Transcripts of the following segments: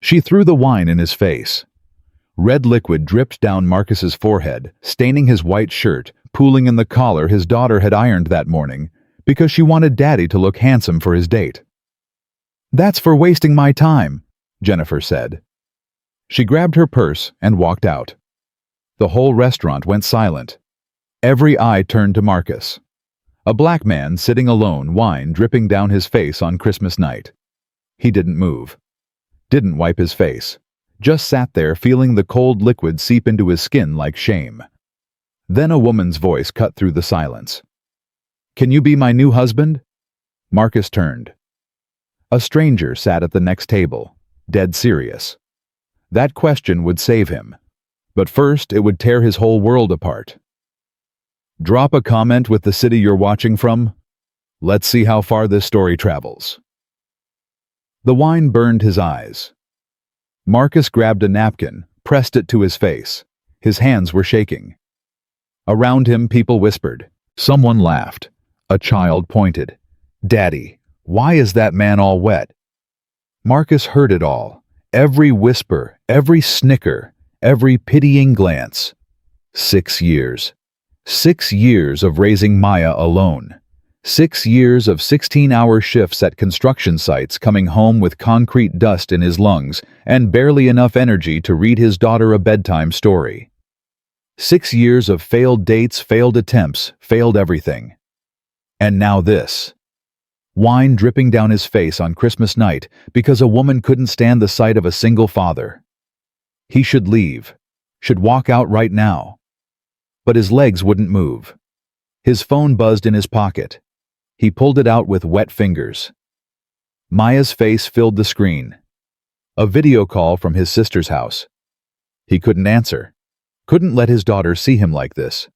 She threw the wine in his face. Red liquid dripped down Marcus's forehead, staining his white shirt, pooling in the collar his daughter had ironed that morning, because she wanted Daddy to look handsome for his date. "That's for wasting my time," Jennifer said. She grabbed her purse and walked out. The whole restaurant went silent. Every eye turned to Marcus. A black man sitting alone, wine dripping down his face on Christmas night. He didn't move. Didn't wipe his face. Just sat there feeling the cold liquid seep into his skin like shame. Then a woman's voice cut through the silence. "Can you be my new husband?" Marcus turned. A stranger sat at the next table, dead serious. That question would save him. But first, it would tear his whole world apart. Drop a comment with the city you're watching from. Let's see how far this story travels. The wine burned his eyes. Marcus grabbed a napkin, pressed it to his face. His hands were shaking. Around him, people whispered. Someone laughed. A child pointed. "Daddy, why is that man all wet?" Marcus heard it all. Every whisper, every snicker, every pitying glance. 6 years. 6 years of raising Maya alone. 6 years of 16-hour shifts at construction sites, coming home with concrete dust in his lungs and barely enough energy to read his daughter a bedtime story. 6 years of failed dates, failed attempts, failed everything. And now this. Wine dripping down his face on Christmas night because a woman couldn't stand the sight of a single father. He should leave. Should walk out right now. But his legs wouldn't move. His phone buzzed in his pocket. He pulled it out with wet fingers. Maya's face filled the screen. A video call from his sister's house. He couldn't answer. Couldn't let his daughter see him like this.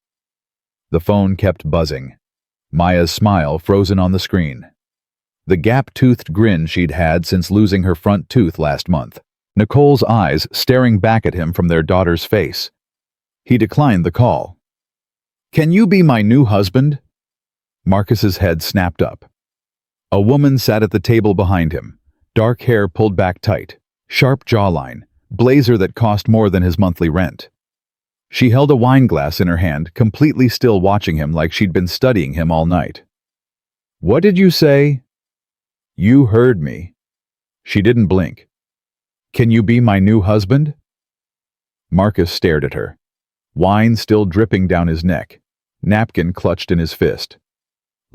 The phone kept buzzing. Maya's smile frozen on the screen. The gap-toothed grin she'd had since losing her front tooth last month. Nicole's eyes staring back at him from their daughter's face. He declined the call. "Can you be my new husband?" Marcus's head snapped up. A woman sat at the table behind him, dark hair pulled back tight, sharp jawline, blazer that cost more than his monthly rent. She held a wine glass in her hand, completely still, watching him like she'd been studying him all night. "What did you say?" "You heard me." She didn't blink. "Can you be my new husband?" Marcus stared at her. Wine still dripping down his neck, napkin clutched in his fist.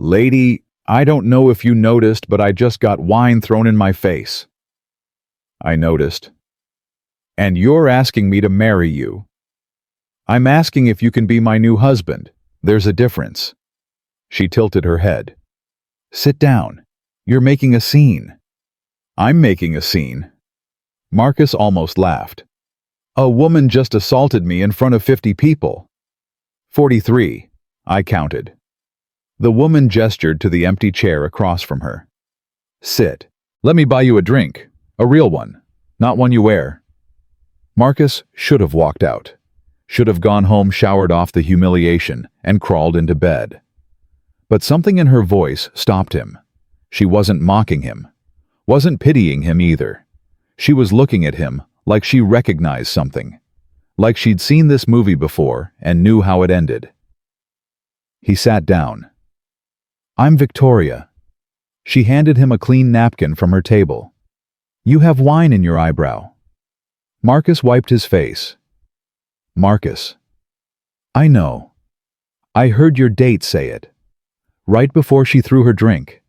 "Lady, I don't know if you noticed, but I just got wine thrown in my face." "I noticed." "And you're asking me to marry you." "I'm asking if you can be my new husband. There's a difference." She tilted her head. "Sit down. You're making a scene." "I'm making a scene." Marcus almost laughed. "A woman just assaulted me in front of 50 people. 43, I counted." The woman gestured to the empty chair across from her. "Sit. Let me buy you a drink. A real one, not one you wear." Marcus should have walked out. Should have gone home, showered off the humiliation, and crawled into bed. But something in her voice stopped him. She wasn't mocking him. Wasn't pitying him either. She was looking at him like she recognized something. Like she'd seen this movie before and knew how it ended. He sat down. "I'm Victoria." She handed him a clean napkin from her table. "You have wine in your eyebrow." Marcus wiped his face. "Marcus, I know. I heard your date say it. Right before she threw her drink.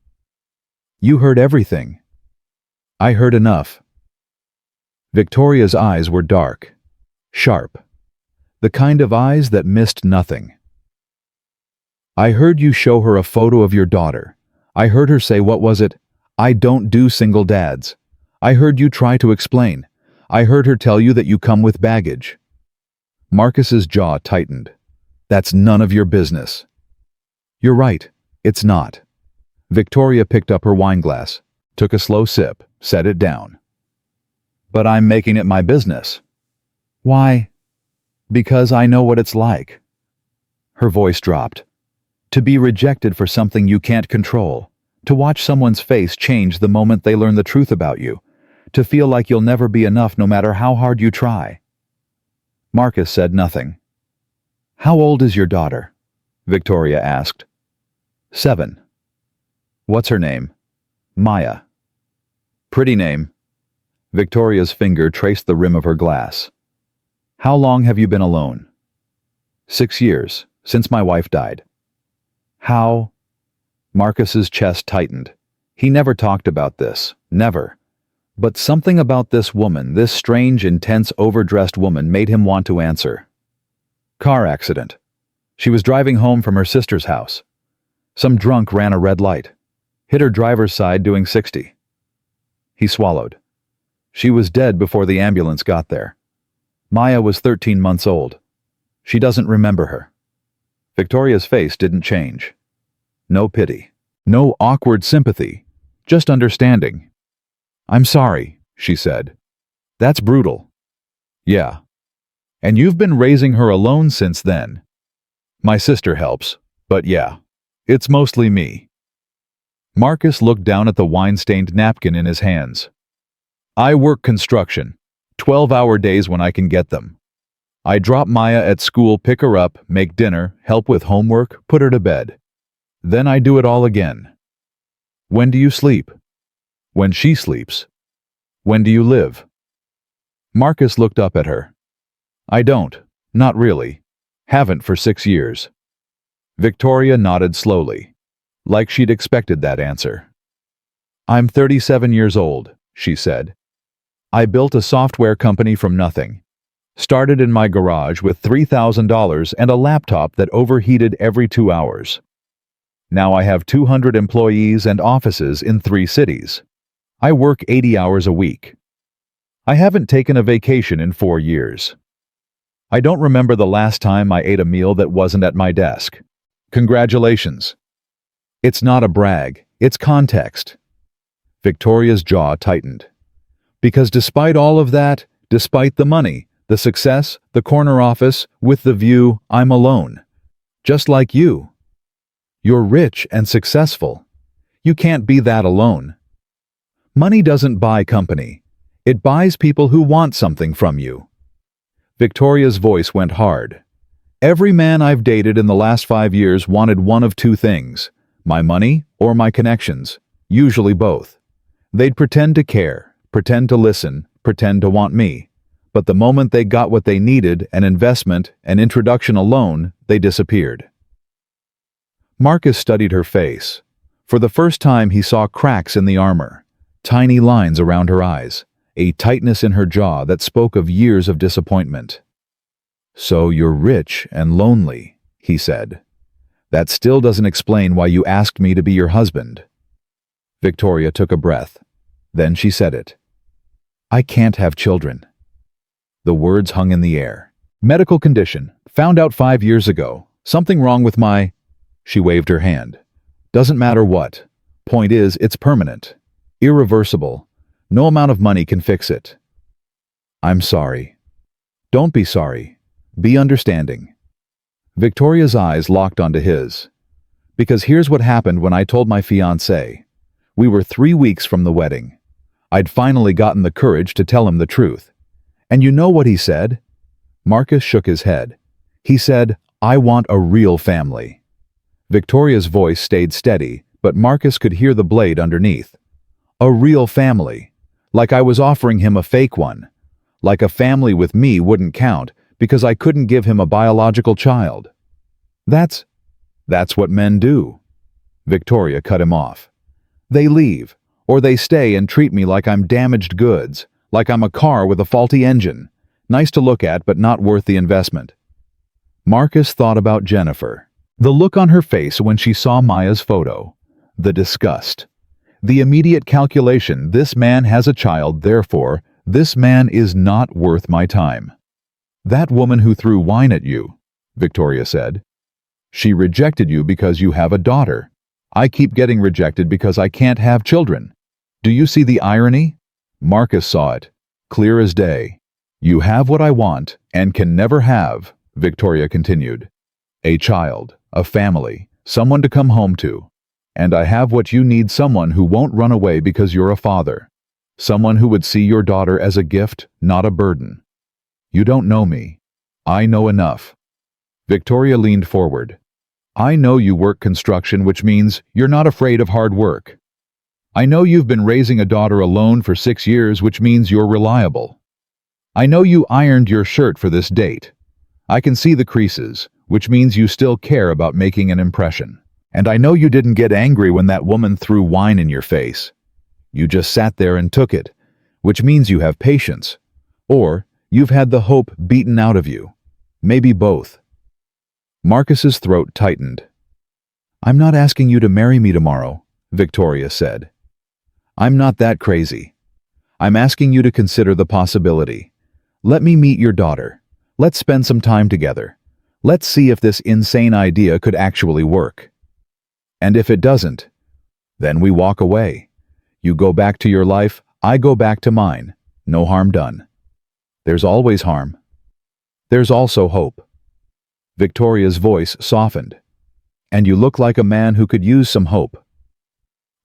You heard everything." "I heard enough." Victoria's eyes were dark, sharp, the kind of eyes that missed nothing. "I heard you show her a photo of your daughter. I heard her say, what was it? I don't do single dads. I heard you try to explain. I heard her tell you that you come with baggage." Marcus's jaw tightened. "That's none of your business." "You're right, it's not." Victoria picked up her wine glass, took a slow sip, set it down. "But I'm making it my business." "Why?" "Because I know what it's like." Her voice dropped. "To be rejected for something you can't control. To watch someone's face change the moment they learn the truth about you. to feel like you'll never be enough no matter how hard you try. Marcus said nothing. How old is your daughter? Victoria asked. 7. What's her name? Maya. Pretty name. Victoria's finger traced the rim of her glass. How long have you been alone? 6 years, since my wife died. How? Marcus's chest tightened. He never talked about this, never. But something about this woman, this strange, intense, overdressed woman, made him want to answer. Car accident. She was driving home from her sister's house. Some drunk ran a red light. Hit her driver's side doing 60. He swallowed. She was dead before the ambulance got there. Maya was 13 months old. She doesn't remember her. Victoria's face didn't change. No pity. No awkward sympathy. Just understanding. I'm sorry, she said. That's brutal. Yeah. And you've been raising her alone since then. My sister helps, but yeah, it's mostly me. Marcus looked down at the wine-stained napkin in his hands. I work construction, 12-hour days when I can get them. I drop Maya at school, pick her up, make dinner, help with homework, put her to bed. Then I do it all again. When do you sleep? When she sleeps. When do you live? Marcus looked up at her. I don't, not really. Haven't for 6 years. Victoria nodded slowly, like she'd expected that answer. I'm 37 years old, she said. I built a software company from nothing. Started in my garage with $3,000 and a laptop that overheated every 2 hours. Now I have 200 employees and offices in 3 cities. I work 80 hours a week. I haven't taken a vacation in 4 years. I don't remember the last time I ate a meal that wasn't at my desk. Congratulations. It's not a brag, it's context. Victoria's jaw tightened. Because despite all of that, despite the money, the success, the corner office, with the view, I'm alone. Just like you. You're rich and successful. You can't be that alone. Money doesn't buy company. It buys people who want something from you. Victoria's voice went hard. Every man I've dated in the last 5 years wanted one of 2 things, my money or my connections, usually both. They'd pretend to care, pretend to listen, pretend to want me. But the moment they got what they needed, an investment, an introduction alone, they disappeared. Marcus studied her face. For the first time he saw cracks in the armor, tiny lines around her eyes, a tightness in her jaw that spoke of years of disappointment. So you're rich and lonely, he said. That still doesn't explain why you asked me to be your husband. Victoria took a breath. Then she said it. I can't have children. The words hung in the air. Medical condition. Found out 5 years ago. Something wrong with my... She waved her hand. Doesn't matter what. Point is, it's permanent. Irreversible. No amount of money can fix it. I'm sorry. Don't be sorry. Be understanding. Victoria's eyes locked onto his. Because here's what happened when I told my fiancé. We were 3 weeks from the wedding. I'd finally gotten the courage to tell him the truth. And you know what he said? Marcus shook his head. He said, I want a real family. Victoria's voice stayed steady, but Marcus could hear the blade underneath. A real family. Like I was offering him a fake one. Like a family with me wouldn't count because I couldn't give him a biological child. That's what men do. Victoria cut him off. They leave, or they stay and treat me like I'm damaged goods, like I'm a car with a faulty engine. Nice to look at, but not worth the investment. Marcus thought about Jennifer. The look on her face when she saw Maya's photo. The disgust. The immediate calculation, this man has a child, therefore, this man is not worth my time. That woman who threw wine at you, Victoria said. She rejected you because you have a daughter. I keep getting rejected because I can't have children. Do you see the irony? Marcus saw it, clear as day. You have what I want and can never have, Victoria continued. A child, a family, someone to come home to. And I have what you need, someone who won't run away because you're a father. Someone who would see your daughter as a gift, not a burden. You don't know me. I know enough. Victoria leaned forward. I know you work construction, which means you're not afraid of hard work. I know you've been raising a daughter alone for 6 years, which means you're reliable. I know you ironed your shirt for this date. I can see the creases, which means you still care about making an impression. And I know you didn't get angry when that woman threw wine in your face. You just sat there and took it, which means you have patience. Or you've had the hope beaten out of you. Maybe both. Marcus's throat tightened. I'm not asking you to marry me tomorrow, Victoria said. I'm not that crazy. I'm asking you to consider the possibility. Let me meet your daughter. Let's spend some time together. Let's see if this insane idea could actually work. And if it doesn't, then we walk away. You go back to your life, I go back to mine. No harm done. There's always harm. There's also hope. Victoria's voice softened. And you look like a man who could use some hope.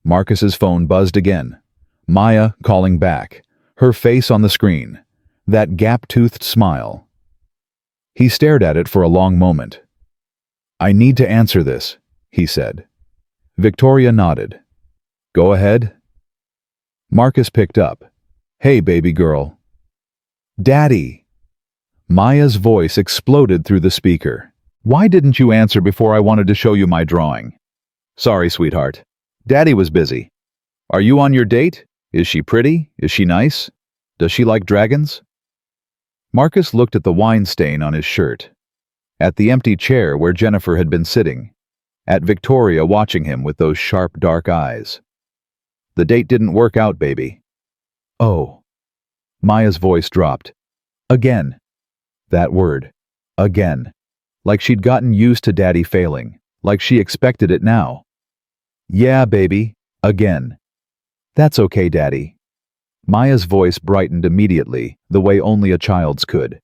Marcus's phone buzzed again. Maya calling back, her face on the screen, that gap-toothed smile. He stared at it for a long moment. I need to answer this, he said. Victoria nodded. Go ahead. Marcus picked up. Hey, baby girl. Daddy. Maya's voice exploded through the speaker. Why didn't you answer before I wanted to show you my drawing? Sorry, sweetheart. Daddy was busy. Are you on your date? Is she pretty? Is she nice? Does she like dragons? Marcus looked at the wine stain on his shirt, at the empty chair where Jennifer had been sitting, at Victoria watching him with those sharp, dark eyes. The date didn't work out, baby. Oh. Maya's voice dropped. Again. That word. Again. Like she'd gotten used to Daddy failing, like she expected it now. Yeah, baby. Again. That's okay, Daddy. Maya's voice brightened immediately, the way only a child's could.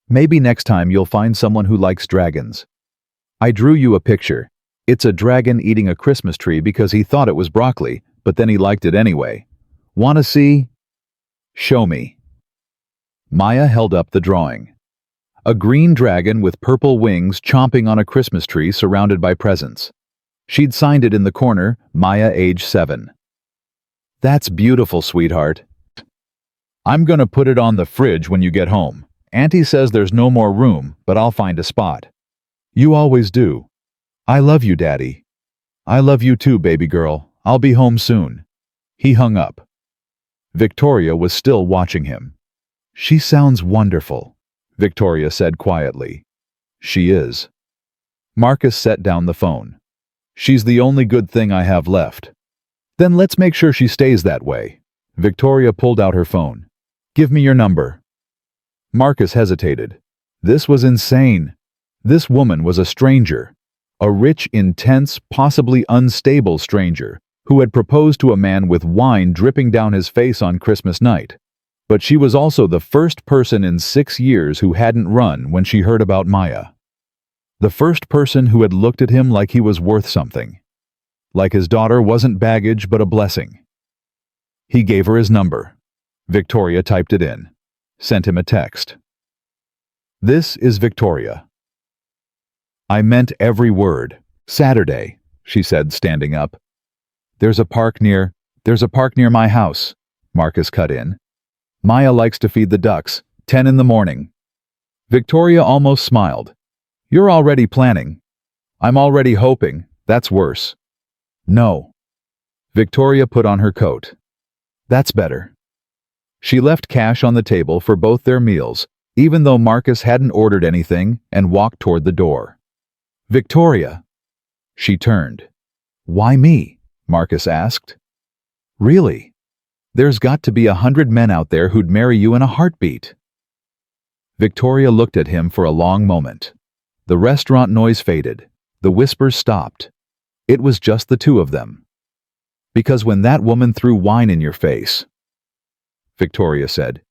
Maybe next time you'll find someone who likes dragons. I drew you a picture. It's a dragon eating a Christmas tree because he thought it was broccoli, but then he liked it anyway. Wanna see? Show me. Maya held up the drawing. A green dragon with purple wings chomping on a Christmas tree surrounded by presents. She'd signed it in the corner, Maya, age 7. That's beautiful, sweetheart. I'm gonna put it on the fridge when you get home. Auntie says there's no more room, but I'll find a spot. You always do. I love you, Daddy. I love you too, baby girl. I'll be home soon. He hung up. Victoria was still watching him. She sounds wonderful, Victoria said quietly. She is. Marcus set down the phone. She's the only good thing I have left. Then let's make sure she stays that way. Victoria pulled out her phone. Give me your number. Marcus hesitated. This was insane. This woman was a stranger. A rich, intense, possibly unstable stranger who had proposed to a man with wine dripping down his face on Christmas night. But she was also the first person in 6 years who hadn't run when she heard about Maya. The first person who had looked at him like he was worth something. Like his daughter wasn't baggage but a blessing. He gave her his number. Victoria typed it in. Sent him a text. This is Victoria. I meant every word. Saturday, she said, standing up. There's a park near my house, Marcus cut in. Maya likes to feed the ducks, 10 in the morning. Victoria almost smiled. You're already planning. I'm already hoping. That's worse. No. Victoria put on her coat. That's better. She left cash on the table for both their meals, even though Marcus hadn't ordered anything, and walked toward the door. Victoria. She turned. Why me? Marcus asked. Really? There's got to be 100 men out there who'd marry you in a heartbeat. Victoria looked at him for a long moment. The restaurant noise faded. The whispers stopped. It was just the two of them. Because when that woman threw wine in your face, Victoria said,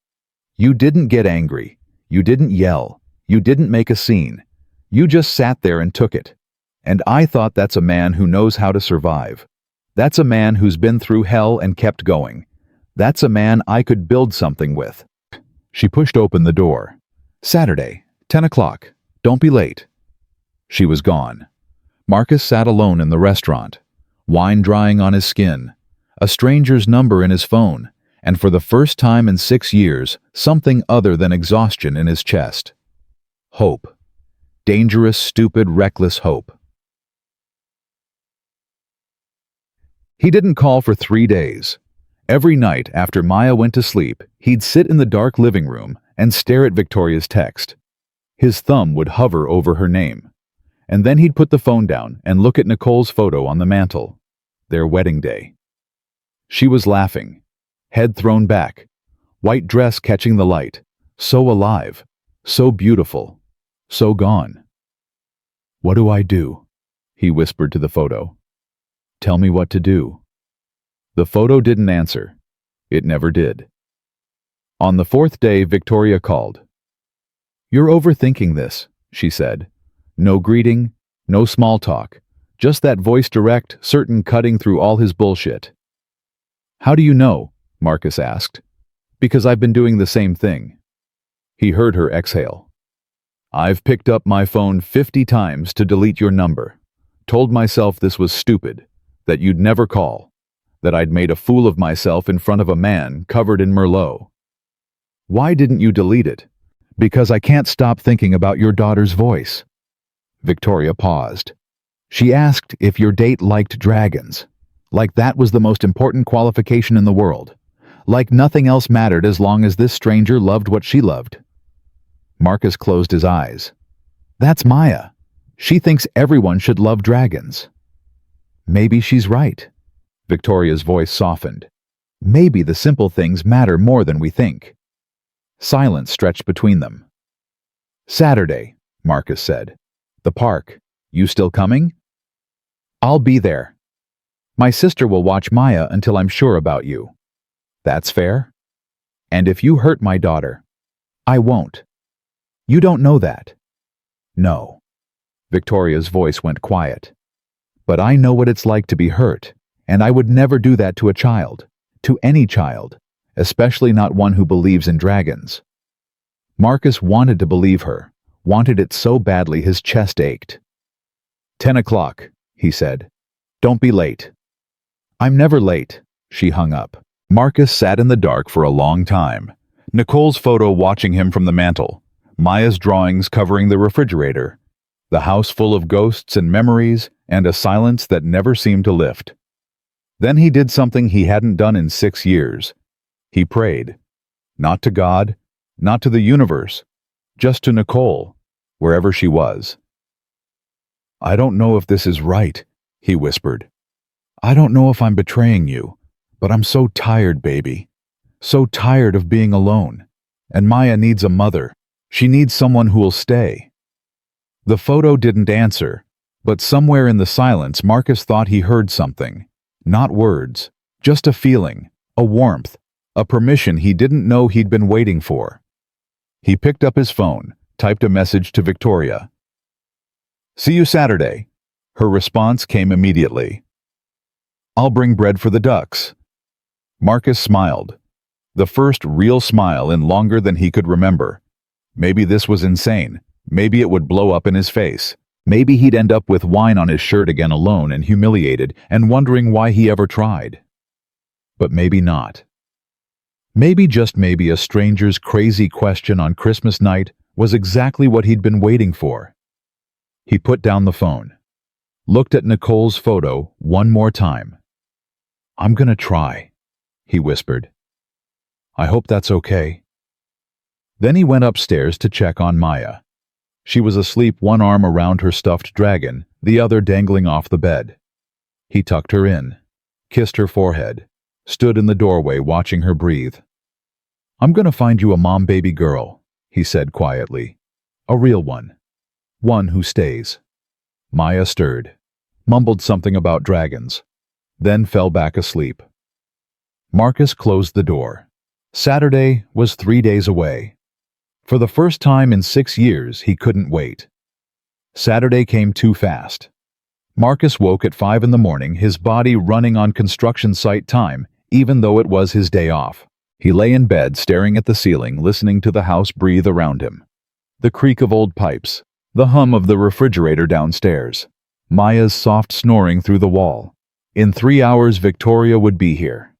you didn't get angry. You didn't yell. You didn't make a scene. You just sat there and took it. And I thought that's a man who knows how to survive. That's a man who's been through hell and kept going. That's a man I could build something with. She pushed open the door. Saturday, 10 o'clock. Don't be late. She was gone. Marcus sat alone in the restaurant, wine drying on his skin, a stranger's number in his phone, and for the first time in 6 years, something other than exhaustion in his chest. Hope. Dangerous, stupid, reckless hope. He didn't call for 3 days. Every night after Maya went to sleep, he'd sit in the dark living room and stare at Victoria's text. His thumb would hover over her name. And then he'd put the phone down and look at Nicole's photo on the mantel. Their wedding day. She was laughing, head thrown back, white dress catching the light, so alive, so beautiful, so gone. "What do I do?" he whispered to the photo. "Tell me what to do." The photo didn't answer. It never did. On the 4th day, Victoria called. "You're overthinking this," she said. No greeting, no small talk, just that voice direct, certain, cutting through all his bullshit. "How do you know?" Marcus asked. "Because I've been doing the same thing." He heard her exhale. "I've picked up my phone 50 times to delete your number. Told myself this was stupid, that you'd never call, that I'd made a fool of myself in front of a man covered in Merlot." "Why didn't you delete it?" "Because I can't stop thinking about your daughter's voice." Victoria paused. She asked if your date liked dragons. Like that was the most important qualification in the world. Like nothing else mattered as long as this stranger loved what she loved. Marcus closed his eyes. "That's Maya. She thinks everyone should love dragons." "Maybe she's right." Victoria's voice softened. "Maybe the simple things matter more than we think." Silence stretched between them. "Saturday," Marcus said. "The park. You still coming?" "I'll be there. My sister will watch Maya until I'm sure about you." "That's fair." "And if you hurt my daughter." "I won't." "You don't know that." "No." Victoria's voice went quiet. "But I know what it's like to be hurt, and I would never do that to a child, to any child, especially not one who believes in dragons." Marcus wanted to believe her, wanted it so badly his chest ached. 10 o'clock, he said. "Don't be late." "I'm never late," she hung up. Marcus sat in the dark for a long time. Nicole's photo watching him from the mantel, Maya's drawings covering the refrigerator, the house full of ghosts and memories, and a silence that never seemed to lift. Then he did something he hadn't done in 6 years. He prayed. Not to God, not to the universe, just to Nicole, wherever she was. "I don't know if this is right," he whispered. "I don't know if I'm betraying you, but I'm so tired, baby. So tired of being alone. And Maya needs a mother. She needs someone who'll stay." The photo didn't answer, but somewhere in the silence Marcus thought he heard something. Not words, just a feeling, a warmth, a permission he didn't know he'd been waiting for. He picked up his phone, typed a message to Victoria. "See you Saturday." Her response came immediately. "I'll bring bread for the ducks." Marcus smiled. The first real smile in longer than he could remember. Maybe this was insane. Maybe it would blow up in his face. Maybe he'd end up with wine on his shirt again, alone and humiliated and wondering why he ever tried. But maybe not. Maybe, just maybe, a stranger's crazy question on Christmas night was exactly what he'd been waiting for. He put down the phone. Looked at Nicole's photo one more time. "I'm gonna try," he whispered. "I hope that's okay." Then he went upstairs to check on Maya. She was asleep, one arm around her stuffed dragon, the other dangling off the bed. He tucked her in, kissed her forehead, stood in the doorway watching her breathe. "I'm gonna find you a mom-baby girl," he said quietly. "A real one. One who stays." Maya stirred, mumbled something about dragons, then fell back asleep. Marcus closed the door. Saturday was 3 days away. For the first time in 6 years, he couldn't wait. Saturday came too fast. Marcus woke at 5 in the morning, his body running on construction site time, even though it was his day off. He lay in bed staring at the ceiling, listening to the house breathe around him. The creak of old pipes, the hum of the refrigerator downstairs, Maya's soft snoring through the wall. In 3 hours, Victoria would be here.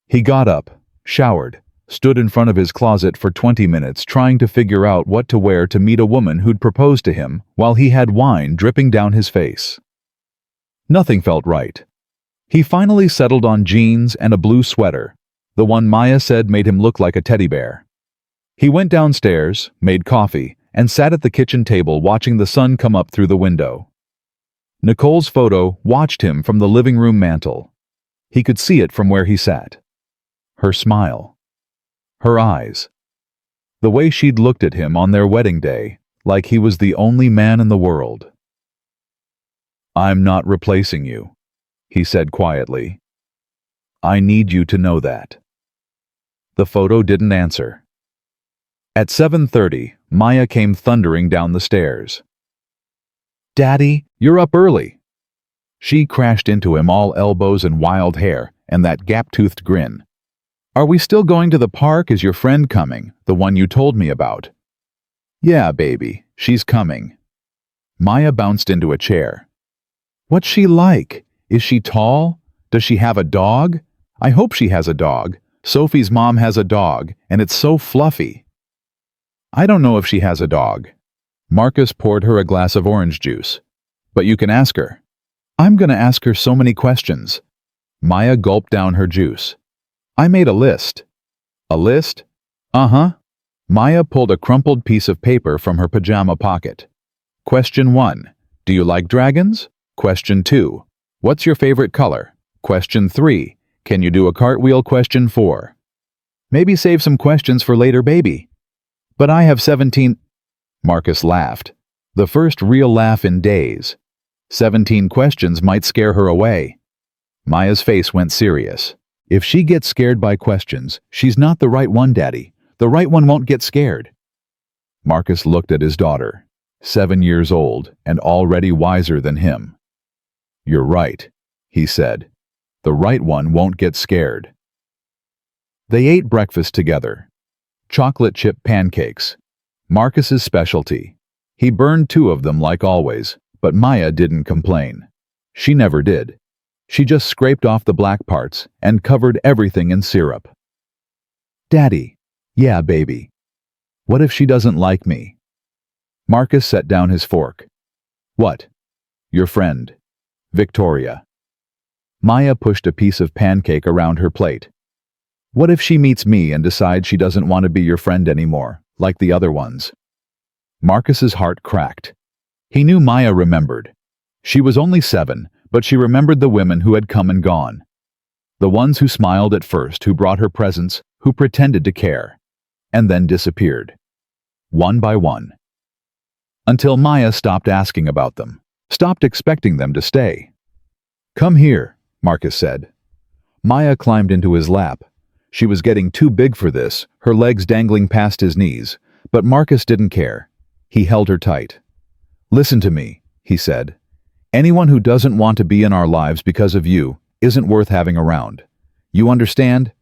He got up, showered, stood in front of his closet for 20 minutes trying to figure out what to wear to meet a woman who'd proposed to him while he had wine dripping down his face. Nothing felt right. He finally settled on jeans and a blue sweater, the one Maya said made him look like a teddy bear. He went downstairs, made coffee, and sat at the kitchen table watching the sun come up through the window. Nicole's photo watched him from the living room mantel. He could see it from where he sat. Her smile. Her eyes. The way she'd looked at him on their wedding day, like he was the only man in the world. "I'm not replacing you," he said quietly. "I need you to know that." The photo didn't answer. At 7:30, Maya came thundering down the stairs. "Daddy, you're up early." She crashed into him, all elbows and wild hair, and that gap-toothed grin. "Are we still going to the park? Is your friend coming, the one you told me about?" "Yeah, baby, she's coming." Maya bounced into a chair. "What's she like? Is she tall? Does she have a dog? I hope she has a dog. Sophie's mom has a dog, and it's so fluffy." "I don't know if she has a dog." Marcus poured her a glass of orange juice. "But you can ask her." "I'm gonna ask her so many questions." Maya gulped down her juice. "I made a list." "A list?" "Uh-huh." Maya pulled a crumpled piece of paper from her pajama pocket. Question 1. Do you like dragons? Question 2. What's your favorite color? Question 3. Can you do a cartwheel? Question 4. Maybe save some questions for later, baby. But I have 17... Marcus laughed. The first real laugh in days. 17 questions might scare her away. Maya's face went serious. If she gets scared by questions, she's not the right one, Daddy. The right one won't get scared. Marcus looked at his daughter, 7 years old and already wiser than him. "You're right," he said. "The right one won't get scared." They ate breakfast together. Chocolate chip pancakes. Marcus's specialty. He burned 2 of them like always, but Maya didn't complain. She never did. She just scraped off the black parts and covered everything in syrup. "Daddy." "Yeah, baby." "What if she doesn't like me?" Marcus set down his fork. "What?" "Your friend, Victoria." Maya pushed a piece of pancake around her plate. "What if she meets me and decides she doesn't want to be your friend anymore, like the other ones?" Marcus's heart cracked. He knew Maya remembered. She was only 7, but she remembered the women who had come and gone. The ones who smiled at first, who brought her presents, who pretended to care, and then disappeared. One by one. Until Maya stopped asking about them, stopped expecting them to stay. "Come here," Marcus said. Maya climbed into his lap. She was getting too big for this, her legs dangling past his knees, but Marcus didn't care. He held her tight. "Listen to me," he said. "Anyone who doesn't want to be in our lives because of you isn't worth having around. You understand?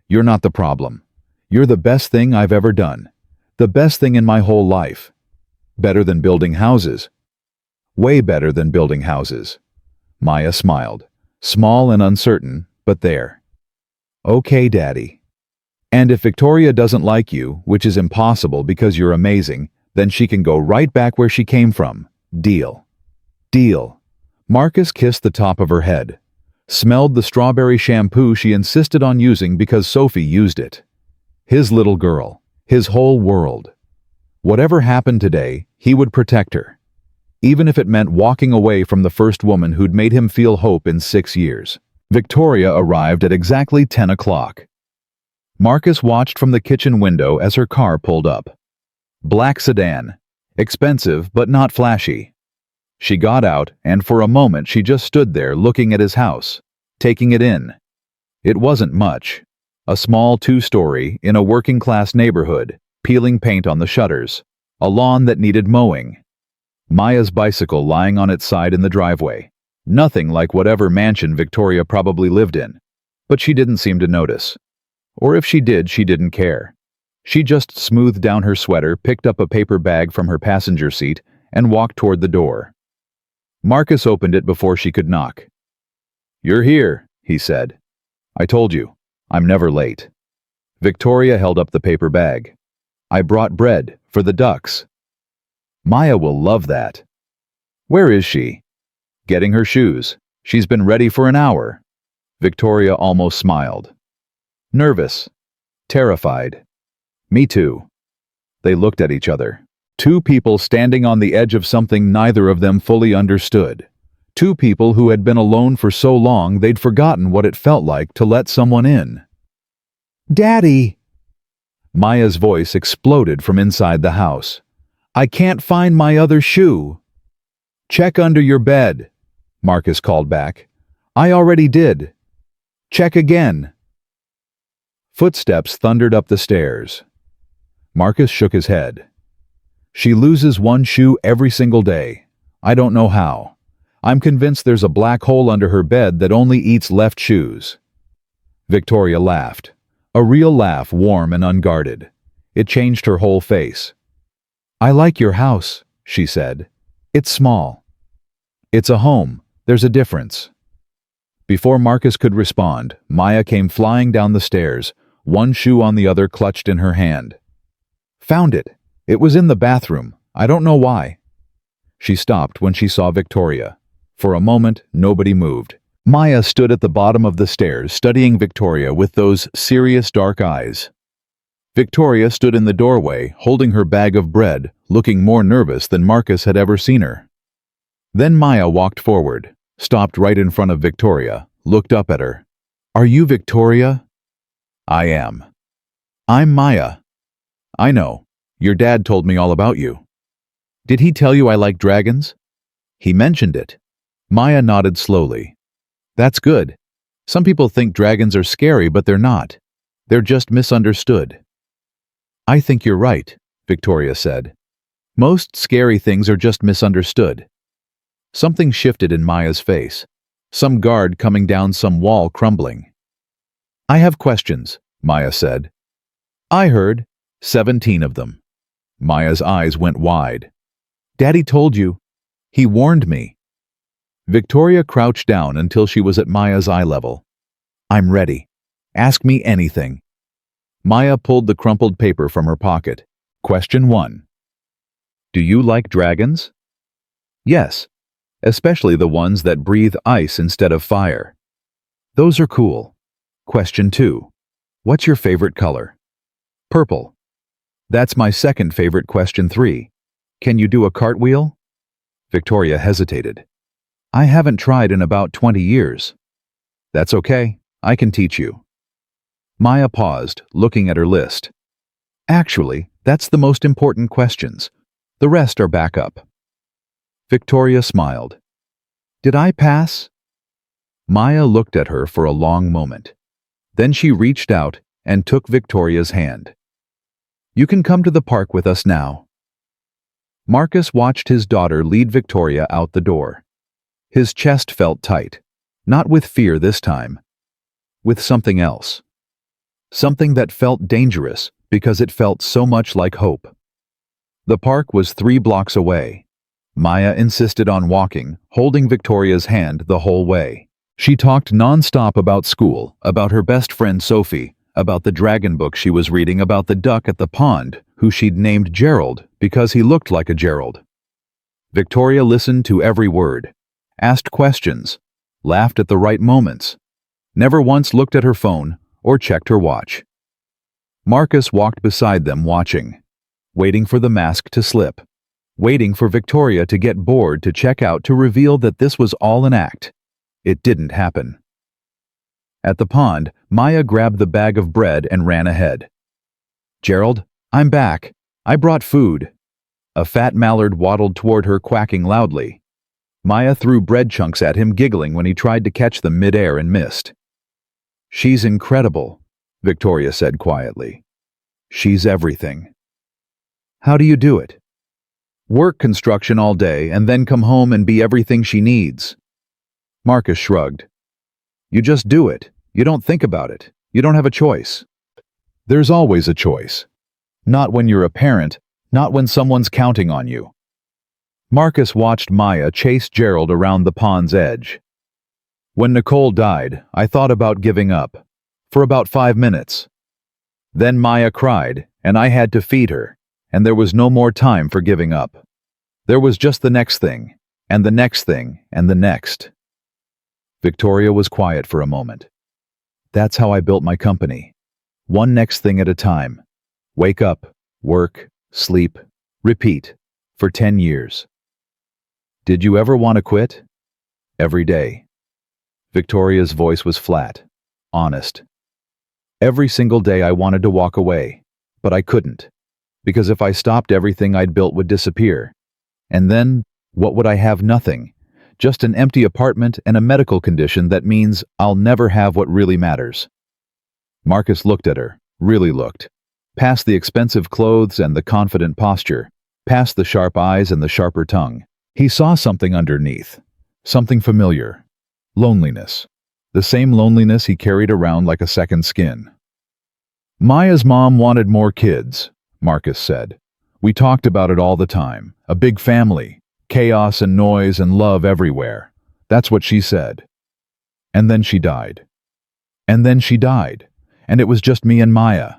You're not the problem. You're the best thing I've ever done. The best thing in my whole life. Better than building houses. Way better than building houses." Maya smiled. Small and uncertain, but there. "Okay, Daddy. And if Victoria doesn't like you, which is impossible because you're amazing, then she can go right back where she came from. Deal?" "Deal." Marcus kissed the top of her head. Smelled the strawberry shampoo she insisted on using because Sophie used it. His little girl. His whole world. Whatever happened today, he would protect her. Even if it meant walking away from the first woman who'd made him feel hope in 6 years. Victoria arrived at exactly 10 o'clock. Marcus watched from the kitchen window as her car pulled up. Black sedan. Expensive, but not flashy. She got out, and for a moment she just stood there looking at his house, taking it in. It wasn't much. A small 2-story in a working-class neighborhood, peeling paint on the shutters. A lawn that needed mowing. Maya's bicycle lying on its side in the driveway. Nothing like whatever mansion Victoria probably lived in. but she didn't seem to notice. Or if she did, she didn't care. She just smoothed down her sweater, picked up a paper bag from her passenger seat, and walked toward the door. Marcus opened it before she could knock. "You're here," he said. "I told you, I'm never late." Victoria held up the paper bag. "I brought bread for the ducks." "Maya will love that." "Where is she?" "Getting her shoes. She's been ready for an hour." Victoria almost smiled. "Nervous. Terrified." "Me too." They looked at each other. Two people standing on the edge of something neither of them fully understood. Two people who had been alone for so long they'd forgotten what it felt like to let someone in. "Daddy!" Maya's voice exploded from inside the house. "I can't find my other shoe." "Check under your bed," Marcus called back. "I already did." "Check again." Footsteps thundered up the stairs. Marcus shook his head. "She loses one shoe every single day. I don't know how. I'm convinced there's a black hole under her bed that only eats left shoes." Victoria laughed. A real laugh, warm and unguarded. It changed her whole face. "I like your house," she said. "It's small." "It's a home. There's a difference." Before Marcus could respond, Maya came flying down the stairs, one shoe on the other clutched in her hand. "Found it. It was in the bathroom. I don't know why." She stopped when she saw Victoria. For a moment, nobody moved. Maya stood at the bottom of the stairs, studying Victoria with those serious dark eyes. Victoria stood in the doorway, holding her bag of bread, looking more nervous than Marcus had ever seen her. Then Maya walked forward, stopped right in front of Victoria, looked up at her. "Are you Victoria?" "I am." "I'm Maya." "I know. Your dad told me all about you." "Did he tell you I like dragons?" "He mentioned it." Maya nodded slowly. "That's good. Some people think dragons are scary, but they're not. They're just misunderstood." "I think you're right," Victoria said. "Most scary things are just misunderstood." Something shifted in Maya's face. Some guard coming down some wall crumbling. "I have questions," Maya said. "I heard 17 of them." Maya's eyes went wide. "Daddy told you. He warned me." Victoria crouched down until she was at Maya's eye level. "I'm ready. Ask me anything." Maya pulled the crumpled paper from her pocket. Question 1. "Do you like dragons?" "Yes, especially the ones that breathe ice instead of fire." "Those are cool." Question 2. "What's your favorite color?" "Purple." "That's my second favorite." Question 3. "Can you do a cartwheel?" Victoria hesitated. "I haven't tried in about 20 years. "That's okay. I can teach you." Maya paused, looking at her list. "Actually, that's the most important questions. The rest are backup." Victoria smiled. "Did I pass?" Maya looked at her for a long moment. Then she reached out and took Victoria's hand. "You can come to the park with us now." Marcus watched his daughter lead Victoria out the door. His chest felt tight, not with fear this time, with something else. Something that felt dangerous because it felt so much like hope. The park was 3 blocks away. Maya insisted on walking, holding Victoria's hand the whole way. She talked non-stop about school, about her best friend Sophie, about the dragon book she was reading, about the duck at the pond, who she'd named Gerald because he looked like a Gerald. Victoria listened to every word, asked questions, laughed at the right moments, never once looked at her phone or checked her watch. Marcus walked beside them watching, waiting for the mask to slip, waiting for Victoria to get bored, to check out, to reveal that this was all an act. It didn't happen. At the pond, Maya grabbed the bag of bread and ran ahead. "Gerald, I'm back. I brought food." A fat mallard waddled toward her, quacking loudly. Maya threw bread chunks at him, giggling when he tried to catch them mid-air and missed. "She's incredible," Victoria said quietly. "She's everything." "How do you do it?" "Work construction all day and then come home and be everything she needs." Marcus shrugged. "You just do it. You don't think about it. You don't have a choice. There's always a choice. Not when you're a parent, not when someone's counting on you. Marcus watched Maya chase Gerald around the pond's edge. When Nicole died, I thought about giving up. For about 5 minutes. Then Maya cried, and I had to feed her, and there was no more time for giving up. There was just the next thing, and the next thing, and the next. Victoria was quiet for a moment. That's how I built my company. One next thing at a time. Wake up, work, sleep, repeat, for 10 years. Did you ever want to quit? Every day. Victoria's voice was flat, honest. Every single day I wanted to walk away, but I couldn't. Because if I stopped, everything I'd built would disappear. And then, what would I have? Nothing. Just an empty apartment and a medical condition that means I'll never have what really matters. Marcus looked at her, really looked. Past the expensive clothes and the confident posture, past the sharp eyes and the sharper tongue. He saw something underneath. Something familiar. Loneliness. The same loneliness he carried around like a second skin. Maya's mom wanted more kids, Marcus said. We talked about it all the time. A big family. Chaos and noise and love everywhere. That's what she said. And then she died. And then she died. And it was just me and Maya.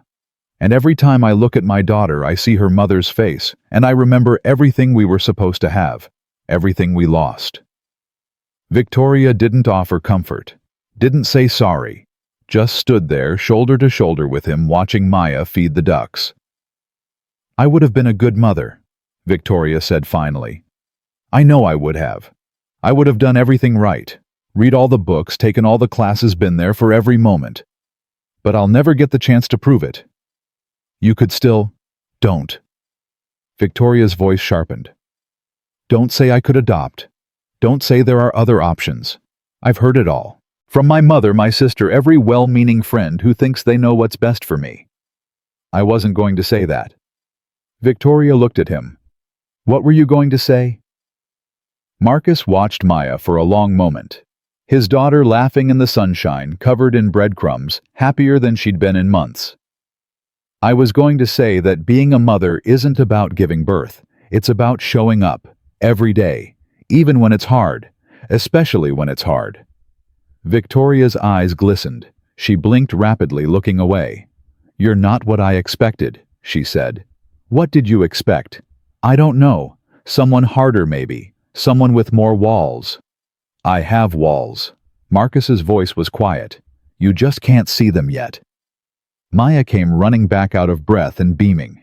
And every time I look at my daughter, I see her mother's face, and I remember everything we were supposed to have, everything we lost. Victoria didn't offer comfort, didn't say sorry, just stood there shoulder to shoulder with him watching Maya feed the ducks. I would have been a good mother, Victoria said finally. I know I would have. I would have done everything right, read all the books, taken all the classes, been there for every moment. But I'll never get the chance to prove it. You could still, don't. Victoria's voice sharpened. Don't say I could adopt. Don't say there are other options. I've heard it all. From my mother, my sister, every well-meaning friend who thinks they know what's best for me. I wasn't going to say that. Victoria looked at him. What were you going to say? Marcus watched Maya for a long moment. His daughter laughing in the sunshine, covered in breadcrumbs, happier than she'd been in months. I was going to say that being a mother isn't about giving birth. It's about showing up, every day, even when it's hard, especially when it's hard. Victoria's eyes glistened. She blinked rapidly, looking away. You're not what I expected, she said. What did you expect? I don't know. Someone harder maybe. Someone with more walls. I have walls. Marcus's voice was quiet. You just can't see them yet. Maya came running back out of breath and beaming.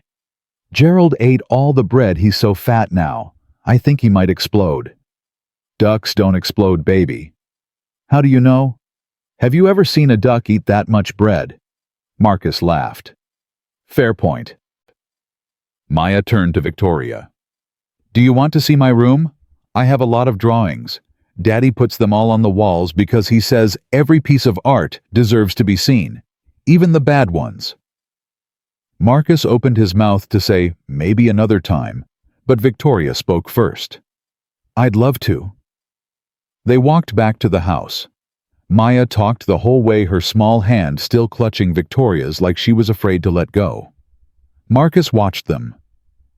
Gerald ate all the bread. He's so fat now. I think he might explode. Ducks don't explode, baby. How do you know? Have you ever seen a duck eat that much bread? Marcus laughed. Fair point. Maya turned to Victoria. Do you want to see my room? I have a lot of drawings. Daddy puts them all on the walls because he says every piece of art deserves to be seen, even the bad ones. Marcus opened his mouth to say, maybe another time, but Victoria spoke first. I'd love to. They walked back to the house. Maya talked the whole way, her small hand still clutching Victoria's like she was afraid to let go. Marcus watched them.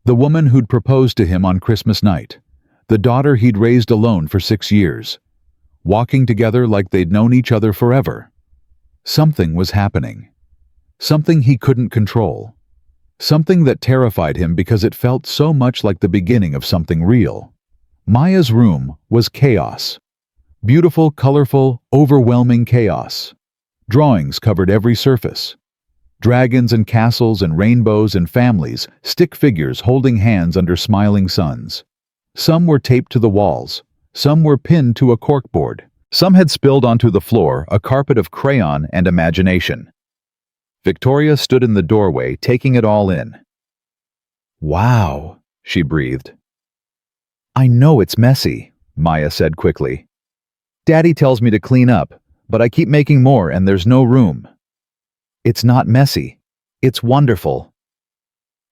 The woman who'd proposed to him on Christmas night. The daughter he'd raised alone for 6 years. Walking together like they'd known each other forever. Something was happening. Something he couldn't control. Something that terrified him because it felt so much like the beginning of something real. Maya's room was chaos. Beautiful, colorful, overwhelming chaos. Drawings covered every surface. Dragons and castles and rainbows and families, stick figures holding hands under smiling suns. Some were taped to the walls. Some were pinned to a corkboard. Some had spilled onto the floor, a carpet of crayon and imagination. Victoria stood in the doorway, taking it all in. Wow, she breathed. I know it's messy, Maya said quickly. Daddy tells me to clean up, but I keep making more and there's no room. It's not messy. It's wonderful.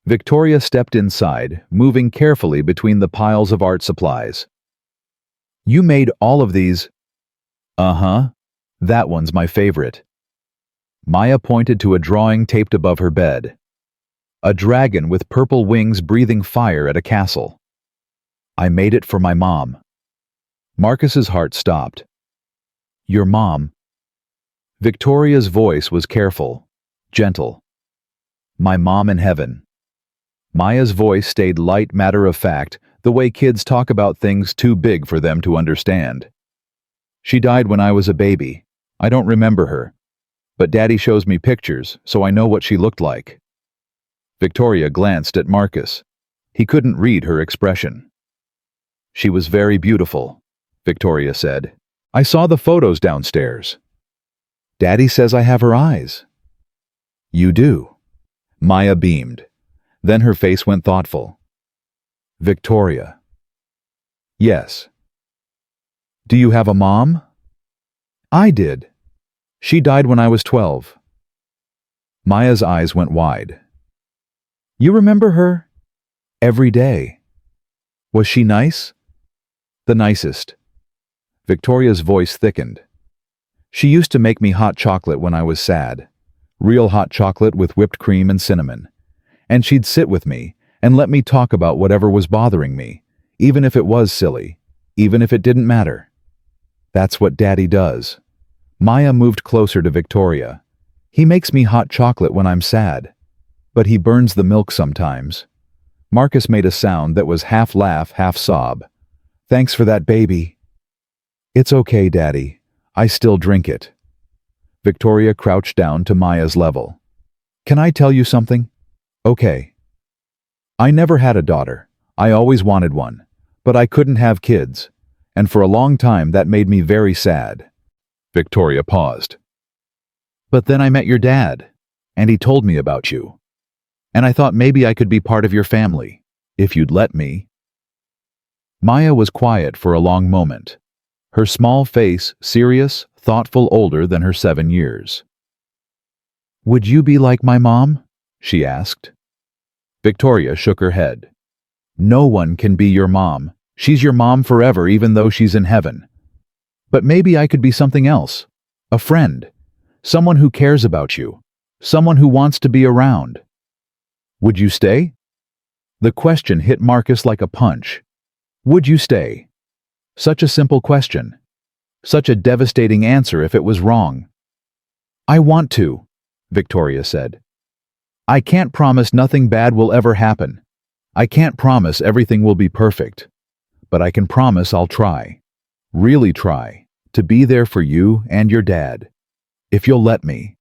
Victoria stepped inside, moving carefully between the piles of art supplies. You made all of these? Uh-huh. That one's my favorite. Maya pointed to a drawing taped above her bed. A dragon with purple wings breathing fire at a castle. I made it for my mom. Marcus's heart stopped. Your mom? Victoria's voice was careful, gentle. My mom in heaven. Maya's voice stayed light, matter-of-fact, the way kids talk about things too big for them to understand. She died when I was a baby. I don't remember her. But Daddy shows me pictures, so I know what she looked like. Victoria glanced at Marcus. He couldn't read her expression. She was very beautiful, Victoria said. I saw the photos downstairs. Daddy says I have her eyes. You do. Maya beamed. Then her face went thoughtful. Victoria. Yes. Do you have a mom? I did. She died when I was 12. Maya's eyes went wide. You remember her? Every day. Was she nice? The nicest. Victoria's voice thickened. She used to make me hot chocolate when I was sad. Real hot chocolate with whipped cream and cinnamon. And she'd sit with me and let me talk about whatever was bothering me, even if it was silly, even if it didn't matter. That's what Daddy does. Maya moved closer to Victoria. He makes me hot chocolate when I'm sad. But he burns the milk sometimes. Marcus made a sound that was half laugh, half sob. Thanks for that, baby. It's okay, Daddy. I still drink it. Victoria crouched down to Maya's level. Can I tell you something? Okay. I never had a daughter. I always wanted one. But I couldn't have kids. And for a long time that made me very sad. Victoria paused. But then I met your dad, and he told me about you. And I thought maybe I could be part of your family, if you'd let me. Maya was quiet for a long moment. Her small face serious, thoughtful, older than her 7 years. Would you be like my mom? She asked. Victoria shook her head. No one can be your mom. She's your mom forever, even though she's in heaven. But maybe I could be something else. A friend. Someone who cares about you. Someone who wants to be around. Would you stay? The question hit Marcus like a punch. Would you stay? Such a simple question. Such a devastating answer if it was wrong. I want to, Victoria said. I can't promise nothing bad will ever happen. I can't promise everything will be perfect. But I can promise I'll try. Really try. To be there for you and your dad. If you'll let me.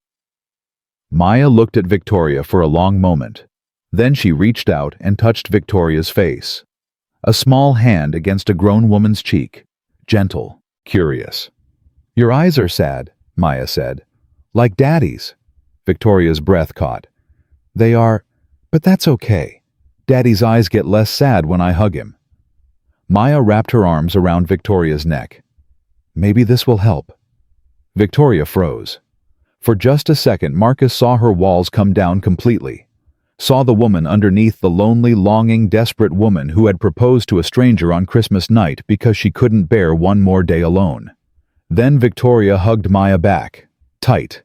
Maya looked at Victoria for a long moment. Then she reached out and touched Victoria's face. A small hand against a grown woman's cheek. Gentle, curious. Your eyes are sad, Maya said. Like Daddy's. Victoria's breath caught. They are, but that's okay. Daddy's eyes get less sad when I hug him. Maya wrapped her arms around Victoria's neck. Maybe this will help. Victoria froze. For just a second, Marcus saw her walls come down completely. Saw the woman underneath, the lonely, longing, desperate woman who had proposed to a stranger on Christmas night because she couldn't bear one more day alone. Then Victoria hugged Maya back, tight,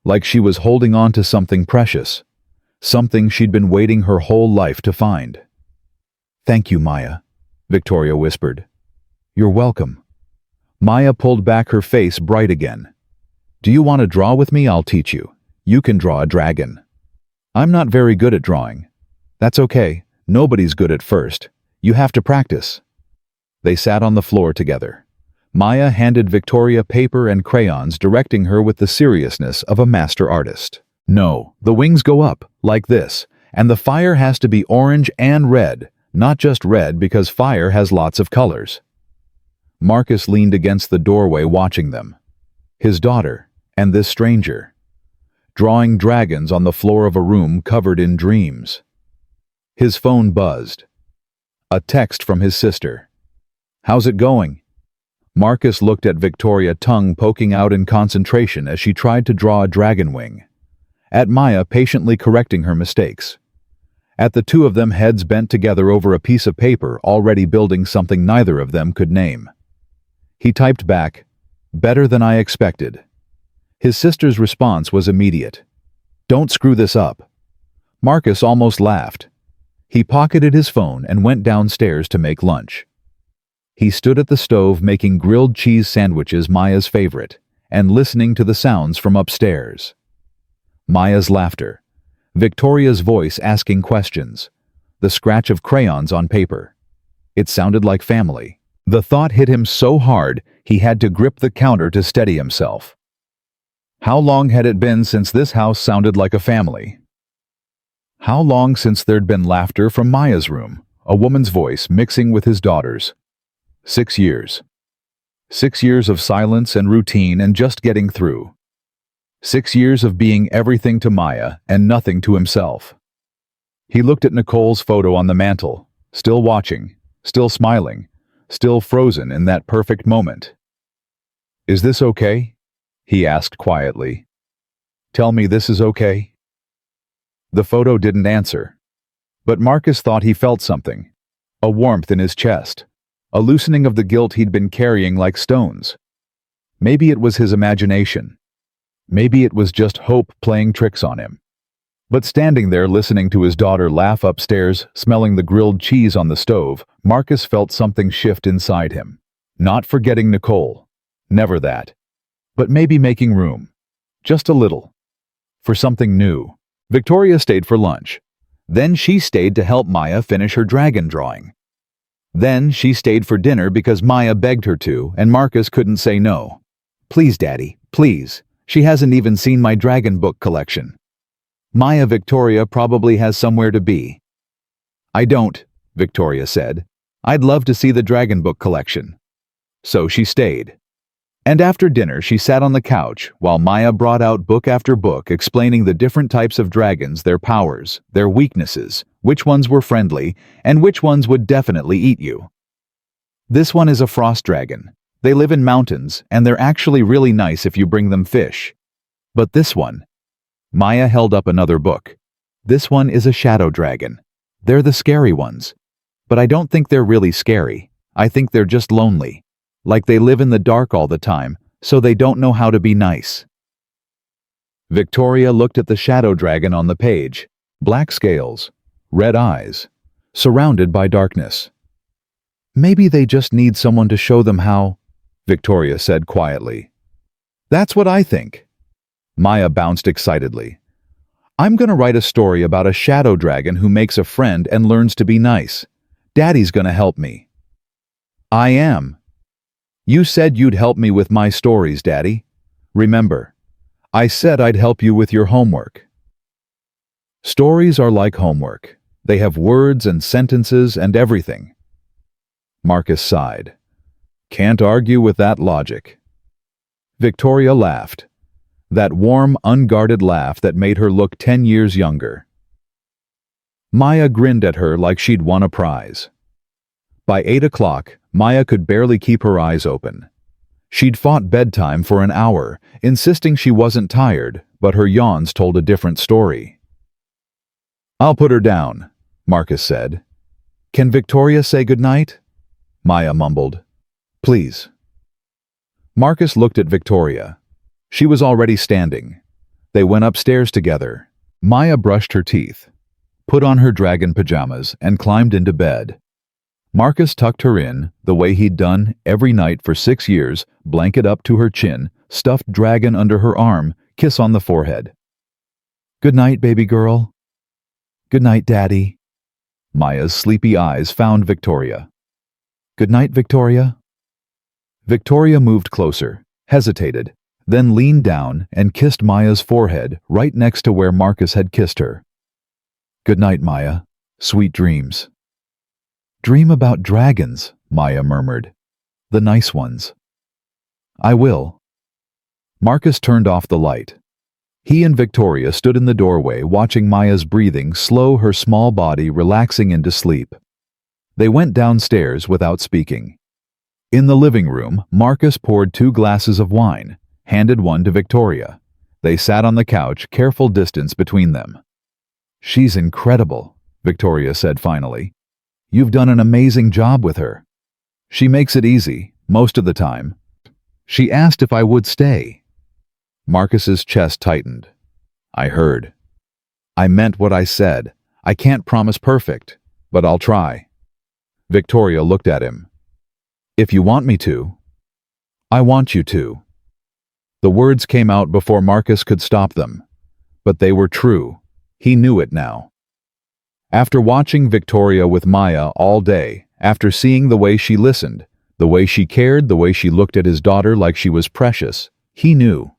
like she was holding on to something precious, something she'd been waiting her whole life to find. Thank you, Maya, Victoria whispered. You're welcome. Maya pulled back, her face bright again. Do you want to draw with me? I'll teach you. You can draw a dragon. I'm not very good at drawing. That's okay. Nobody's good at first. You have to practice. They sat on the floor together. Maya handed Victoria paper and crayons, directing her with the seriousness of a master artist. No, the wings go up, like this, and the fire has to be orange and red, not just red because fire has lots of colors. Marcus leaned against the doorway watching them. His daughter, and this stranger. Drawing dragons on the floor of a room covered in dreams. His phone buzzed. A text from his sister. How's it going? Marcus looked at Victoria, tongue poking out in concentration as she tried to draw a dragon wing. At Maya, patiently correcting her mistakes. At the two of them, heads bent together over a piece of paper, already building something neither of them could name. He typed back, better than I expected. His sister's response was immediate. "Don't screw this up." Marcus almost laughed. He pocketed his phone and went downstairs to make lunch. He stood at the stove making grilled cheese sandwiches, Maya's favorite, and listening to the sounds from upstairs. Maya's laughter, Victoria's voice asking questions, the scratch of crayons on paper. It sounded like family. The thought hit him so hard he had to grip the counter to steady himself. How long had it been since this house sounded like a family? How long since there'd been laughter from Maya's room, a woman's voice mixing with his daughter's? 6 years. 6 years of silence and routine and just getting through. 6 years of being everything to Maya and nothing to himself. He looked at Nicole's photo on the mantel, still watching, still smiling, still frozen in that perfect moment. "Is this okay?" he asked quietly. "Tell me this is okay?" The photo didn't answer. But Marcus thought he felt something. A warmth in his chest. A loosening of the guilt he'd been carrying like stones. Maybe it was his imagination. Maybe it was just hope playing tricks on him. But standing there listening to his daughter laugh upstairs, smelling the grilled cheese on the stove, Marcus felt something shift inside him. Not forgetting Nicole. Never that. But maybe making room. Just a little. For something new. Victoria stayed for lunch. Then she stayed to help Maya finish her dragon drawing. Then she stayed for dinner because Maya begged her to, and Marcus couldn't say no. "Please, Daddy, please. She hasn't even seen my dragon book collection." Maya Victoria probably has somewhere to be. "I don't," Victoria said. "I'd love to see the dragon book collection." So she stayed. And after dinner she sat on the couch while Maya brought out book after book explaining the different types of dragons, their powers, their weaknesses, which ones were friendly, and which ones would definitely eat you. "This one is a frost dragon. They live in mountains, and they're actually really nice if you bring them fish. But this one..." Maya held up another book. "This one is a shadow dragon. They're the scary ones. But I don't think they're really scary. I think they're just lonely. Like they live in the dark all the time, so they don't know how to be nice." Victoria looked at the shadow dragon on the page. Black scales, red eyes, surrounded by darkness. "Maybe they just need someone to show them how," Victoria said quietly. "That's what I think." Maya bounced excitedly. "I'm gonna write a story about a shadow dragon who makes a friend and learns to be nice. Daddy's gonna help me." "I am." "You said you'd help me with my stories, Daddy. Remember, I said I'd help you with your homework." Stories are like homework. They have words and sentences and everything. Marcus sighed. "Can't argue with that logic." Victoria laughed. That warm, unguarded laugh that made her look 10 years younger. Maya grinned at her like she'd won a prize. By 8 o'clock, Maya could barely keep her eyes open. She'd fought bedtime for an hour, insisting she wasn't tired, but her yawns told a different story. "I'll put her down," Marcus said. "Can Victoria say goodnight?" Maya mumbled. "Please." Marcus looked at Victoria. She was already standing. They went upstairs together. Maya brushed her teeth, put on her dragon pajamas, and climbed into bed. Marcus tucked her in, the way he'd done every night for 6 years, blanket up to her chin, stuffed dragon under her arm, kiss on the forehead. "Good night, baby girl." "Good night, Daddy." Maya's sleepy eyes found Victoria. "Good night, Victoria." Victoria moved closer, hesitated, then leaned down and kissed Maya's forehead right next to where Marcus had kissed her. "Good night, Maya. Sweet dreams." "Dream about dragons," Maya murmured. "The nice ones." "I will." Marcus turned off the light. He and Victoria stood in the doorway watching Maya's breathing slow, her small body relaxing into sleep. They went downstairs without speaking. In the living room, Marcus poured 2 glasses of wine, handed one to Victoria. They sat on the couch, careful distance between them. "She's incredible," Victoria said finally. "You've done an amazing job with her. She makes it easy, most of the time. She asked if I would stay." Marcus's chest tightened. I heard. I meant what I said. I can't promise perfect, but I'll try. Victoria looked at him. If you want me to. I want you to. The words came out before Marcus could stop them. But they were true. He knew it now. After watching Victoria with Maya all day, after seeing the way she listened, the way she cared, the way she looked at his daughter like she was precious, he knew.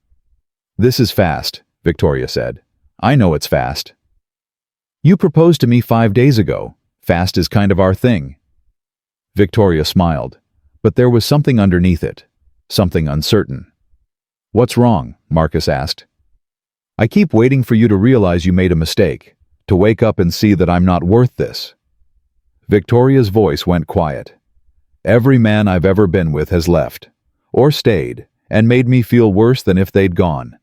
This is fast, Victoria said. I know it's fast. You proposed to me 5 days ago. Fast is kind of our thing. Victoria smiled, but there was something underneath it, something uncertain. What's wrong? Marcus asked. I keep waiting for you to realize you made a mistake, to wake up and see that I'm not worth this. Victoria's voice went quiet. Every man I've ever been with has left, or stayed, and made me feel worse than if they'd gone.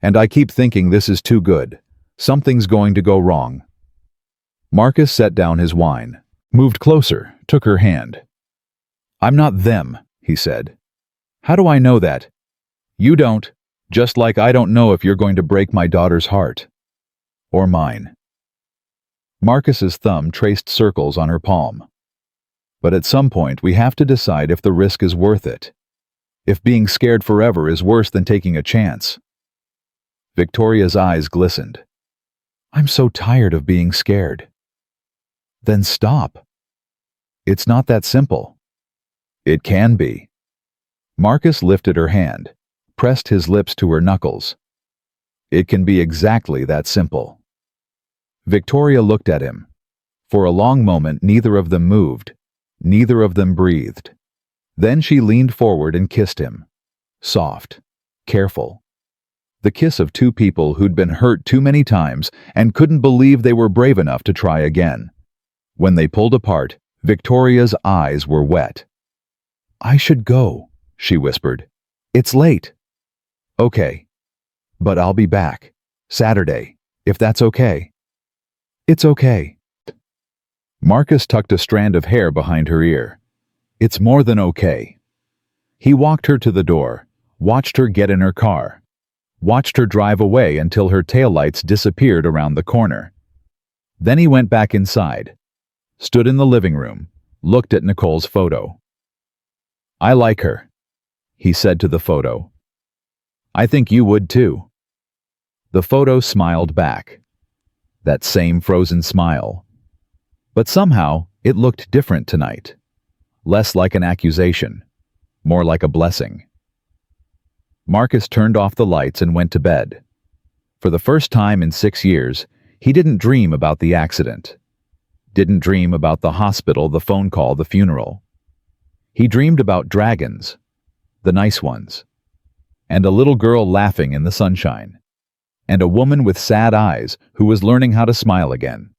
And I keep thinking this is too good. Something's going to go wrong. Marcus set down his wine, moved closer, took her hand. I'm not them, he said. How do I know that? You don't, just like I don't know if you're going to break my daughter's heart. Or mine. Marcus's thumb traced circles on her palm. But at some point we have to decide if the risk is worth it. If being scared forever is worse than taking a chance. Victoria's eyes glistened. I'm so tired of being scared. Then stop. It's not that simple. It can be. Marcus lifted her hand, pressed his lips to her knuckles. It can be exactly that simple. Victoria looked at him. For a long moment neither of them moved. Neither of them breathed. Then she leaned forward and kissed him. Soft. Careful. The kiss of two people who'd been hurt too many times and couldn't believe they were brave enough to try again. When they pulled apart, Victoria's eyes were wet. I should go, she whispered. It's late. Okay. But I'll be back. Saturday, if that's okay. It's okay. Marcus tucked a strand of hair behind her ear. It's more than okay. He walked her to the door, watched her get in her car, watched her drive away until her taillights disappeared around the corner. Then he went back inside, stood in the living room, looked at Nicole's photo. I like her, he said to the photo. I think you would too. The photo smiled back. That same frozen smile. But somehow it looked different tonight. Less like an accusation, more like a blessing. Marcus turned off the lights and went to bed. For the first time in 6 years, he didn't dream about the accident. Didn't dream about the hospital, the phone call, the funeral. He dreamed about dragons, the nice ones, and a little girl laughing in the sunshine, and a woman with sad eyes who was learning how to smile again.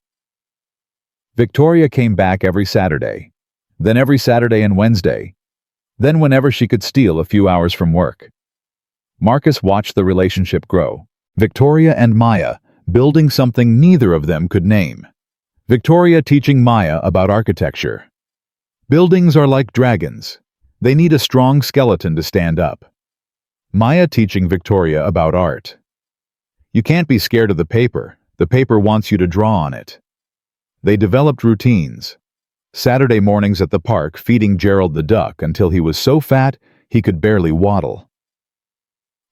Victoria came back every Saturday, then every Saturday and Wednesday, then whenever she could steal a few hours from work. Marcus watched the relationship grow, Victoria and Maya building something neither of them could name. Victoria teaching Maya about architecture. Buildings are like dragons. They need a strong skeleton to stand up. Maya teaching Victoria about art. You can't be scared of the paper. The paper wants you to draw on it. They developed routines. Saturday mornings at the park feeding Gerald the duck until he was so fat he could barely waddle.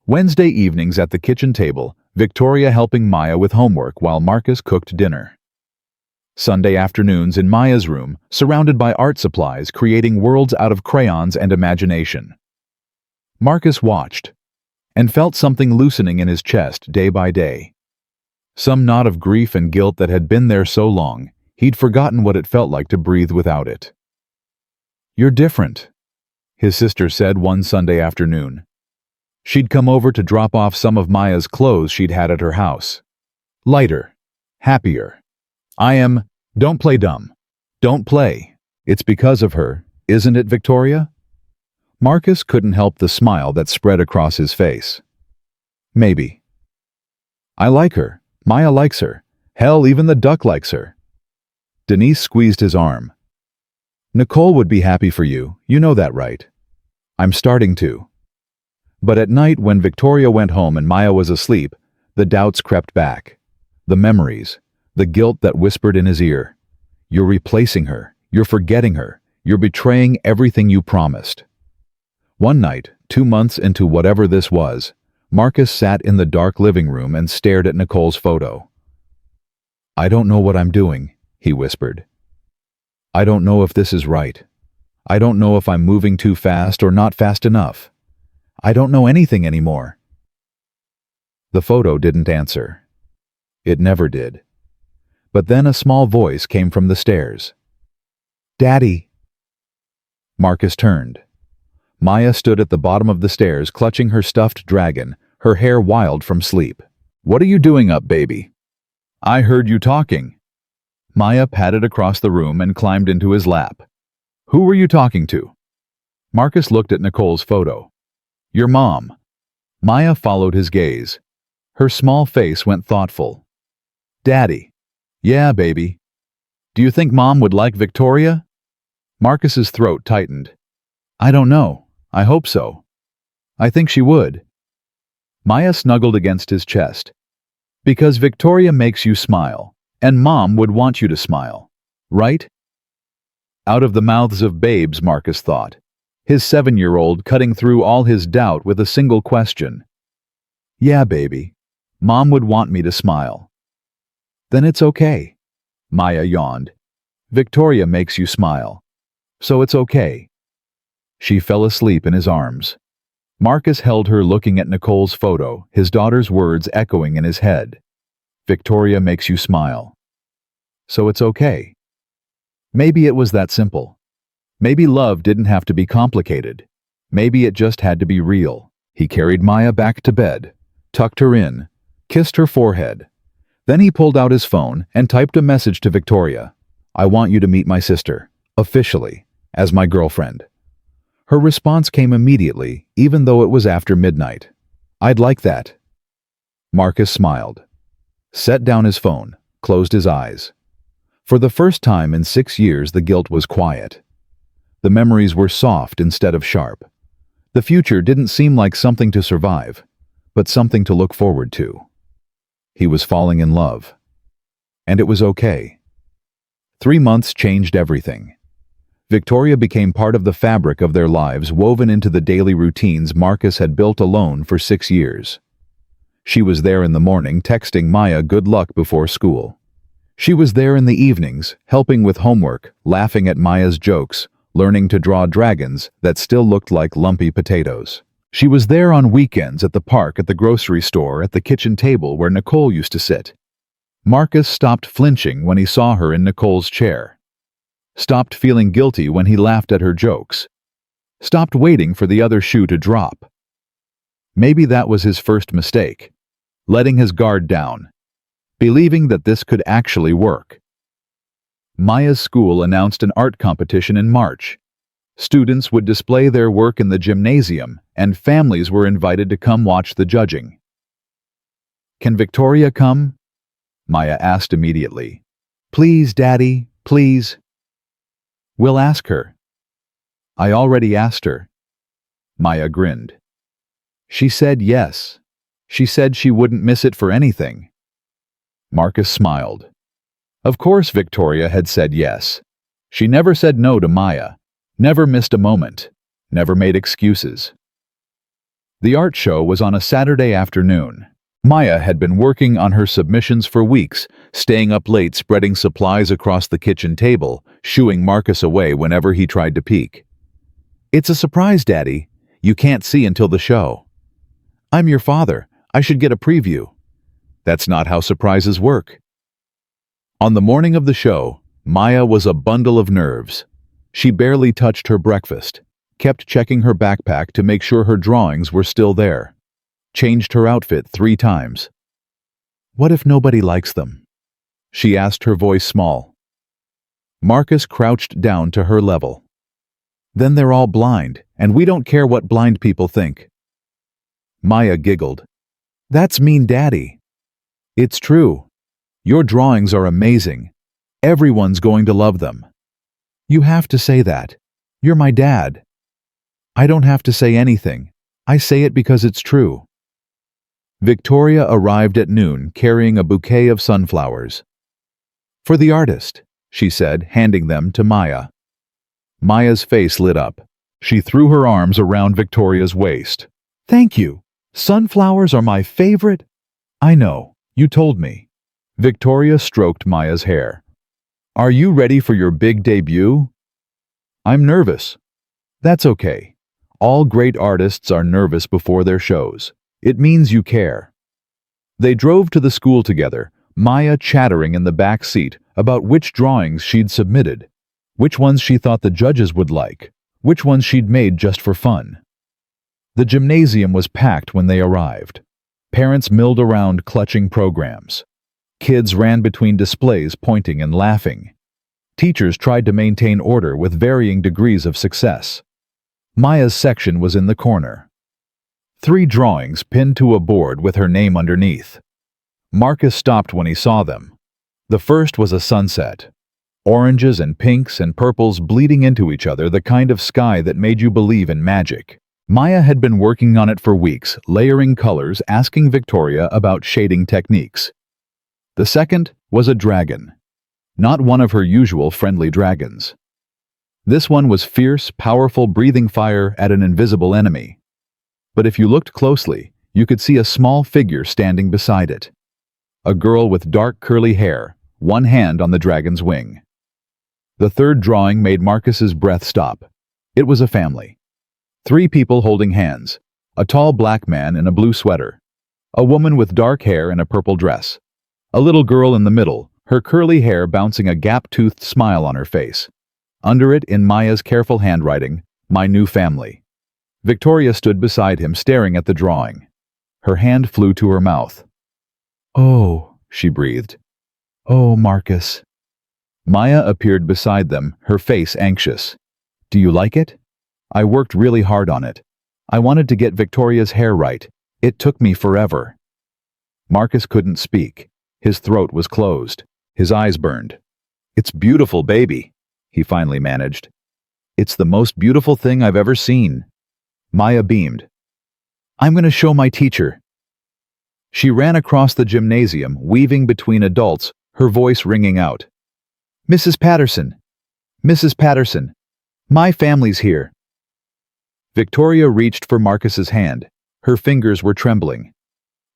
Wednesday evenings at the kitchen table, Victoria helping Maya with homework while Marcus cooked dinner. Sunday afternoons in Maya's room, surrounded by art supplies creating worlds out of crayons and imagination. Marcus watched and felt something loosening in his chest day by day. Some knot of grief and guilt that had been there so long, he'd forgotten what it felt like to breathe without it. You're different, his sister said one Sunday afternoon. She'd come over to drop off some of Maya's clothes she'd had at her house. Lighter, happier. Don't play dumb. Don't play. It's because of her, isn't it, Victoria? Marcus couldn't help the smile that spread across his face. Maybe. I like her. Maya likes her. Hell, even the duck likes her. Denise squeezed his arm. Nicole would be happy for you. You know that, right? I'm starting to. But at night when Victoria went home and Maya was asleep, the doubts crept back. The memories, the guilt that whispered in his ear. You're replacing her, you're forgetting her, you're betraying everything you promised. One night, 2 months into whatever this was, Marcus sat in the dark living room and stared at Nicole's photo. I don't know what I'm doing, he whispered. I don't know if this is right. I don't know if I'm moving too fast or not fast enough. I don't know anything anymore. The photo didn't answer. It never did. But then a small voice came from the stairs. Daddy. Marcus turned. Maya stood at the bottom of the stairs clutching her stuffed dragon, her hair wild from sleep. What are you doing up, baby? I heard you talking. Maya padded across the room and climbed into his lap. Who were you talking to? Marcus looked at Nicole's photo. Your mom. Maya followed his gaze. Her small face went thoughtful. Daddy. Yeah, baby. Do you think Mom would like Victoria? Marcus's throat tightened. I don't know. I hope so. I think she would. Maya snuggled against his chest. Because Victoria makes you smile, and Mom would want you to smile, right? Out of the mouths of babes, Marcus thought, his 7-year-old cutting through all his doubt with a single question. Yeah, baby. Mom would want me to smile. Then it's okay. Maya yawned. Victoria makes you smile. So it's okay. She fell asleep in his arms. Marcus held her looking at Nicole's photo, his daughter's words echoing in his head. Victoria makes you smile. So it's okay. Maybe it was that simple. Maybe love didn't have to be complicated. Maybe it just had to be real. He carried Maya back to bed, tucked her in, kissed her forehead. Then he pulled out his phone and typed a message to Victoria. I want you to meet my sister, officially, as my girlfriend. Her response came immediately, even though it was after midnight. I'd like that. Marcus smiled, set down his phone, closed his eyes. For the first time in 6 years, the guilt was quiet. The memories were soft instead of sharp. The future didn't seem like something to survive, but something to look forward to. He was falling in love. And it was okay. 3 months changed everything. Victoria became part of the fabric of their lives, woven into the daily routines Marcus had built alone for 6 years. She was there in the morning, texting Maya good luck before school. She was there in the evenings, helping with homework, laughing at Maya's jokes, learning to draw dragons that still looked like lumpy potatoes. She was there on weekends at the park, at the grocery store, at the kitchen table where Nicole used to sit. Marcus stopped flinching when he saw her in Nicole's chair. Stopped feeling guilty when he laughed at her jokes. Stopped waiting for the other shoe to drop. Maybe that was his first mistake. Letting his guard down. Believing that this could actually work. Maya's school announced an art competition in March. Students would display their work in the gymnasium, and families were invited to come watch the judging. Can Victoria come? Maya asked immediately. Please, Daddy, please. We'll ask her. I already asked her. Maya grinned. She said yes. She said she wouldn't miss it for anything. Marcus smiled. Of course Victoria had said yes. She never said no to Maya, never missed a moment, never made excuses. The art show was on a Saturday afternoon. Maya had been working on her submissions for weeks, staying up late spreading supplies across the kitchen table, shooing Marcus away whenever he tried to peek. It's a surprise, Daddy. You can't see until the show. I'm your father. I should get a preview. That's not how surprises work. On the morning of the show, Maya was a bundle of nerves. She barely touched her breakfast, kept checking her backpack to make sure her drawings were still there. Changed her outfit 3 times. What if nobody likes them? She asked, her voice small. Marcus crouched down to her level. Then they're all blind, and we don't care what blind people think. Maya giggled. That's mean, Daddy. It's true. Your drawings are amazing. Everyone's going to love them. You have to say that. You're my dad. I don't have to say anything. I say it because it's true. Victoria arrived at noon carrying a bouquet of sunflowers. For the artist, she said, handing them to Maya. Maya's face lit up. She threw her arms around Victoria's waist. Thank you. Sunflowers are my favorite. I know, you told me. Victoria stroked Maya's hair. Are you ready for your big debut? I'm nervous. That's okay. All great artists are nervous before their shows. It means you care. They drove to the school together, Maya chattering in the back seat about which drawings she'd submitted, which ones she thought the judges would like, which ones she'd made just for fun. The gymnasium was packed when they arrived. Parents milled around clutching programs. Kids ran between displays pointing and laughing. Teachers tried to maintain order with varying degrees of success. Maya's section was in the corner. 3 drawings pinned to a board with her name underneath. Marcus stopped when he saw them. The first was a sunset. Oranges and pinks and purples bleeding into each other, the kind of sky that made you believe in magic. Maya had been working on it for weeks, layering colors, asking Victoria about shading techniques. The second was a dragon. Not one of her usual friendly dragons. This one was fierce, powerful, breathing fire at an invisible enemy. But if you looked closely, you could see a small figure standing beside it. A girl with dark curly hair, one hand on the dragon's wing. The third drawing made Marcus's breath stop. It was a family. 3 people holding hands. A tall black man in a blue sweater. A woman with dark hair in a purple dress. A little girl in the middle, her curly hair bouncing a gap-toothed smile on her face. Under it, in Maya's careful handwriting, "My new family." Victoria stood beside him, staring at the drawing. Her hand flew to her mouth. "Oh," she breathed. "Oh, Marcus." Maya appeared beside them, her face anxious. "Do you like it? I worked really hard on it. I wanted to get Victoria's hair right. It took me forever." Marcus couldn't speak. His throat was closed. His eyes burned. "It's beautiful, baby," he finally managed. "It's the most beautiful thing I've ever seen." Maya beamed. "I'm going to show my teacher." She ran across the gymnasium, weaving between adults, her voice ringing out. "Mrs. Patterson! Mrs. Patterson! My family's here!" Victoria reached for Marcus's hand. Her fingers were trembling.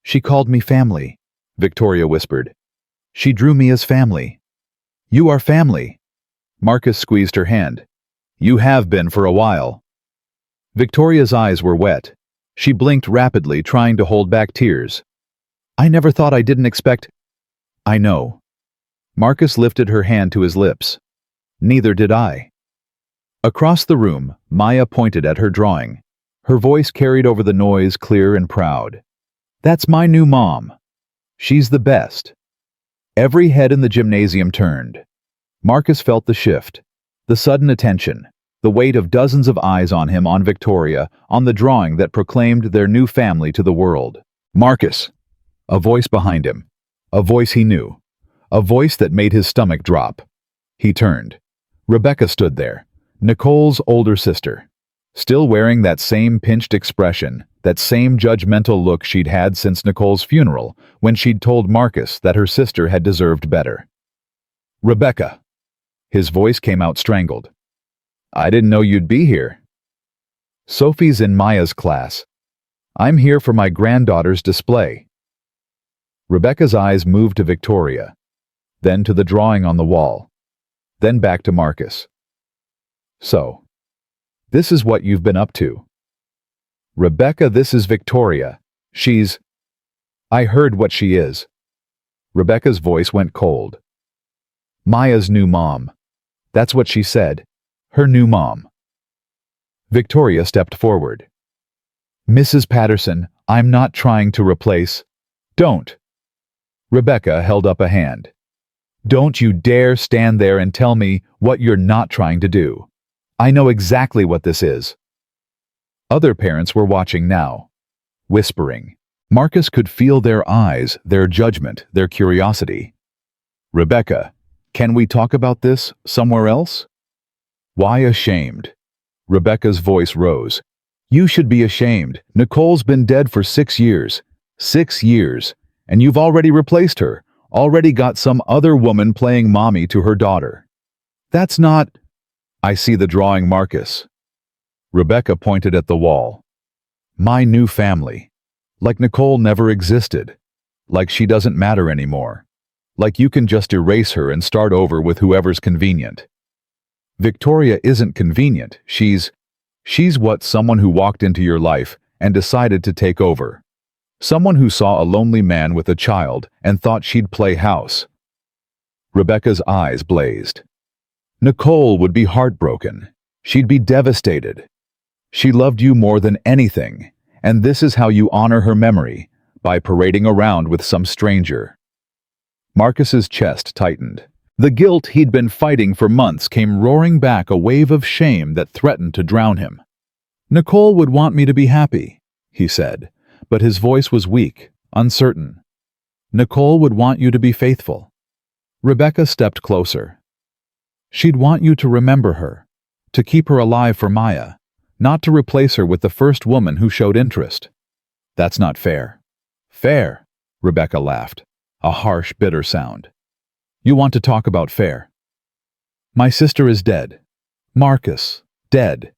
"She called me family," Victoria whispered. "She drew me as family." "You are family." Marcus squeezed her hand. "You have been for a while." Victoria's eyes were wet. She blinked rapidly, trying to hold back tears. "I never thought I didn't expect—" "I know." Marcus lifted her hand to his lips. "Neither did I." Across the room, Maya pointed at her drawing. Her voice carried over the noise, clear and proud. "That's my new mom. She's the best." Every head in the gymnasium turned. Marcus felt the shift, the sudden attention, the weight of dozens of eyes on him, on Victoria, on the drawing that proclaimed their new family to the world. "Marcus!" A voice behind him. A voice he knew. A voice that made his stomach drop. He turned. Rebecca stood there, Nicole's older sister, still wearing that same pinched expression, that same judgmental look she'd had since Nicole's funeral, when she'd told Marcus that her sister had deserved better. "Rebecca!" His voice came out strangled. "I didn't know you'd be here." "Sophie's in Maya's class. I'm here for my granddaughter's display." Rebecca's eyes moved to Victoria, then to the drawing on the wall, then back to Marcus. "So, this is what you've been up to." "Rebecca, this is Victoria. She's—" "I heard what she is." Rebecca's voice went cold. "Maya's new mom. That's what she said. Her new mom." Victoria stepped forward. "Mrs. Patterson, I'm not trying to replace—" "Don't." Rebecca held up a hand. "Don't you dare stand there and tell me what you're not trying to do. I know exactly what this is." Other parents were watching now, whispering. Marcus could feel their eyes, their judgment, their curiosity. "Rebecca, can we talk about this somewhere else?" "Why ashamed?" Rebecca's voice rose. You should be ashamed. Nicole's been dead for 6 years. 6 years. And you've already replaced her. Already got some other woman playing mommy to her daughter. That's not... I see the drawing, Marcus. Rebecca pointed at the wall. My new family. Like Nicole never existed. Like she doesn't matter anymore. Like you can just erase her and start over with whoever's convenient. Victoria isn't convenient. She's what someone who walked into your life and decided to take over. Someone who saw a lonely man with a child and thought she'd play house. Rebecca's eyes blazed. Nicole would be heartbroken. She'd be devastated. She loved you more than anything, and this is how you honor her memory, by parading around with some stranger. Marcus's chest tightened. The guilt he'd been fighting for months came roaring back, a wave of shame that threatened to drown him. Nicole would want me to be happy, he said, but his voice was weak, uncertain. Nicole would want you to be faithful. Rebecca stepped closer. She'd want you to remember her, to keep her alive for Maya, not to replace her with the first woman who showed interest. That's not fair. Fair, Rebecca laughed, a harsh, bitter sound. You want to talk about fair? My sister is dead. Marcus, dead.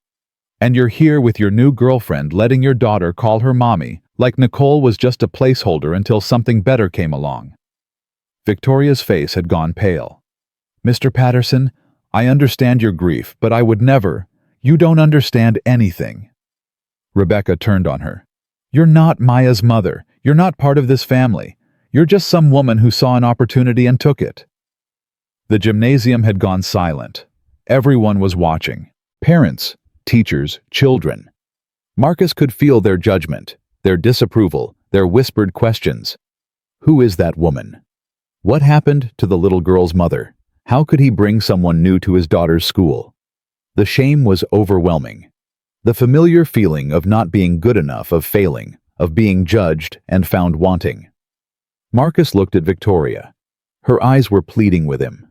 And you're here with your new girlfriend letting your daughter call her mommy like Nicole was just a placeholder until something better came along. Victoria's face had gone pale. Mr. Patterson, I understand your grief, but I would never. You don't understand anything. Rebecca turned on her. You're not Maya's mother. You're not part of this family. You're just some woman who saw an opportunity and took it. The gymnasium had gone silent. Everyone was watching. Parents, teachers, children. Marcus could feel their judgment, their disapproval, their whispered questions. Who is that woman? What happened to the little girl's mother? How could he bring someone new to his daughter's school? The shame was overwhelming. The familiar feeling of not being good enough, of failing, of being judged and found wanting. Marcus looked at Victoria. Her eyes were pleading with him.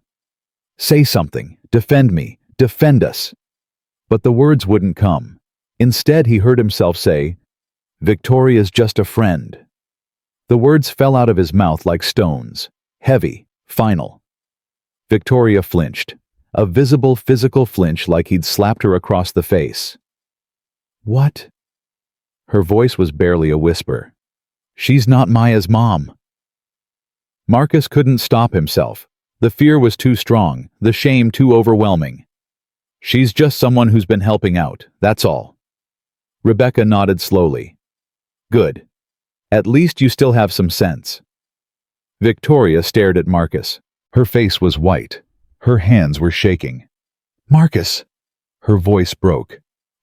Say something. Defend me. Defend us. But the words wouldn't come. Instead, he heard himself say, Victoria's just a friend. The words fell out of his mouth like stones, heavy, final. Victoria flinched, a visible physical flinch like he'd slapped her across the face. What? Her voice was barely a whisper. She's not Maya's mom. Marcus couldn't stop himself. The fear was too strong, the shame too overwhelming. She's just someone who's been helping out, that's all. Rebecca nodded slowly. Good. At least you still have some sense. Victoria stared at Marcus. Her face was white. Her hands were shaking. Marcus! Her voice broke.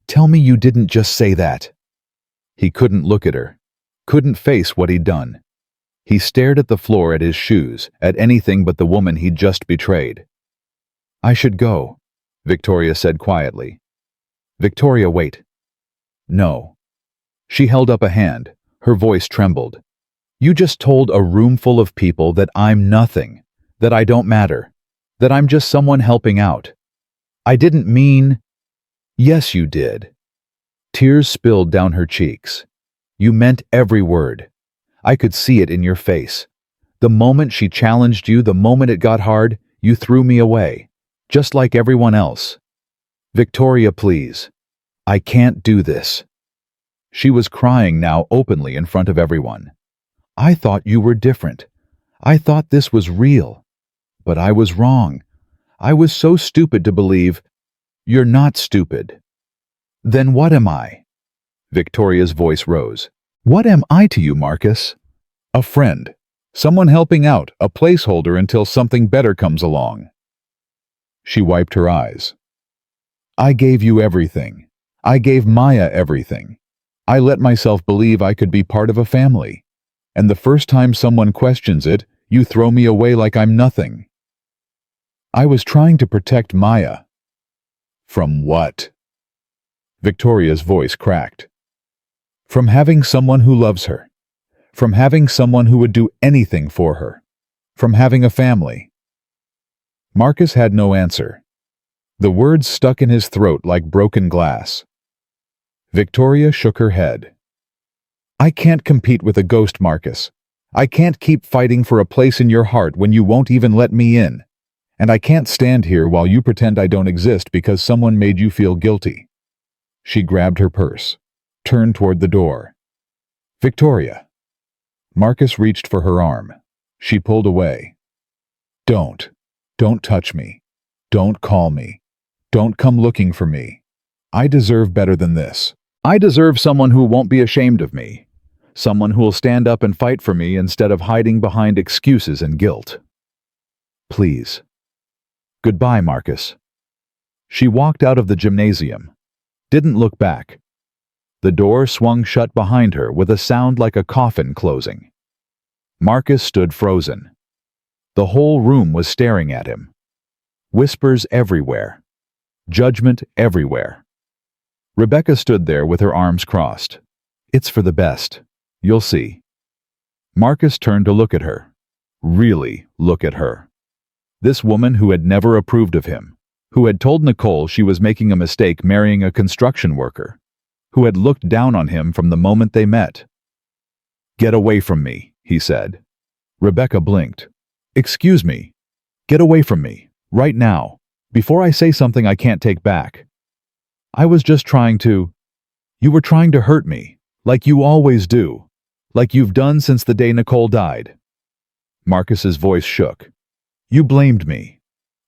Tell me you didn't just say that. He couldn't look at her. Couldn't face what he'd done. He stared at the floor, at his shoes, at anything but the woman he'd just betrayed. I should go, Victoria said quietly. Victoria, wait. No. She held up a hand. Her voice trembled. You just told a room full of people that I'm nothing, that I don't matter, that I'm just someone helping out. I didn't mean... Yes, you did. Tears spilled down her cheeks. You meant every word. I could see it in your face. The moment she challenged you, the moment it got hard, you threw me away, just like everyone else. Victoria, please. I can't do this. She was crying now openly in front of everyone. I thought you were different. I thought this was real. But I was wrong. I was so stupid to believe. You're not stupid. Then what am I? Victoria's voice rose. What am I to you, Marcus? A friend. Someone helping out, a placeholder until something better comes along. She wiped her eyes. I gave you everything. I gave Maya everything. I let myself believe I could be part of a family. And the first time someone questions it, you throw me away like I'm nothing. I was trying to protect Maya. From what? Victoria's voice cracked. From having someone who loves her. From having someone who would do anything for her. From having a family. Marcus had no answer. The words stuck in his throat like broken glass. Victoria shook her head. I can't compete with a ghost, Marcus. I can't keep fighting for a place in your heart when you won't even let me in. And I can't stand here while you pretend I don't exist because someone made you feel guilty. She grabbed her purse, turned toward the door. Victoria. Marcus reached for her arm. She pulled away. Don't touch me. Don't call me. Don't come looking for me. I deserve better than this. I deserve someone who won't be ashamed of me. Someone who will stand up and fight for me instead of hiding behind excuses and guilt. Please. Goodbye, Marcus. She walked out of the gymnasium. Didn't look back. The door swung shut behind her with a sound like a coffin closing. Marcus stood frozen. The whole room was staring at him. Whispers everywhere. Judgment everywhere. Rebecca stood there with her arms crossed. It's for the best. You'll see. Marcus turned to look at her. Really look at her. This woman who had never approved of him, who had told Nicole she was making a mistake marrying a construction worker, who had looked down on him from the moment they met. Get away from me, he said. Rebecca blinked. Excuse me. Get away from me, right now, before I say something I can't take back. I was just trying to... You were trying to hurt me, like you always do, like you've done since the day Nicole died. Marcus's voice shook. You blamed me.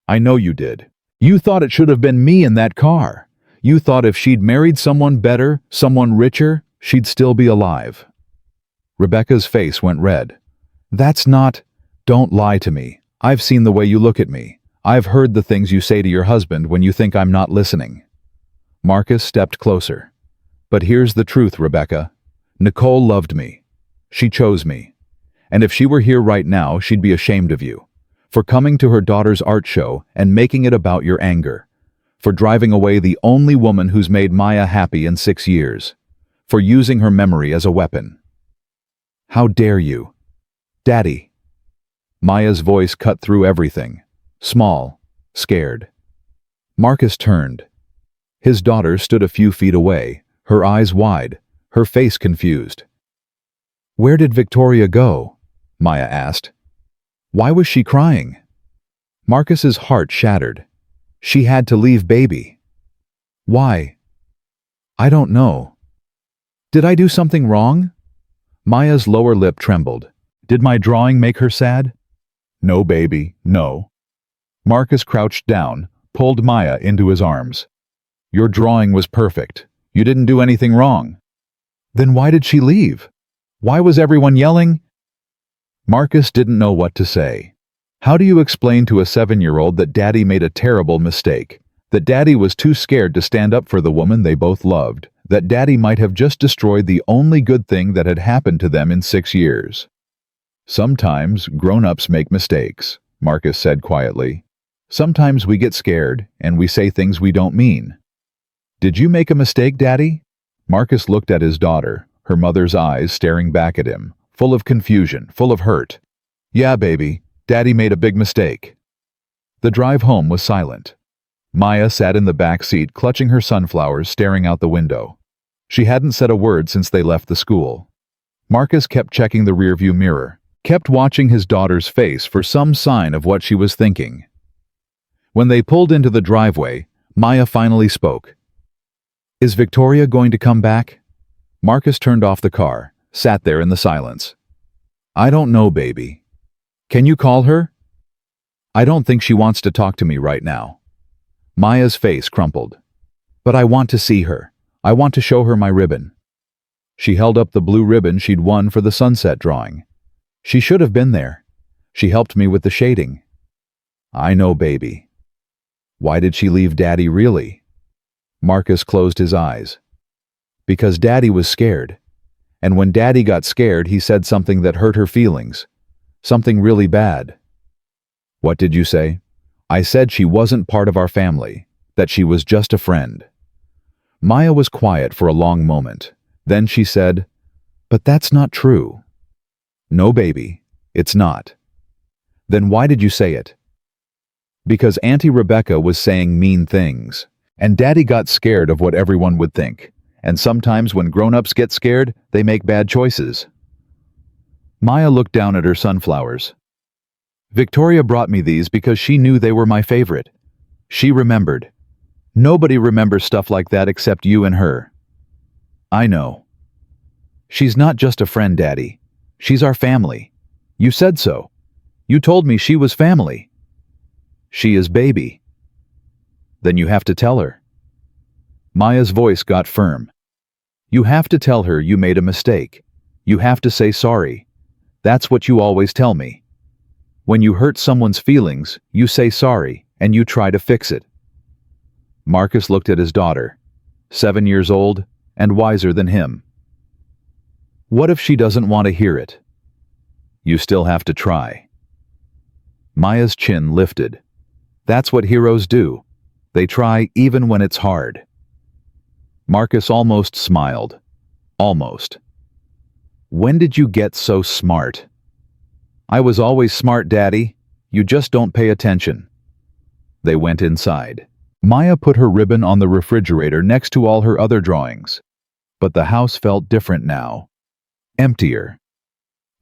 I know you did. You thought it should have been me in that car. You thought if she'd married someone better, someone richer, she'd still be alive. Rebecca's face went red. That's not... Don't lie to me. I've seen the way you look at me. I've heard the things you say to your husband when you think I'm not listening. Marcus stepped closer. But here's the truth, Rebecca. Nicole loved me. She chose me. And if she were here right now, she'd be ashamed of you. For coming to her daughter's art show and making it about your anger. For driving away the only woman who's made Maya happy in 6 years. For using her memory as a weapon. How dare you? Daddy. Maya's voice cut through everything. Small, scared. Marcus turned. His daughter stood a few feet away, her eyes wide, her face confused. Where did Victoria go? Maya asked. Why was she crying? Marcus's heart shattered. She had to leave baby. Why? I don't know. Did I do something wrong? Maya's lower lip trembled. Did my drawing make her sad? No, baby, no. Marcus crouched down, pulled Maya into his arms. Your drawing was perfect. You didn't do anything wrong. Then why did she leave? Why was everyone yelling? Marcus didn't know what to say. How do you explain to a 7-year-old that Daddy made a terrible mistake? That Daddy was too scared to stand up for the woman they both loved? That Daddy might have just destroyed the only good thing that had happened to them in 6 years? Sometimes grown-ups make mistakes, Marcus said quietly. Sometimes we get scared and we say things we don't mean. Did you make a mistake, Daddy? Marcus looked at his daughter, her mother's eyes staring back at him, full of confusion, full of hurt. Yeah, baby, Daddy made a big mistake. The drive home was silent. Maya sat in the back seat clutching her sunflowers, staring out the window. She hadn't said a word since they left the school. Marcus kept checking the rearview mirror, kept watching his daughter's face for some sign of what she was thinking. When they pulled into the driveway, Maya finally spoke. Is Victoria going to come back? Marcus turned off the car, sat there in the silence. I don't know, baby. Can you call her? I don't think she wants to talk to me right now. Maya's face crumpled. But I want to see her. I want to show her my ribbon. She held up the blue ribbon she'd won for the sunset drawing. She should have been there. She helped me with the shading. I know, baby. Why did she leave Daddy, really? Marcus closed his eyes. Because Daddy was scared. And when Daddy got scared, he said something that hurt her feelings. Something really bad. What did you say? I said she wasn't part of our family, that she was just a friend. Maya was quiet for a long moment. Then she said, But that's not true. No, baby, it's not. Then why did you say it? Because Auntie Rebecca was saying mean things, and Daddy got scared of what everyone would think, And sometimes when grown-ups get scared, they make bad choices. Maya looked down at her sunflowers. Victoria brought me these because she knew they were my favorite. She remembered. Nobody remembers stuff like that except you and her. I know. She's not just a friend, Daddy. She's our family. You said so. You told me she was family. She is baby. Then you have to tell her. Maya's voice got firm. You have to tell her you made a mistake. You have to say sorry. That's what you always tell me. When you hurt someone's feelings, you say sorry, and you try to fix it. Marcus looked at his daughter, 7 years old, and wiser than him. What if she doesn't want to hear it? You still have to try. Maya's chin lifted. That's what heroes do. They try even when it's hard. Marcus almost smiled. Almost. When did you get so smart? I was always smart, Daddy. You just don't pay attention. They went inside. Maya put her ribbon on the refrigerator next to all her other drawings. But the house felt different now. Emptier.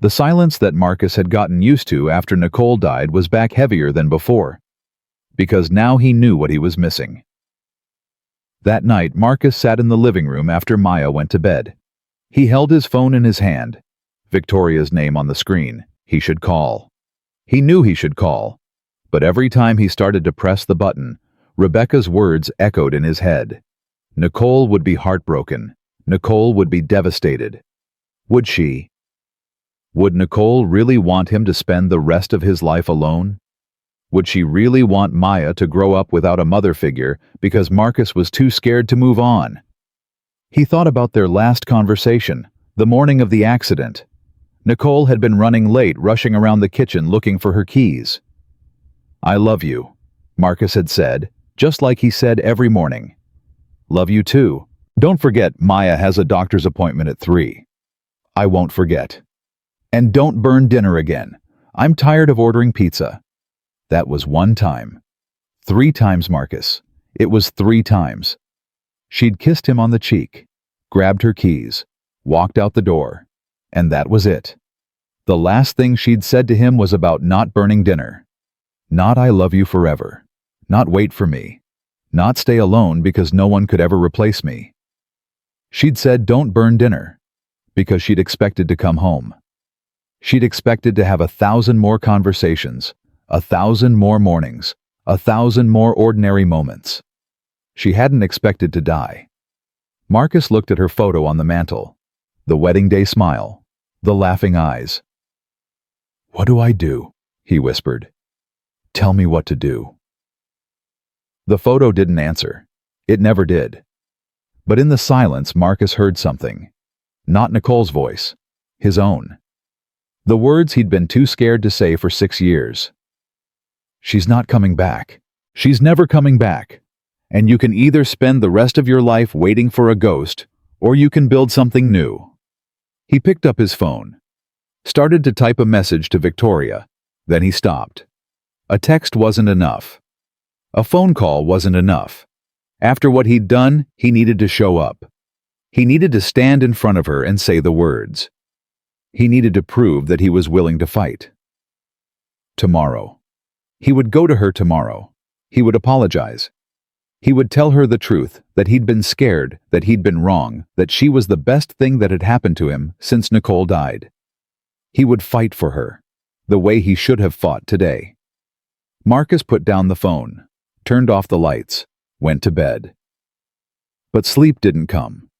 The silence that Marcus had gotten used to after Nicole died was back heavier than before. Because now he knew what he was missing. That night, Marcus sat in the living room after Maya went to bed. He held his phone in his hand. Victoria's name on the screen. He should call. He knew he should call. But every time he started to press the button, Rebecca's words echoed in his head. Nicole would be heartbroken. Nicole would be devastated. Would she? Would Nicole really want him to spend the rest of his life alone? Would she really want Maya to grow up without a mother figure because Marcus was too scared to move on? He thought about their last conversation, the morning of the accident. Nicole had been running late, rushing around the kitchen looking for her keys. I love you, Marcus had said, just like he said every morning. Love you too. Don't forget Maya has a doctor's appointment at 3. I won't forget. And don't burn dinner again. I'm tired of ordering pizza. That was 1 time. 3 times, Marcus. It was 3 times. She'd kissed him on the cheek, grabbed her keys, walked out the door, and that was it. The last thing she'd said to him was about not burning dinner. Not I love you forever. Not wait for me. Not stay alone because no one could ever replace me. She'd said don't burn dinner because she'd expected to come home. She'd expected to have 1,000 more conversations, 1,000 more mornings, 1,000 more ordinary moments. She hadn't expected to die. Marcus looked at her photo on the mantel, the wedding day smile, the laughing eyes. What do I do? He whispered. Tell me what to do. The photo didn't answer. It never did. But in the silence, Marcus heard something. Not Nicole's voice, his own. The words he'd been too scared to say for 6 years. She's not coming back. She's never coming back. And you can either spend the rest of your life waiting for a ghost, or you can build something new. He picked up his phone, started to type a message to Victoria, then he stopped. A text wasn't enough. A phone call wasn't enough. After what he'd done, he needed to show up. He needed to stand in front of her and say the words. He needed to prove that he was willing to fight. Tomorrow. He would go to her tomorrow. He would apologize. He would tell her the truth, that he'd been scared, that he'd been wrong, that she was the best thing that had happened to him since Nicole died. He would fight for her, the way he should have fought today. Marcus put down the phone, turned off the lights, went to bed. But sleep didn't come.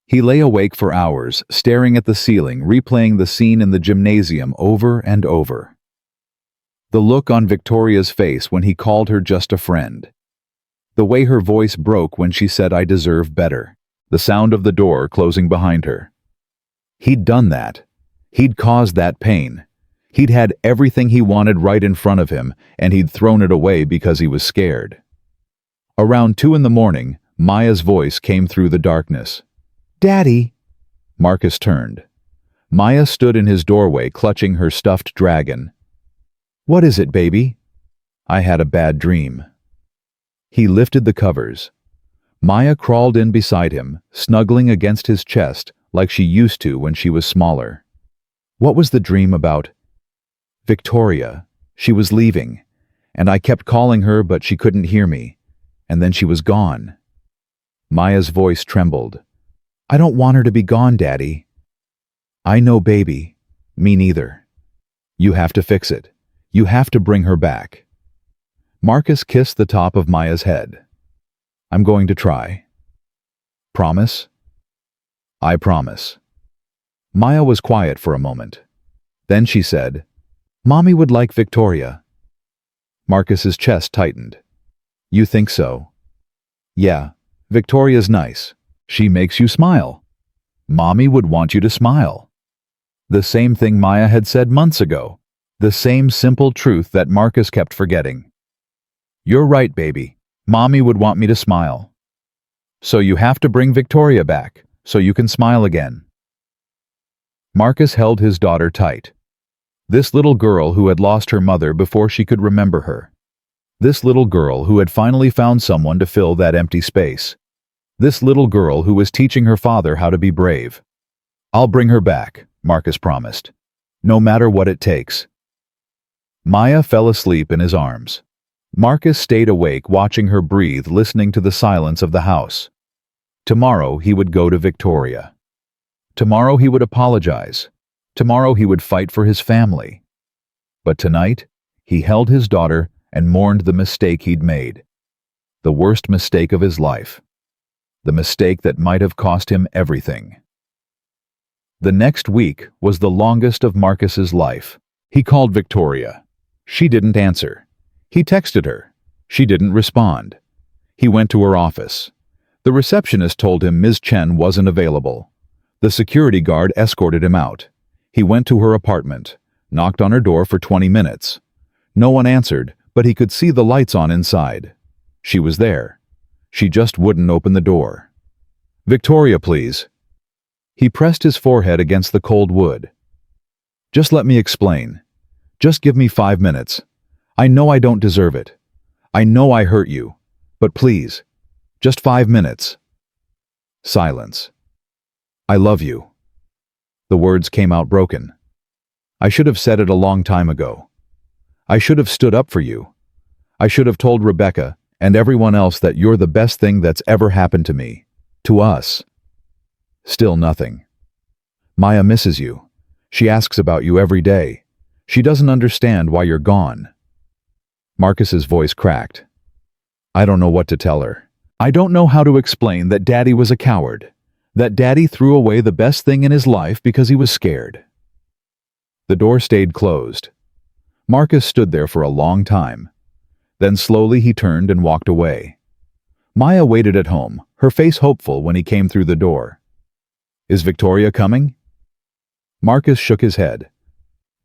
He lay awake for hours, staring at the ceiling, replaying the scene in the gymnasium over and over. The look on Victoria's face when he called her just a friend. The way her voice broke when she said, I deserve better. The sound of the door closing behind her. He'd done that. He'd caused that pain. He'd had everything he wanted right in front of him, and he'd thrown it away because he was scared. Around 2 a.m, Maya's voice came through the darkness. Daddy! Marcus turned. Maya stood in his doorway clutching her stuffed dragon. What is it, baby? I had a bad dream. He lifted the covers. Maya crawled in beside him, snuggling against his chest like she used to when she was smaller. What was the dream about? Victoria. She was leaving, and I kept calling her but she couldn't hear me, and then she was gone. Maya's voice trembled. I don't want her to be gone, Daddy. I know, baby. Me neither. You have to fix it. You have to bring her back. Marcus kissed the top of Maya's head. I'm going to try. Promise? I promise. Maya was quiet for a moment. Then she said, Mommy would like Victoria. Marcus's chest tightened. You think so? Yeah, Victoria's nice. She makes you smile. Mommy would want you to smile. The same thing Maya had said months ago. The same simple truth that Marcus kept forgetting. You're right, baby. Mommy would want me to smile. So you have to bring Victoria back, so you can smile again. Marcus held his daughter tight. This little girl who had lost her mother before she could remember her. This little girl who had finally found someone to fill that empty space. This little girl who was teaching her father how to be brave. I'll bring her back, Marcus promised. No matter what it takes. Maya fell asleep in his arms. Marcus stayed awake watching her breathe, listening to the silence of the house. Tomorrow he would go to Victoria. Tomorrow he would apologize. Tomorrow he would fight for his family. But tonight, he held his daughter and mourned the mistake he'd made. The worst mistake of his life. The mistake that might have cost him everything. The next week was the longest of Marcus's life. He called Victoria. She didn't answer. He texted her. She didn't respond. He went to her office. The receptionist told him Ms. Chen wasn't available. The security guard escorted him out. He went to her apartment, knocked on her door for 20 minutes. No one answered, but he could see the lights on inside. She was there. She just wouldn't open the door. Victoria, please. He pressed his forehead against the cold wood. Just let me explain. Just give me 5 minutes. I know I don't deserve it. I know I hurt you. But please, just 5 minutes. Silence. I love you. The words came out broken. I should have said it a long time ago. I should have stood up for you. I should have told Rebecca and everyone else that you're the best thing that's ever happened to me. To us. Still nothing. Maya misses you. She asks about you every day. She doesn't understand why you're gone. Marcus's voice cracked. I don't know what to tell her. I don't know how to explain that Daddy was a coward. That Daddy threw away the best thing in his life because he was scared. The door stayed closed. Marcus stood there for a long time. Then slowly he turned and walked away. Maya waited at home, her face hopeful when he came through the door. Is Victoria coming? Marcus shook his head.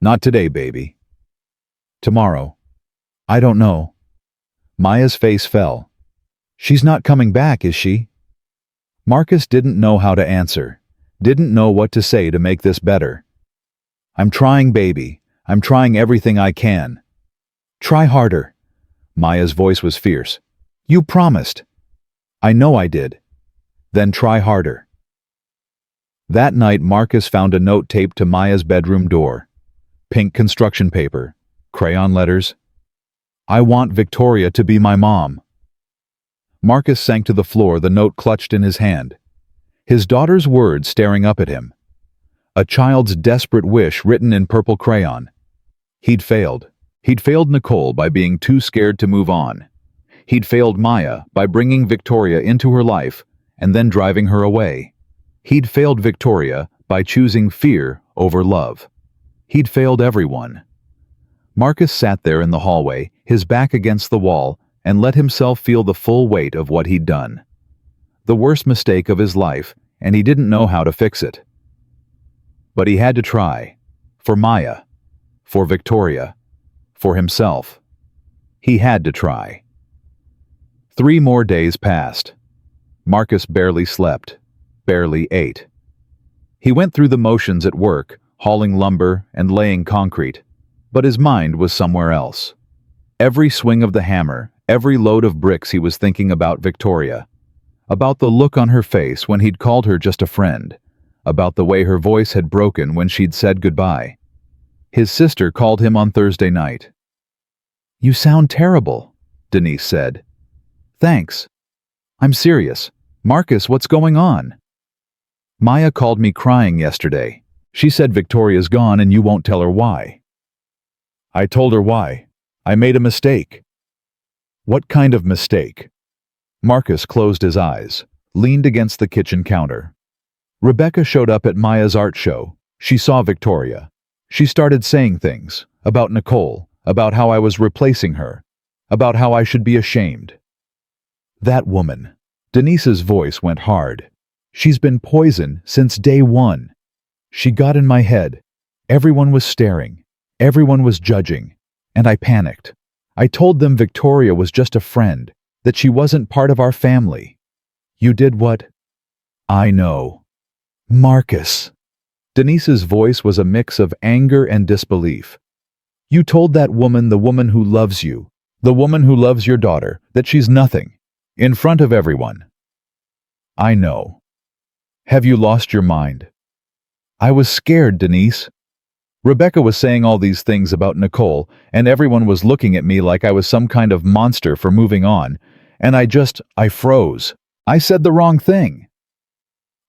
Not today, baby. Tomorrow. I don't know. Maya's face fell. She's not coming back, is she? Marcus didn't know how to answer, didn't know what to say to make this better. I'm trying, baby. I'm trying everything I can. Try harder. Maya's voice was fierce. You promised. I know I did. Then try harder. That night Marcus found a note taped to Maya's bedroom door. Pink construction paper, crayon letters. I want Victoria to be my mom. Marcus sank to the floor, the note clutched in his hand. His daughter's words staring up at him. A child's desperate wish written in purple crayon. He'd failed. He'd failed Nicole by being too scared to move on. He'd failed Maya by bringing Victoria into her life and then driving her away. He'd failed Victoria by choosing fear over love. He'd failed everyone. Marcus sat there in the hallway, his back against the wall, and let himself feel the full weight of what he'd done. The worst mistake of his life, and he didn't know how to fix it. But he had to try. For Maya. For Victoria. For himself. He had to try. 3 more days passed. Marcus barely slept, barely ate. He went through the motions at work, hauling lumber and laying concrete, but his mind was somewhere else. Every swing of the hammer, every load of bricks, he was thinking about Victoria. about the look on her face when he'd called her just a friend, about the way her voice had broken when she'd said goodbye. His sister called him on Thursday night. "You sound terrible," Denise said. "Thanks. I'm serious. Marcus, what's going on?" "Maya called me crying yesterday. She said Victoria's gone and you won't tell her why." "I told her why. I made a mistake." "What kind of mistake?" Marcus closed his eyes, leaned against the kitchen counter. Rebecca showed up at Maya's art show. She saw Victoria. She started saying things about Nicole, about how I was replacing her, about how I should be ashamed. "That woman." Denise's voice went hard. "She's been poisoned since day one. She got in my head. Everyone was staring. Everyone was judging. And I panicked. I told them Victoria was just a friend, that she wasn't part of our family. You did what?" "I know." "Marcus." Denise's voice was a mix of anger and disbelief. "You told that woman, the woman who loves you, the woman who loves your daughter, that she's nothing, in front of everyone." "I know." "Have you lost your mind?" "I was scared, Denise." Rebecca was saying all these things about Nicole, and everyone was looking at me like I was some kind of monster for moving on, and I froze. I said the wrong thing.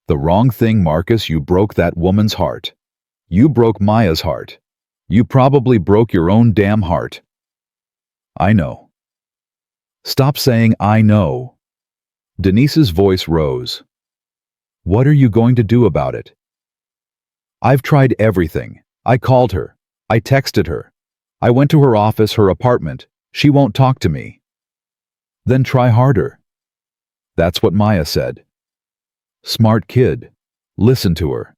"The wrong thing, Marcus? You broke that woman's heart. You broke Maya's heart. You probably broke your own damn heart." "I know." "Stop saying I know." Denise's voice rose. "What are you going to do about it?" "I've tried everything. I called her. I texted her. I went to her office, her apartment. She won't talk to me." "Then try harder." "That's what Maya said." "Smart kid. Listen to her."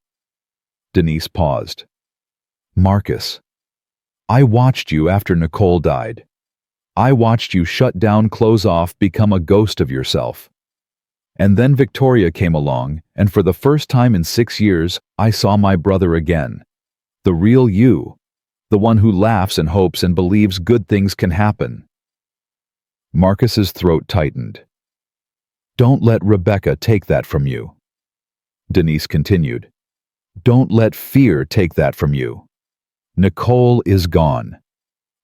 Denise paused. "Marcus, I watched you after Nicole died. I watched you shut down, close off, become a ghost of yourself. And then Victoria came along, and for the first time in 6 years, I saw my brother again. The real you. The one who laughs and hopes and believes good things can happen." Marcus's throat tightened. "Don't let Rebecca take that from you." Denise continued. "Don't let fear take that from you. Nicole is gone.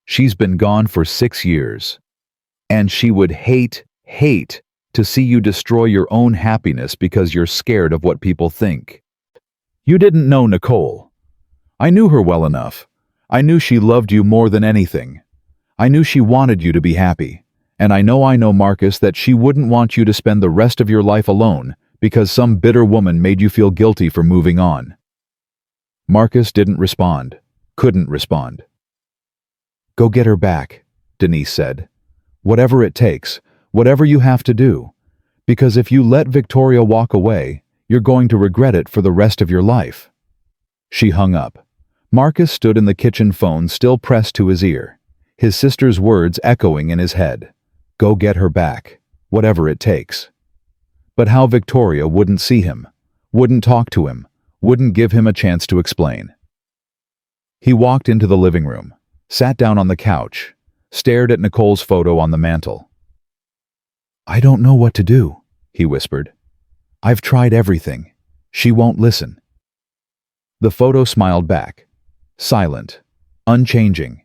She's been gone for 6 years. And she would hate to see you destroy your own happiness because you're scared of what people think. You didn't know Nicole. I knew her well enough. I knew she loved you more than anything. I knew she wanted you to be happy. And I know, Marcus, that she wouldn't want you to spend the rest of your life alone because some bitter woman made you feel guilty for moving on." Marcus didn't respond, couldn't respond. "Go get her back," Denise said. "Whatever it takes, whatever you have to do. Because if you let Victoria walk away, you're going to regret it for the rest of your life." She hung up. Marcus stood in the kitchen phone, still pressed to his ear, his sister's words echoing in his head. Go get her back, whatever it takes. But how Victoria wouldn't see him, wouldn't talk to him, wouldn't give him a chance to explain. He walked into the living room, sat down on the couch, stared at Nicole's photo on the mantel. "I don't know what to do," he whispered. "I've tried everything. She won't listen." The photo smiled back, silent, unchanging.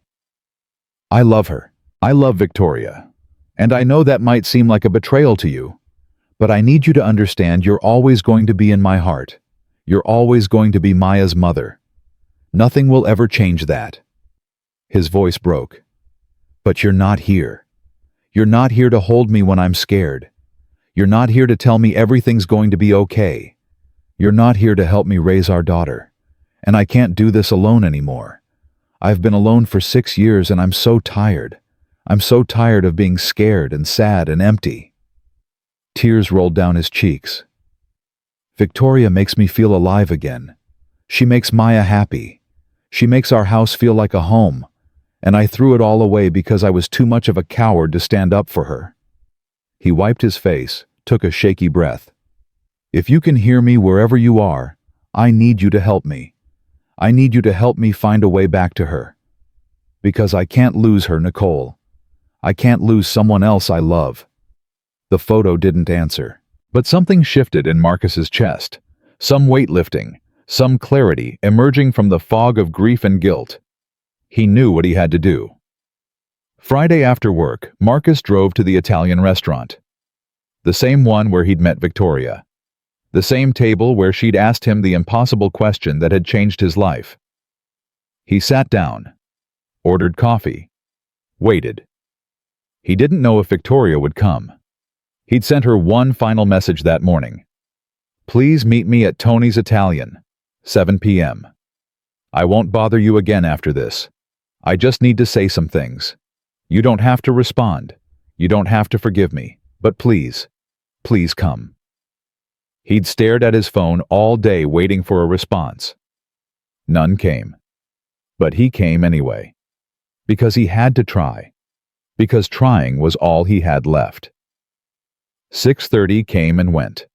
"I love her. I love Victoria. And I know that might seem like a betrayal to you, but I need you to understand you're always going to be in my heart. You're always going to be Maya's mother. Nothing will ever change that." His voice broke. "But you're not here. You're not here to hold me when I'm scared. You're not here to tell me everything's going to be okay. You're not here to help me raise our daughter. And I can't do this alone anymore. I've been alone for 6 years and I'm so tired. I'm so tired of being scared and sad and empty." Tears rolled down his cheeks. "Victoria makes me feel alive again. She makes Maya happy. She makes our house feel like a home. And I threw it all away because I was too much of a coward to stand up for her." He wiped his face, took a shaky breath. "If you can hear me wherever you are, I need you to help me. I need you to help me find a way back to her. Because I can't lose her, Nicole. I can't lose someone else I love." The photo didn't answer. But something shifted in Marcus's chest. Some weightlifting, some clarity emerging from the fog of grief and guilt. He knew what he had to do. Friday after work, Marcus drove to the Italian restaurant. The same one where he'd met Victoria. The same table where she'd asked him the impossible question that had changed his life. He sat down, ordered coffee, waited. He didn't know if Victoria would come. He'd sent her one final message that morning. "Please meet me at Tony's Italian, 7 p.m. I won't bother you again after this. I just need to say some things. You don't have to respond. You don't have to forgive me. But please, please come." He'd stared at his phone all day waiting for a response. None came. But he came anyway. Because he had to try. Because trying was all he had left. 6:30 came and went.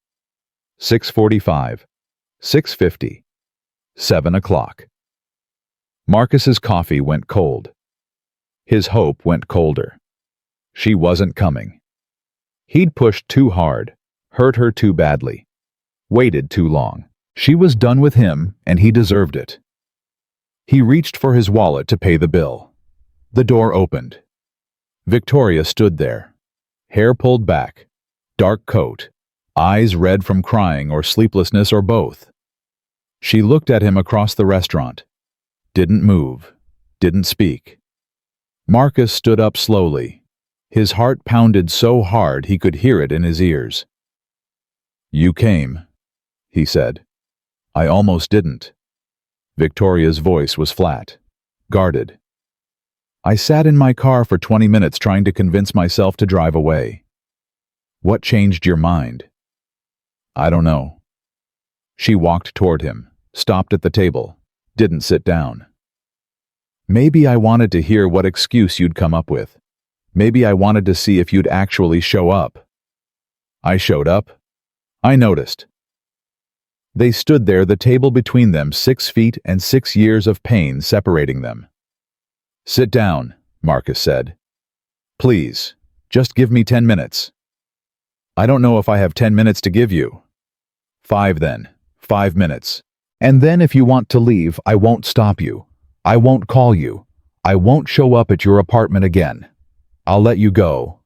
6:45, 6:50, 7 o'clock. Marcus's coffee went cold. His hope went colder. She wasn't coming. He'd pushed too hard, hurt her too badly, waited too long. She was done with him, and he deserved it. He reached for his wallet to pay the bill. The door opened. Victoria stood there, hair pulled back, dark coat, eyes red from crying or sleeplessness or both. She looked at him across the restaurant, didn't move, didn't speak. Marcus stood up slowly. His heart pounded so hard he could hear it in his ears. "You came," he said. "I almost didn't." Victoria's voice was flat, guarded. "I sat in my car for 20 minutes trying to convince myself to drive away." "What changed your mind?" "I don't know." She walked toward him, stopped at the table, didn't sit down. "Maybe I wanted to hear what excuse you'd come up with. Maybe I wanted to see if you'd actually show up." "I showed up. I noticed." They stood there, the table between them, 6 feet and 6 years of pain separating them. "Sit down," Marcus said. "Please, just give me 10 minutes." "I don't know if I have 10 minutes to give you." "5 then, 5 minutes. And then if you want to leave, I won't stop you. I won't call you. I won't show up at your apartment again. I'll let you go."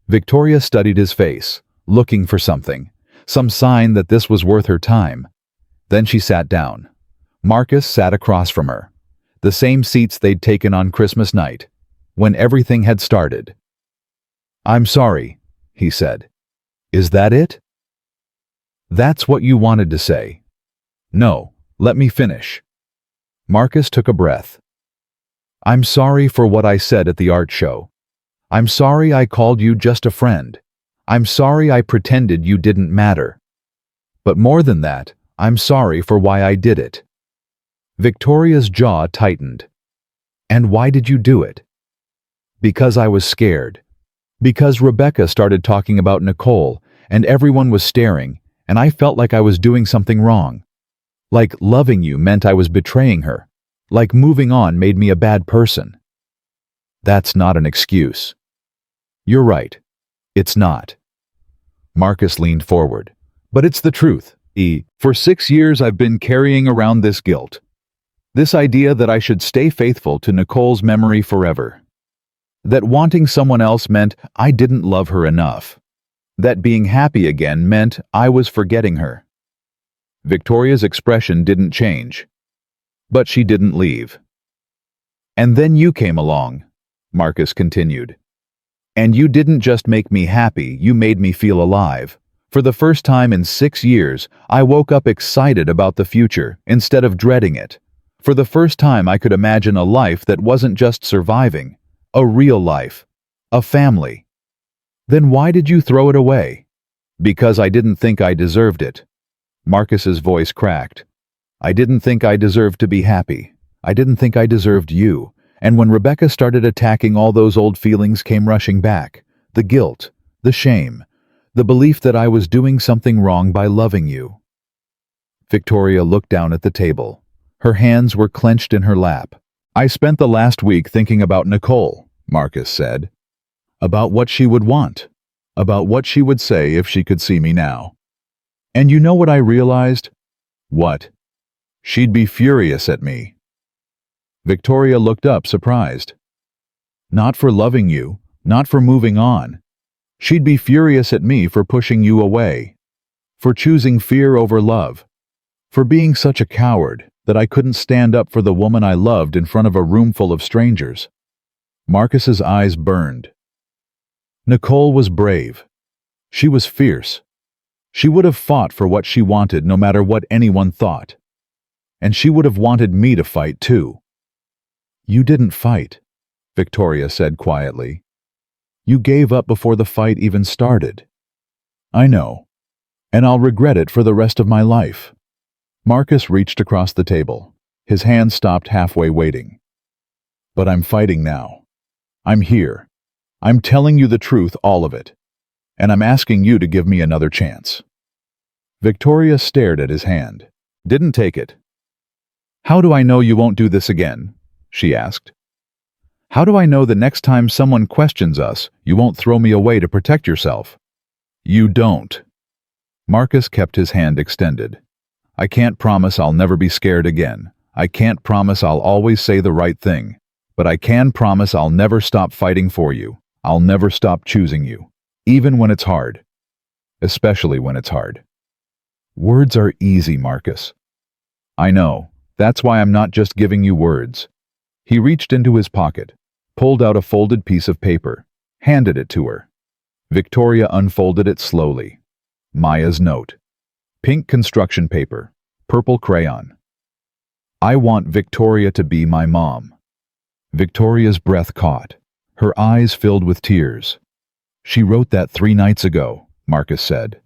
Victoria studied his face, looking for something, some sign that this was worth her time. Then she sat down. Marcus sat across from her, the same seats they'd taken on Christmas night, when everything had started. "I'm sorry," he said. "Is that it?" "That's what you wanted to say." "No, let me finish." Marcus took a breath. "I'm sorry for what I said at the art show. I'm sorry I called you just a friend. I'm sorry I pretended you didn't matter. But more than that, I'm sorry for why I did it." Victoria's jaw tightened. "And why did you do it?" "Because I was scared. Because Rebecca started talking about Nicole, and everyone was staring, and I felt like I was doing something wrong. Like loving you meant I was betraying her. Like moving on made me a bad person." "That's not an excuse." "You're right. It's not." Marcus leaned forward. "But it's the truth. For 6 years I've been carrying around this guilt. This idea that I should stay faithful to Nicole's memory forever. That wanting someone else meant I didn't love her enough. That being happy again meant I was forgetting her." Victoria's expression didn't change. But she didn't leave. "And then you came along," Marcus continued. "And you didn't just make me happy, you made me feel alive. For the first time in 6 years, I woke up excited about the future instead of dreading it. For the first time I could imagine a life that wasn't just surviving, a real life, a family." "Then why did you throw it away?" "Because I didn't think I deserved it." Marcus's voice cracked. "I didn't think I deserved to be happy. I didn't think I deserved you. And when Rebecca started attacking, all those old feelings came rushing back. The guilt, the shame, the belief that I was doing something wrong by loving you." Victoria looked down at the table. Her hands were clenched in her lap. "I spent the last week thinking about Nicole," Marcus said. "About what she would want. about what she would say if she could see me now. And you know what I realized? What? She'd be furious at me. Victoria looked up, surprised. Not for loving you, not for moving on. She'd be furious at me for pushing you away, for choosing fear over love, for being such a coward that I couldn't stand up for the woman I loved in front of a room full of strangers. Marcus's eyes burned. Nicole was brave. She was fierce. She would have fought for what she wanted no matter what anyone thought. And she would have wanted me to fight too. You didn't fight, Victoria said quietly. You gave up before the fight even started. I know, and I'll regret it for the rest of my life. Marcus reached across the table. His hand stopped halfway, waiting. But I'm fighting now. I'm here. I'm telling you the truth, all of it. And I'm asking you to give me another chance. Victoria stared at his hand. Didn't take it. How do I know you won't do this again? She asked. How do I know the next time someone questions us, you won't throw me away to protect yourself? You don't. Marcus kept his hand extended. I can't promise I'll never be scared again. I can't promise I'll always say the right thing. But I can promise I'll never stop fighting for you. I'll never stop choosing you. Even when it's hard. Especially when it's hard. Words are easy, Marcus. I know. That's why I'm not just giving you words. He reached into his pocket, pulled out a folded piece of paper, handed it to her. Victoria unfolded it slowly. Maya's note. Pink construction paper, purple crayon. I want Victoria to be my mom. Victoria's breath caught. Her eyes filled with tears. She wrote that 3 nights ago, Marcus said.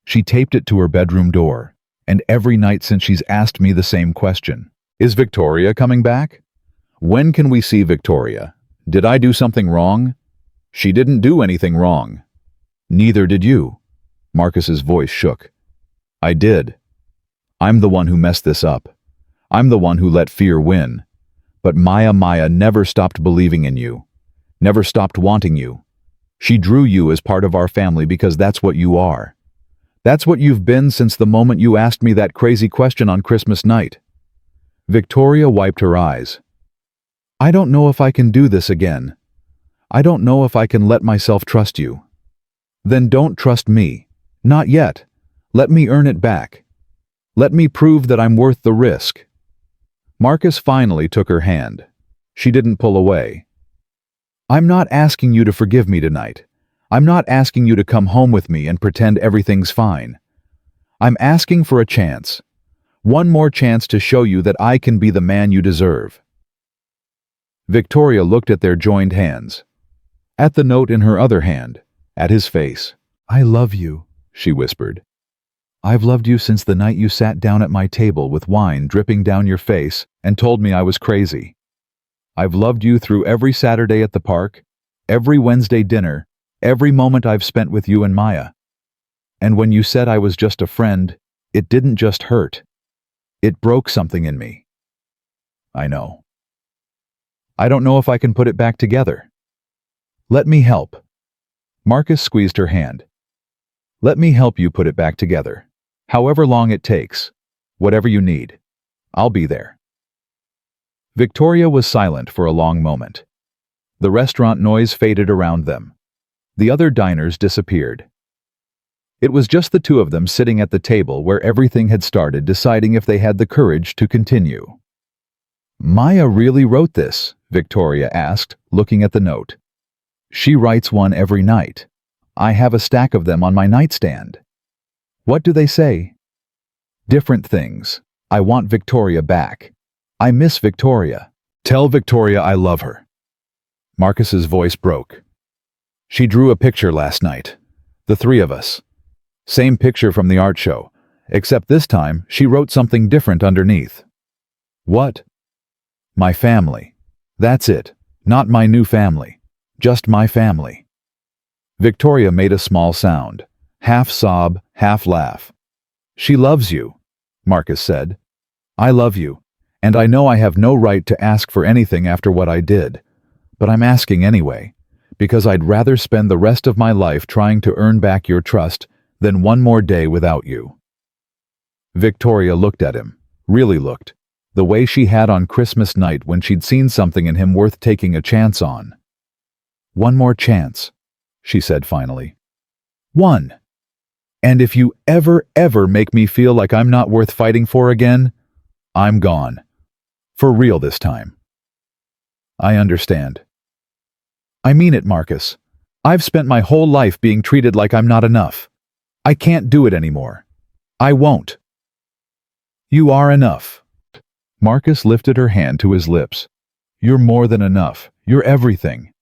She taped it to her bedroom door, and every night since she's asked me the same question. Is Victoria coming back? When can we see Victoria? Did I do something wrong? She didn't do anything wrong. Neither did you. Marcus's voice shook. I did. I'm the one who messed this up. I'm the one who let fear win. But Maya never stopped believing in you. Never stopped wanting you. She drew you as part of our family because that's what you are. That's what you've been since the moment you asked me that crazy question on Christmas night. Victoria wiped her eyes. I don't know if I can do this again. I don't know if I can let myself trust you. Then don't trust me. Not yet. Let me earn it back. Let me prove that I'm worth the risk. Marcus finally took her hand. She didn't pull away. I'm not asking you to forgive me tonight. I'm not asking you to come home with me and pretend everything's fine. I'm asking for a chance. One more chance to show you that I can be the man you deserve. Victoria looked at their joined hands. At the note in her other hand. At his face. I love you, she whispered. I've loved you since the night you sat down at my table with wine dripping down your face and told me I was crazy. I've loved you through every Saturday at the park, every Wednesday dinner, every moment I've spent with you and Maya. And when you said I was just a friend, it didn't just hurt. It broke something in me. I know. I don't know if I can put it back together. Let me help. Marcus squeezed her hand. Let me help you put it back together. However long it takes. Whatever you need. I'll be there. Victoria was silent for a long moment. The restaurant noise faded around them. The other diners disappeared. It was just the two of them sitting at the table where everything had started, deciding if they had the courage to continue. Maya really wrote this, Victoria asked, looking at the note. She writes one every night. I have a stack of them on my nightstand. What do they say? Different things. I want Victoria back. I miss Victoria. Tell Victoria I love her. Marcus's voice broke. She drew a picture last night. The 3 of us. Same picture from the art show, except this time she wrote something different underneath. What? My family. That's it. Not my new family. Just my family. Victoria made a small sound. Half sob, half laugh. She loves you, Marcus said. I love you, and I know I have no right to ask for anything after what I did. But I'm asking anyway, because I'd rather spend the rest of my life trying to earn back your trust than one more day without you." Victoria looked at him, really looked, the way she had on Christmas night when she'd seen something in him worth taking a chance on. "One more chance," she said finally. "One. And if you ever make me feel like I'm not worth fighting for again, I'm gone. For real this time." "I understand." "I mean it, Marcus. I've spent my whole life being treated like I'm not enough. I can't do it anymore. I won't." "You are enough." Marcus lifted her hand to his lips. "You're more than enough. You're everything."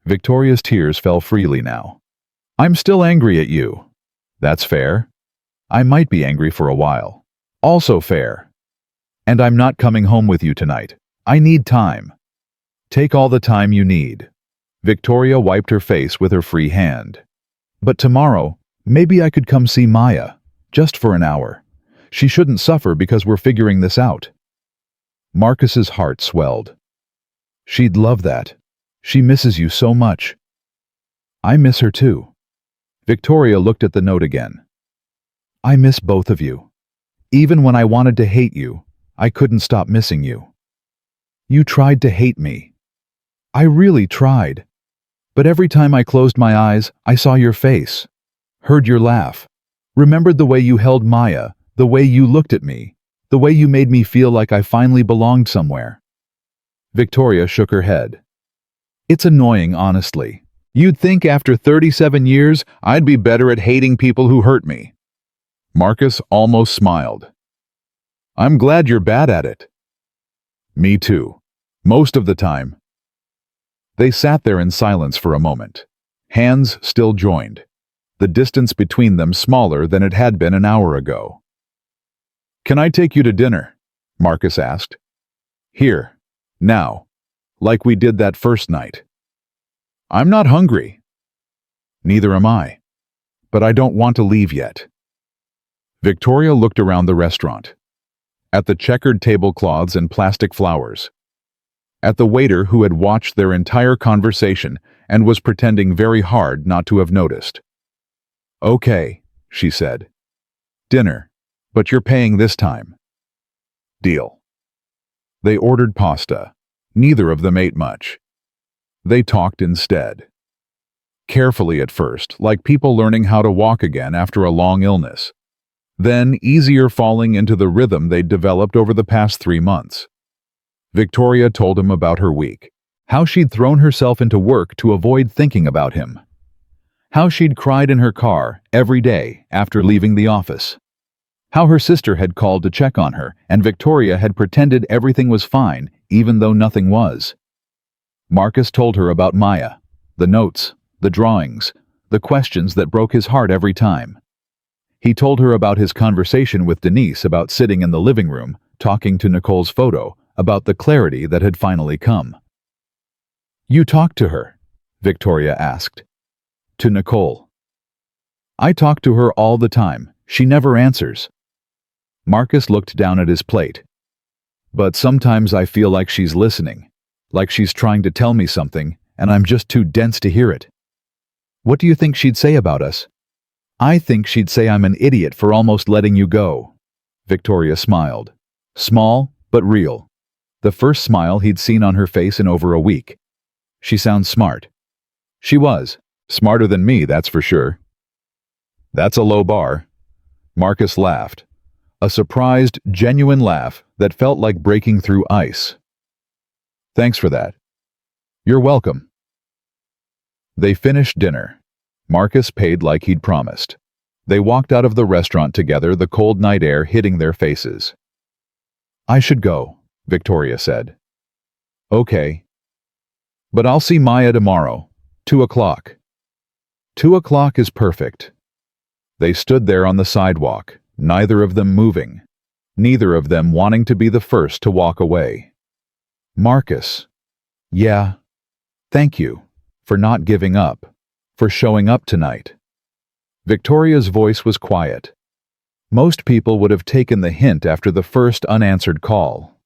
Victoria's tears fell freely now. "I'm still angry at you." "That's fair. I might be angry for a while." "Also fair. And I'm not coming home with you tonight. I need time." "Take all the time you need." Victoria wiped her face with her free hand. "But tomorrow, maybe I could come see Maya, just for an hour. She shouldn't suffer because we're figuring this out." Marcus's heart swelled. "She'd love that. She misses you so much." "I miss her too." Victoria looked at the note again. "I miss both of you. Even when I wanted to hate you, I couldn't stop missing you. You tried to hate me. I really tried. But every time I closed my eyes, I saw your face, heard your laugh, remembered the way you held Maya, the way you looked at me, the way you made me feel like I finally belonged somewhere." Victoria shook her head. "It's annoying, honestly. You'd think after 37 years, I'd be better at hating people who hurt me." Marcus almost smiled. "I'm glad you're bad at it." "Me too. Most of the time." They sat there in silence for a moment, hands still joined, the distance between them smaller than it had been an hour ago. "Can I take you to dinner?" Marcus asked. "Here, now, like we did that first night." "I'm not hungry." "Neither am I. But I don't want to leave yet." Victoria looked around the restaurant, at the checkered tablecloths and plastic flowers, at the waiter who had watched their entire conversation and was pretending very hard not to have noticed. "Okay," she said. "Dinner, but you're paying this time." "Deal." They ordered pasta. Neither of them ate much. They talked instead. Carefully at first, like people learning how to walk again after a long illness. Then easier falling into the rhythm they'd developed over the past 3 months. Victoria told him about her week, how she'd thrown herself into work to avoid thinking about him, how she'd cried in her car every day after leaving the office, how her sister had called to check on her and Victoria had pretended everything was fine even though nothing was. Marcus told her about Maya, the notes, the drawings, the questions that broke his heart every time. He told her about his conversation with Denise about sitting in the living room, talking to Nicole's photo, about the clarity that had finally come. "You talked to her?" Victoria asked. "To Nicole." "I talk to her all the time. She never answers." Marcus looked down at his plate. "But sometimes I feel like she's listening, like she's trying to tell me something, and I'm just too dense to hear it." "What do you think she'd say about us?" "I think she'd say I'm an idiot for almost letting you go." Victoria smiled. Small, but real. The first smile he'd seen on her face in over a week. "She sounds smart." She was. Smarter than me, that's for sure. "That's a low bar." Marcus laughed. A surprised, genuine laugh that felt like breaking through ice. "Thanks for that." "You're welcome." They finished dinner. Marcus paid like he'd promised. They walked out of the restaurant together, the cold night air hitting their faces. "I should go," Victoria said. "Okay. But I'll see Maya tomorrow, 2 o'clock. 2 o'clock is perfect." They stood there on the sidewalk, neither of them moving, neither of them wanting to be the first to walk away. "Marcus." "Yeah. Thank you. For not giving up. For showing up tonight." Victoria's voice was quiet. Most people would have taken the hint after the first unanswered call.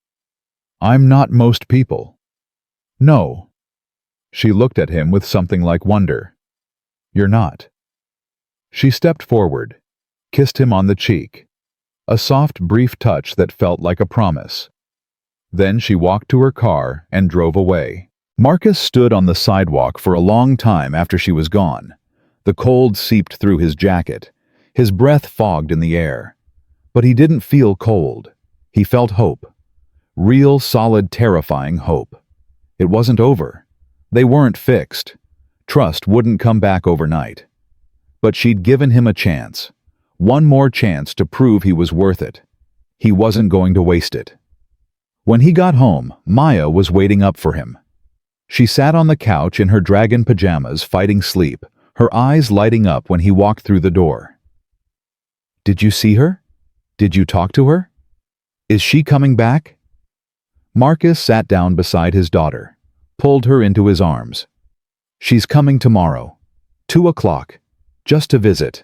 "I'm not most people." "No." She looked at him with something like wonder. "You're not." She stepped forward, kissed him on the cheek, a soft, brief touch that felt like a promise. Then she walked to her car and drove away. Marcus stood on the sidewalk for a long time after she was gone. The cold seeped through his jacket. His breath fogged in the air. But he didn't feel cold. He felt hope. Real, solid, terrifying hope. It wasn't over. They weren't fixed. Trust wouldn't come back overnight. But she'd given him a chance. One more chance to prove he was worth it. He wasn't going to waste it. When he got home, Maya was waiting up for him. She sat on the couch in her dragon pajamas, fighting sleep, her eyes lighting up when he walked through the door. "Did you see her? Did you talk to her? Is she coming back?" Marcus sat down beside his daughter, pulled her into his arms. "She's coming tomorrow, 2 o'clock, just to visit."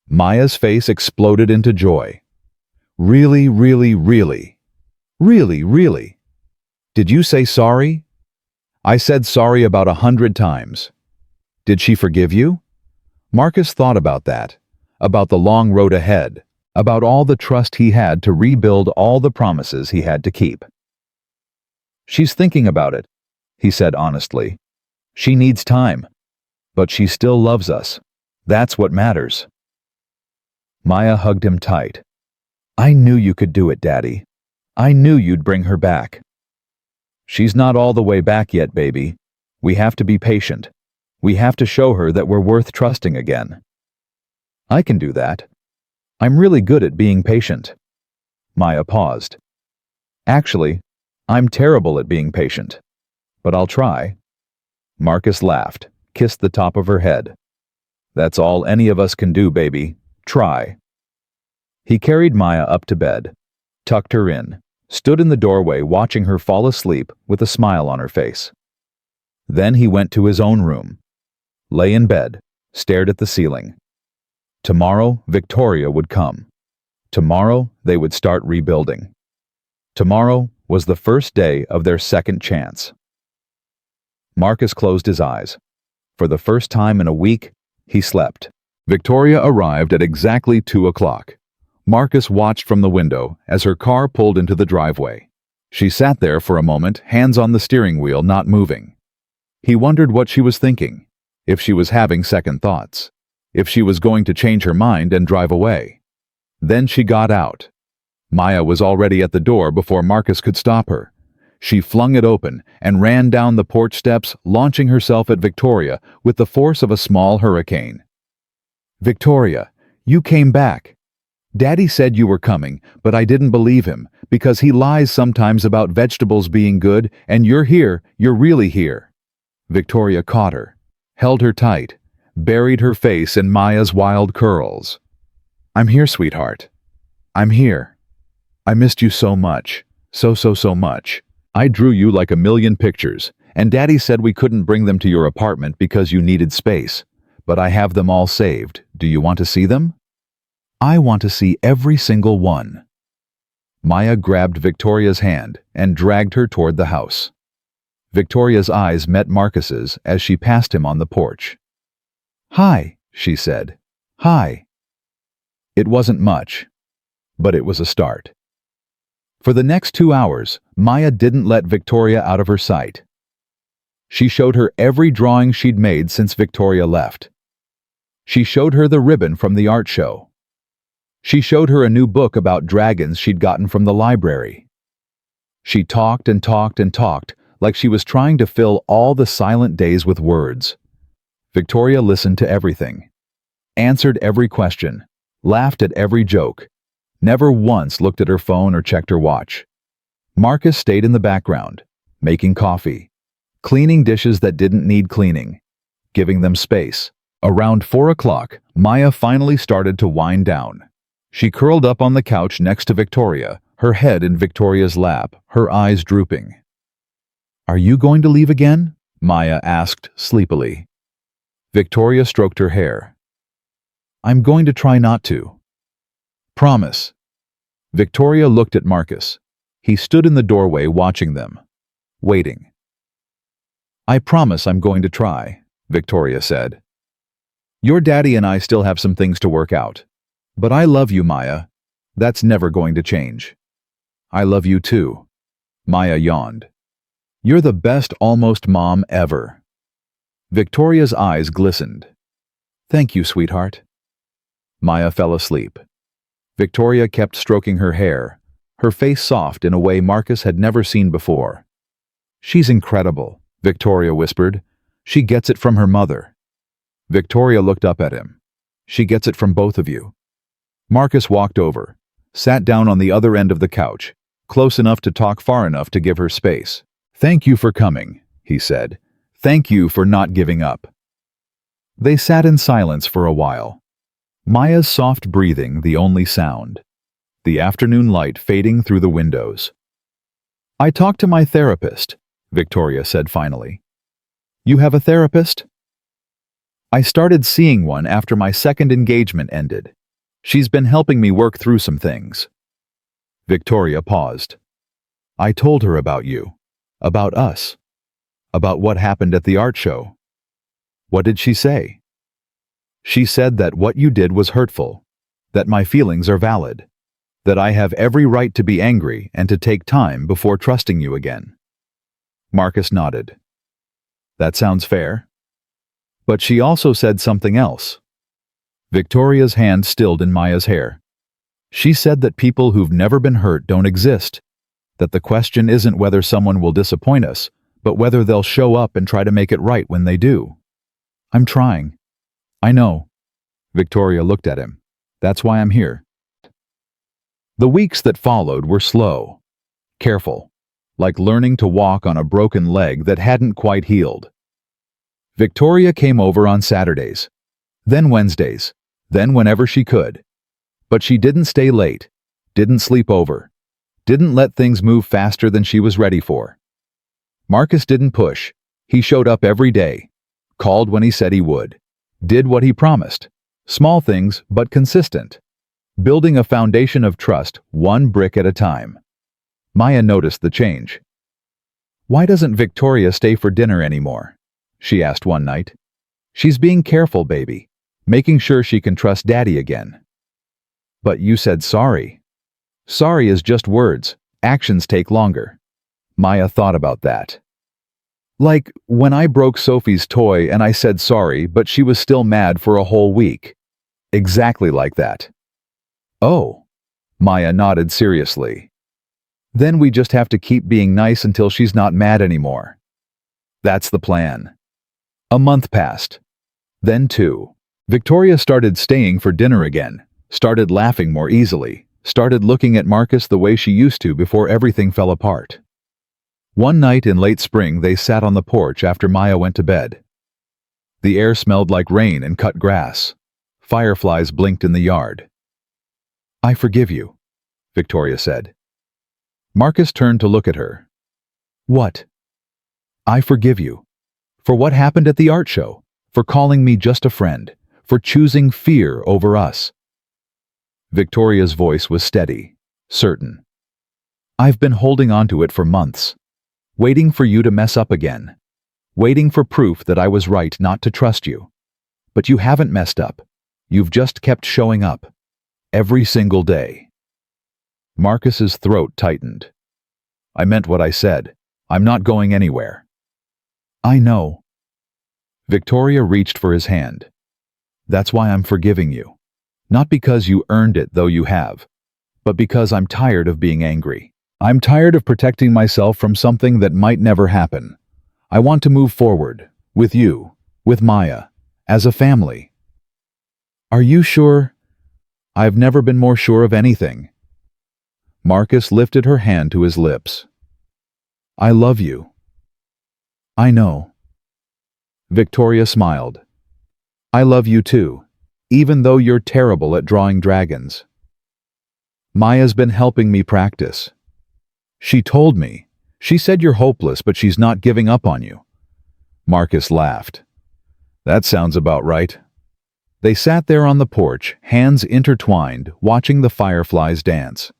Maya's face exploded into joy. "Really, really, really? Really, really? Did you say sorry?" "I said sorry about 100 times. Did she forgive you?" Marcus thought about that, about the long road ahead, about all the trust he had to rebuild all the promises he had to keep. "She's thinking about it," he said honestly. "She needs time, but she still loves us. That's what matters." Maya hugged him tight. "I knew you could do it, Daddy. I knew you'd bring her back." "She's not all the way back yet, baby. We have to be patient. We have to show her that we're worth trusting again." "I can do that. I'm really good at being patient." Maya paused. "Actually, I'm terrible at being patient. But I'll try." Marcus laughed, kissed the top of her head. "That's all any of us can do, baby. Try." He carried Maya up to bed, tucked her in, stood in the doorway watching her fall asleep with a smile on her face. Then he went to his own room, lay in bed, stared at the ceiling. Tomorrow, Victoria would come. Tomorrow, they would start rebuilding. Tomorrow was the first day of their second chance. Marcus closed his eyes. For the first time in a week, he slept. Victoria arrived at exactly 2 o'clock. Marcus watched from the window as her car pulled into the driveway. She sat there for a moment, hands on the steering wheel, not moving. He wondered what she was thinking, if she was having second thoughts, if she was going to change her mind and drive away. Then she got out. Maya was already at the door before Marcus could stop her. She flung it open and ran down the porch steps, launching herself at Victoria with the force of a small hurricane. "Victoria, you came back. Daddy said you were coming, but I didn't believe him, because he lies sometimes about vegetables being good, and you're here, you're really here." Victoria caught her, held her tight, buried her face in Maya's wild curls. "I'm here, sweetheart. I'm here. I missed you so much, so much. I drew you like a million pictures, and Daddy said we couldn't bring them to your apartment because you needed space. But I have them all saved. Do you want to see them?" "I want to see every single one." Maya grabbed Victoria's hand and dragged her toward the house. Victoria's eyes met Marcus's as she passed him on the porch. "Hi," she said. "Hi." It wasn't much, but it was a start. For the next 2 hours, Maya didn't let Victoria out of her sight. She showed her every drawing she'd made since Victoria left. She showed her the ribbon from the art show. She showed her a new book about dragons she'd gotten from the library. She talked and talked and talked, like she was trying to fill all the silent days with words. Victoria listened to everything, answered every question, laughed at every joke, never once looked at her phone or checked her watch. Marcus stayed in the background, making coffee, cleaning dishes that didn't need cleaning, giving them space. Around 4 o'clock, Maya finally started to wind down. She curled up on the couch next to Victoria, her head in Victoria's lap, her eyes drooping. "Are you going to leave again?" Maya asked sleepily. Victoria stroked her hair. "I'm going to try not to. Promise." Victoria looked at Marcus. He stood in the doorway watching them, waiting. I promise I'm going to try, Victoria said. Your daddy and I still have some things to work out. But I love you, Maya. That's never going to change. I love you too. Maya yawned. You're the best almost mom ever. Victoria's eyes glistened. Thank you, sweetheart. Maya fell asleep. Victoria kept stroking her hair, her face soft in a way Marcus had never seen before. She's incredible, Victoria whispered. She gets it from her mother. Victoria looked up at him. She gets it from both of you. Marcus walked over, sat down on the other end of the couch, close enough to talk, far enough to give her space. Thank you for coming, he said. Thank you for not giving up. They sat in silence for a while. Maya's soft breathing the only sound. The afternoon light fading through the windows. I talked to my therapist, Victoria said finally. You have a therapist? I started seeing one after my second engagement ended. She's been helping me work through some things. Victoria paused. I told her about you, about us, about what happened at the art show. What did she say? She said that what you did was hurtful, that my feelings are valid, that I have every right to be angry and to take time before trusting you again. Marcus nodded. That sounds fair. But she also said something else. Victoria's hand stilled in Maya's hair. She said that people who've never been hurt don't exist, that the question isn't whether someone will disappoint us, but whether they'll show up and try to make it right when they do. I'm trying. I know. Victoria looked at him. That's why I'm here. The weeks that followed were slow, careful, like learning to walk on a broken leg that hadn't quite healed. Victoria came over on Saturdays, then Wednesdays, then whenever she could. But she didn't stay late, didn't sleep over, didn't let things move faster than she was ready for. Marcus didn't push. He showed up every day, called when he said he would, did what he promised. Small things, but consistent. Building a foundation of trust, one brick at a time. Maya noticed the change. Why doesn't Victoria stay for dinner anymore? She asked one night. She's being careful, baby, making sure she can trust Daddy again. But you said sorry. Sorry is just words. Actions take longer. Maya thought about that. Like when I broke Sophie's toy and I said sorry, but she was still mad for a whole week. Exactly like that. Oh. Maya nodded seriously. Then we just have to keep being nice until she's not mad anymore. That's the plan. A month passed. Then 2. Victoria started staying for dinner again, started laughing more easily, started looking at Marcus the way she used to before everything fell apart. One night in late spring they sat on the porch after Maya went to bed. The air smelled like rain and cut grass. Fireflies blinked in the yard. I forgive you, Victoria said. Marcus turned to look at her. What? I forgive you. For what happened at the art show, for calling me just a friend, for choosing fear over us. Victoria's voice was steady, certain. I've been holding on to it for months, waiting for you to mess up again, waiting for proof that I was right not to trust you. But you haven't messed up. You've just kept showing up, every single day. Marcus's throat tightened. I meant what I said. I'm not going anywhere. I know. Victoria reached for his hand. That's why I'm forgiving you. Not because you earned it, though you have, but because I'm tired of being angry. I'm tired of protecting myself from something that might never happen. I want to move forward, with you, with Maya, as a family. Are you sure? I've never been more sure of anything. Marcus lifted her hand to his lips. I love you. I know. Victoria smiled. I love you too, even though you're terrible at drawing dragons. Maya's been helping me practice. She told me. She said you're hopeless, but she's not giving up on you. Marcus laughed. That sounds about right. They sat there on the porch, hands intertwined, watching the fireflies dance.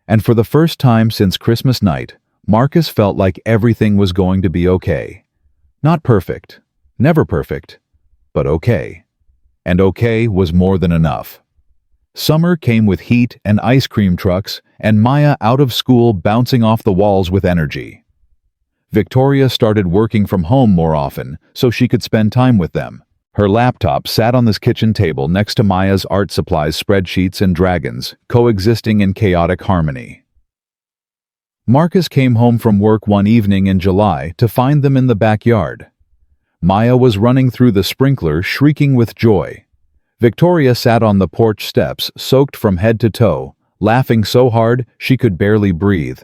And for the first time since Christmas night, Marcus felt like everything was going to be okay. Not perfect, never perfect, but okay. And okay was more than enough. Summer came with heat and ice cream trucks, and Maya out of school bouncing off the walls with energy. Victoria started working from home more often so she could spend time with them. Her laptop sat on this kitchen table next to Maya's art supplies, spreadsheets, and dragons, coexisting in chaotic harmony. Marcus came home from work one evening in July to find them in the backyard. Maya was running through the sprinkler, shrieking with joy. Victoria sat on the porch steps, soaked from head to toe, laughing so hard she could barely breathe.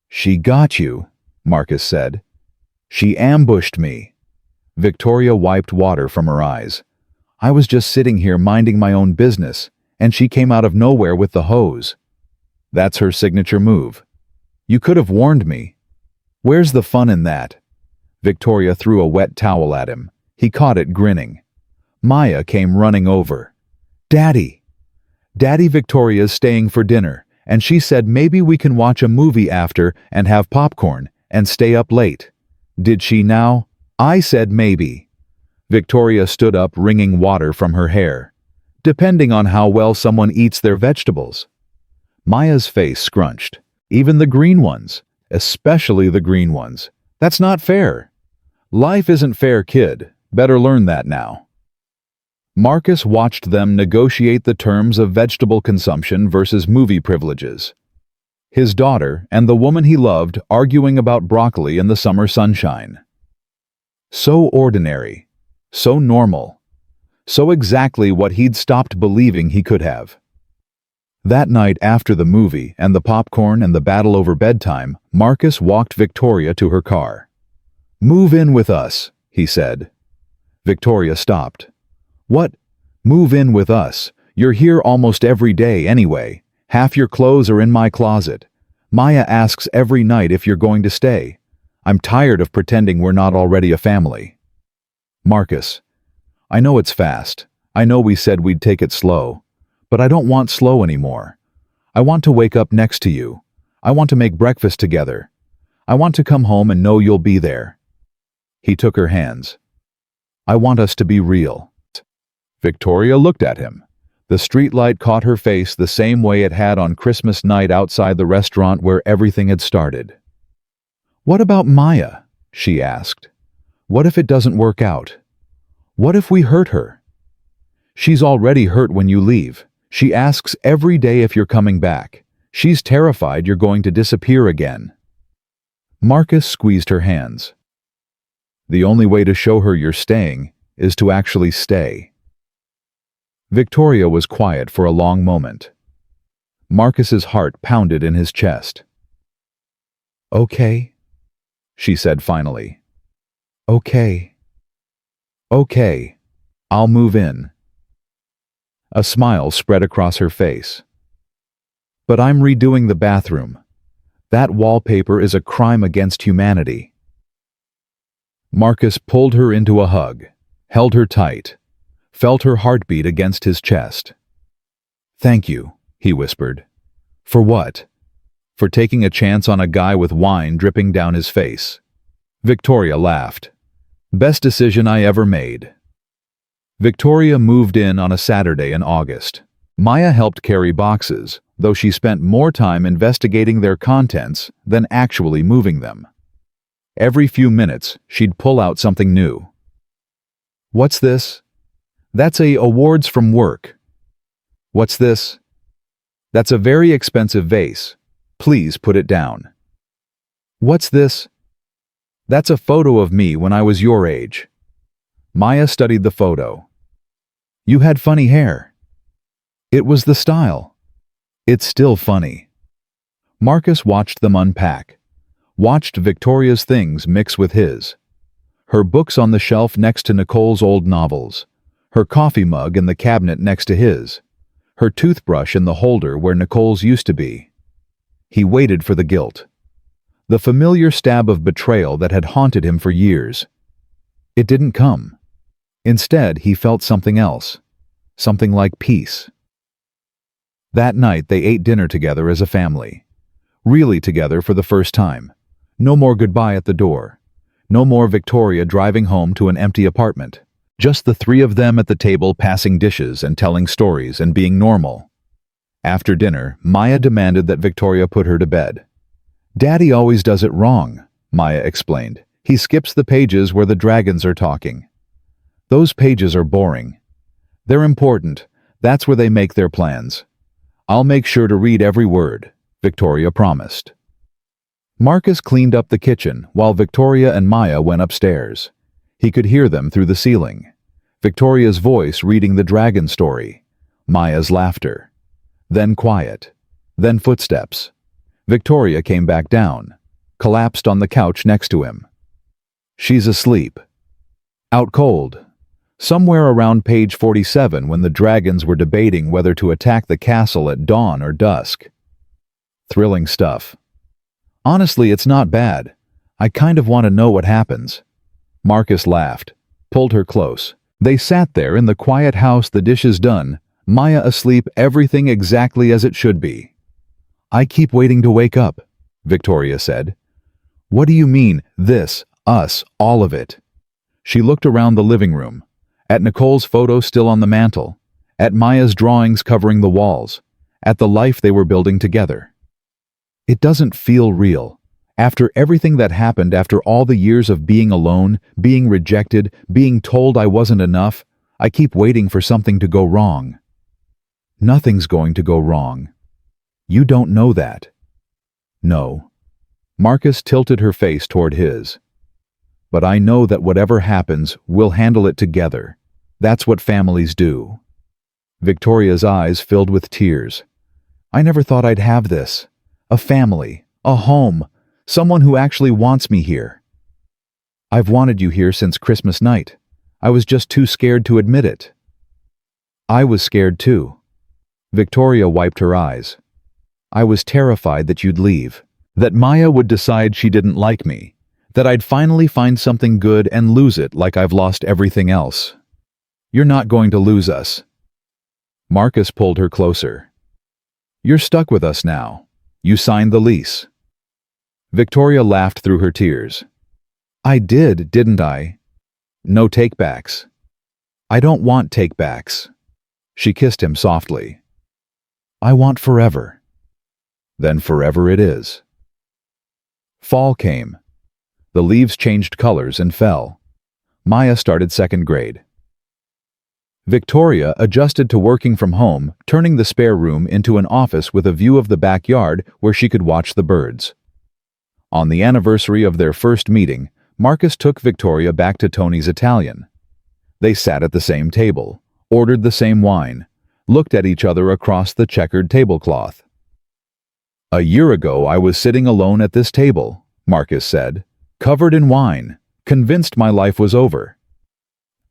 "She got you," Marcus said. "She ambushed me." Victoria wiped water from her eyes. "I was just sitting here minding my own business, and she came out of nowhere with the hose." "That's her signature move. You could have warned me." "Where's the fun in that?" Victoria threw a wet towel at him. He caught it, grinning. Maya came running over. "Daddy! Daddy, Victoria's staying for dinner, and she said maybe we can watch a movie after and have popcorn and stay up late." "Did she now?" "I said maybe." Victoria stood up, wringing water from her hair. "Depending on how well someone eats their vegetables." Maya's face scrunched. "Even the green ones, especially the green ones. That's not fair." "Life isn't fair, kid. Better learn that now." Marcus watched them negotiate the terms of vegetable consumption versus movie privileges. His daughter and the woman he loved arguing about broccoli in the summer sunshine. So ordinary, so normal, so exactly what he'd stopped believing he could have. That night after the movie and the popcorn and the battle over bedtime, Marcus walked Victoria to her car. "Move in with us," he said. Victoria stopped. "What? Move in with us? You're here almost every day anyway. Half your clothes are in my closet. Maya asks every night if you're going to stay. I'm tired of pretending we're not already a family." "Marcus, I know it's fast. I know we said we'd take it slow. But I don't want slow anymore. I want to wake up next to you. I want to make breakfast together. I want to come home and know you'll be there." He took her hands. "I want us to be real." Victoria looked at him. The streetlight caught her face the same way it had on Christmas night outside the restaurant where everything had started. "What about Maya?" she asked. "What if it doesn't work out? What if we hurt her?" "She's already hurt when you leave. She asks every day if you're coming back. She's terrified you're going to disappear again." Marcus squeezed her hands. "The only way to show her you're staying is to actually stay." Victoria was quiet for a long moment. Marcus's heart pounded in his chest. "Okay," she said finally. "Okay. Okay. I'll move in." A smile spread across her face. "But I'm redoing the bathroom. That wallpaper is a crime against humanity." Marcus pulled her into a hug, held her tight, felt her heartbeat against his chest. "Thank you," he whispered. "For what?" "For taking a chance on a guy with wine dripping down his face." Victoria laughed. "Best decision I ever made." Victoria moved in on a Saturday in August. Maya helped carry boxes, though she spent more time investigating their contents than actually moving them. Every few minutes, she'd pull out something new. "What's this?" "That's awards from work." "What's this?" "That's a very expensive vase. Please put it down." "What's this?" "That's a photo of me when I was your age." Maya studied the photo. "You had funny hair." "It was the style." "It's still funny." Marcus watched them unpack, watched Victoria's things mix with his. Her books on the shelf next to Nicole's old novels, her coffee mug in the cabinet next to his, her toothbrush in the holder where Nicole's used to be. He waited for the guilt, the familiar stab of betrayal that had haunted him for years. It didn't come. Instead, he felt something else, something like peace. That night, they ate dinner together as a family. Really together for the first time. No more goodbye at the door. No more Victoria driving home to an empty apartment. Just the three of them at the table passing dishes and telling stories and being normal. After dinner, Maya demanded that Victoria put her to bed. "Daddy always does it wrong," Maya explained. "He skips the pages where the dragons are talking. Those pages are boring. They're important. That's where they make their plans. I'll make sure to read every word," Victoria promised. Marcus cleaned up the kitchen while Victoria and Maya went upstairs. He could hear them through the ceiling. Victoria's voice reading the dragon story. Maya's laughter. Then quiet. Then footsteps. Victoria came back down, collapsed on the couch next to him. "She's asleep. Out cold." Somewhere around page 47 when the dragons were debating whether to attack the castle at dawn or dusk. Thrilling stuff. "Honestly, it's not bad. I kind of want to know what happens." Marcus laughed, pulled her close. They sat there in the quiet house, the dishes done, Maya asleep, everything exactly as it should be. "I keep waiting to wake up," Victoria said. "What do you mean, this, us, all of it?" She looked around the living room, at Nicole's photo still on the mantel, at Maya's drawings covering the walls, at the life they were building together. "It doesn't feel real. After everything that happened, after all the years of being alone, being rejected, being told I wasn't enough, I keep waiting for something to go wrong." "Nothing's going to go wrong. You don't know that." "No." Marcus tilted her face toward his. "But I know that whatever happens, we'll handle it together. That's what families do." Victoria's eyes filled with tears. "I never thought I'd have this. A family, a home, someone who actually wants me here. I've wanted you here since Christmas night. I was just too scared to admit it." "I was scared too." Victoria wiped her eyes. "I was terrified that you'd leave, that Maya would decide she didn't like me, that I'd finally find something good and lose it like I've lost everything else. You're not going to lose us." Marcus pulled her closer. "You're stuck with us now. You signed the lease." Victoria laughed through her tears. "I did, didn't I? No takebacks." "I don't want takebacks." She kissed him softly. "I want forever." "Then forever it is." Fall came. The leaves changed colors and fell. Maya started second grade. Victoria adjusted to working from home, turning the spare room into an office with a view of the backyard where she could watch the birds. On the anniversary of their first meeting, Marcus took Victoria back to Tony's Italian. They sat at the same table, ordered the same wine, looked at each other across the checkered tablecloth. "A year ago I was sitting alone at this table," Marcus said, "covered in wine, convinced my life was over."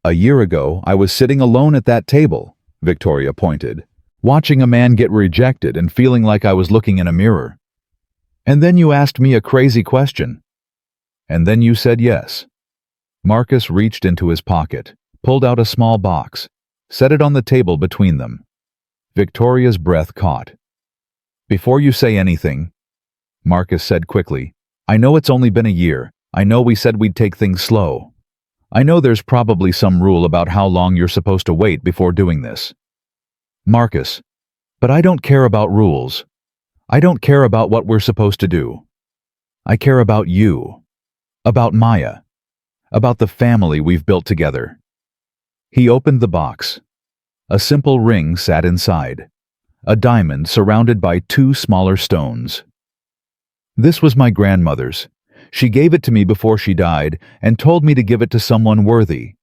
"A year ago I was sitting alone at that table," Victoria pointed, "watching a man get rejected and feeling like I was looking in a mirror. And then you asked me a crazy question. And then you said yes." Marcus reached into his pocket, pulled out a small box, set it on the table between them. Victoria's breath caught. "Before you say anything," Marcus said quickly, "I know it's only been a year. I know we said we'd take things slow. I know there's probably some rule about how long you're supposed to wait before doing this. Marcus, but I don't care about rules. I don't care about what we're supposed to do. I care about you. About Maya. About the family we've built together." He opened the box. A simple ring sat inside. A diamond surrounded by two smaller stones. "This was my grandmother's. She gave it to me before she died and told me to give it to someone worthy.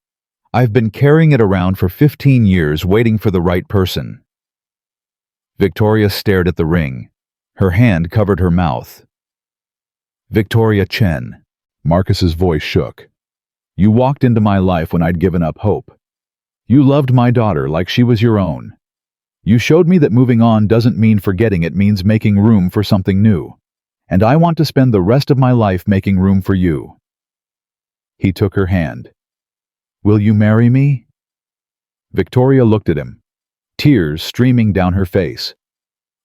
I've been carrying it around for 15 years waiting for the right person." Victoria stared at the ring. Her hand covered her mouth. "Victoria Chen," Marcus's voice shook. "You walked into my life when I'd given up hope. You loved my daughter like she was your own. You showed me that moving on doesn't mean forgetting, it means making room for something new. And I want to spend the rest of my life making room for you." He took her hand. "Will you marry me?" Victoria looked at him, tears streaming down her face.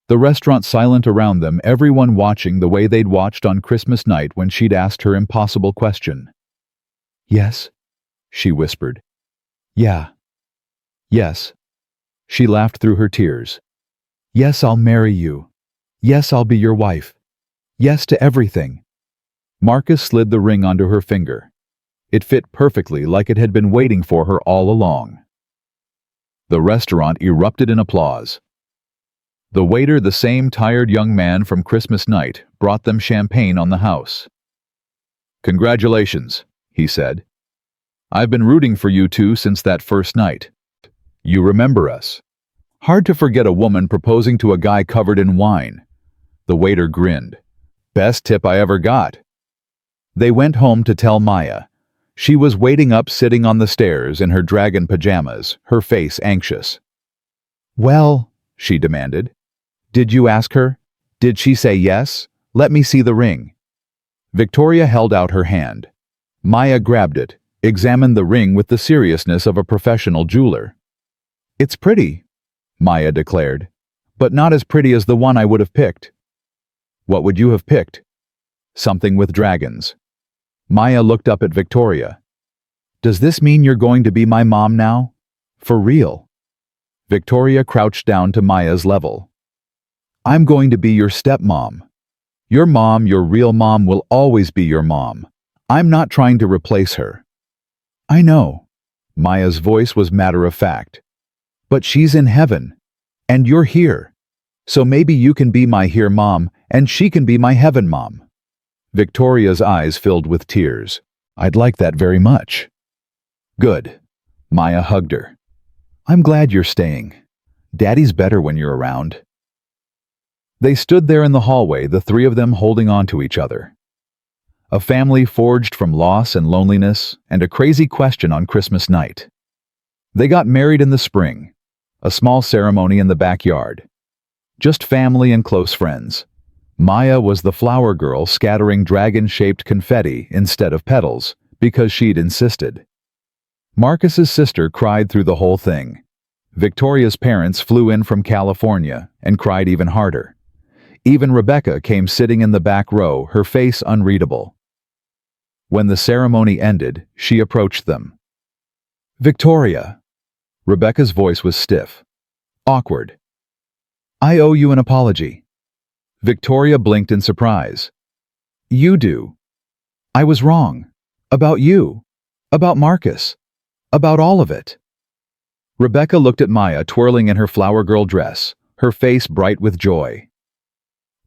The restaurant silent around them, everyone watching the way they'd watched on Christmas night when she'd asked her impossible question. Yes, she whispered. Yeah. Yes. She laughed through her tears. Yes, I'll marry you. Yes, I'll be your wife. Yes to everything. Marcus slid the ring onto her finger. It fit perfectly, like it had been waiting for her all along. The restaurant erupted in applause. The waiter, the same tired young man from Christmas night, brought them champagne on the house. Congratulations, he said. I've been rooting for you two since that first night. You remember us. Hard to forget a woman proposing to a guy covered in wine. The waiter grinned. Best tip I ever got. They went home to tell Maya. She was waiting up, sitting on the stairs in her dragon pajamas, her face anxious. Well, she demanded. Did you ask her? Did she say yes? Let me see the ring. Victoria held out her hand. Maya grabbed it, examined the ring with the seriousness of a professional jeweler. It's pretty, Maya declared, but not as pretty as the one I would have picked. What would you have picked? Something with dragons. Maya looked up at Victoria. Does this mean you're going to be my mom now? For real? Victoria crouched down to Maya's level. I'm going to be your stepmom. Your mom, your real mom, will always be your mom. I'm not trying to replace her. I know. Maya's voice was matter-of-fact. But she's in heaven. And you're here. So maybe you can be my here mom, and she can be my heaven mom. Victoria's eyes filled with tears. I'd like that very much. Good. Maya hugged her. I'm glad you're staying. Daddy's better when you're around. They stood there in the hallway, the three of them holding on to each other. A family forged from loss and loneliness and a crazy question on Christmas night. They got married in the spring, a small ceremony in the backyard. Just family and close friends. Maya was the flower girl scattering dragon-shaped confetti instead of petals because she'd insisted. Marcus's sister cried through the whole thing. Victoria's parents flew in from California and cried even harder. Even Rebecca came sitting in the back row, her face unreadable. When the ceremony ended, she approached them. Victoria. Rebecca's voice was stiff. Awkward. I owe you an apology. Victoria blinked in surprise. You do. I was wrong. About you. About Marcus. About all of it. Rebecca looked at Maya twirling in her flower girl dress, her face bright with joy.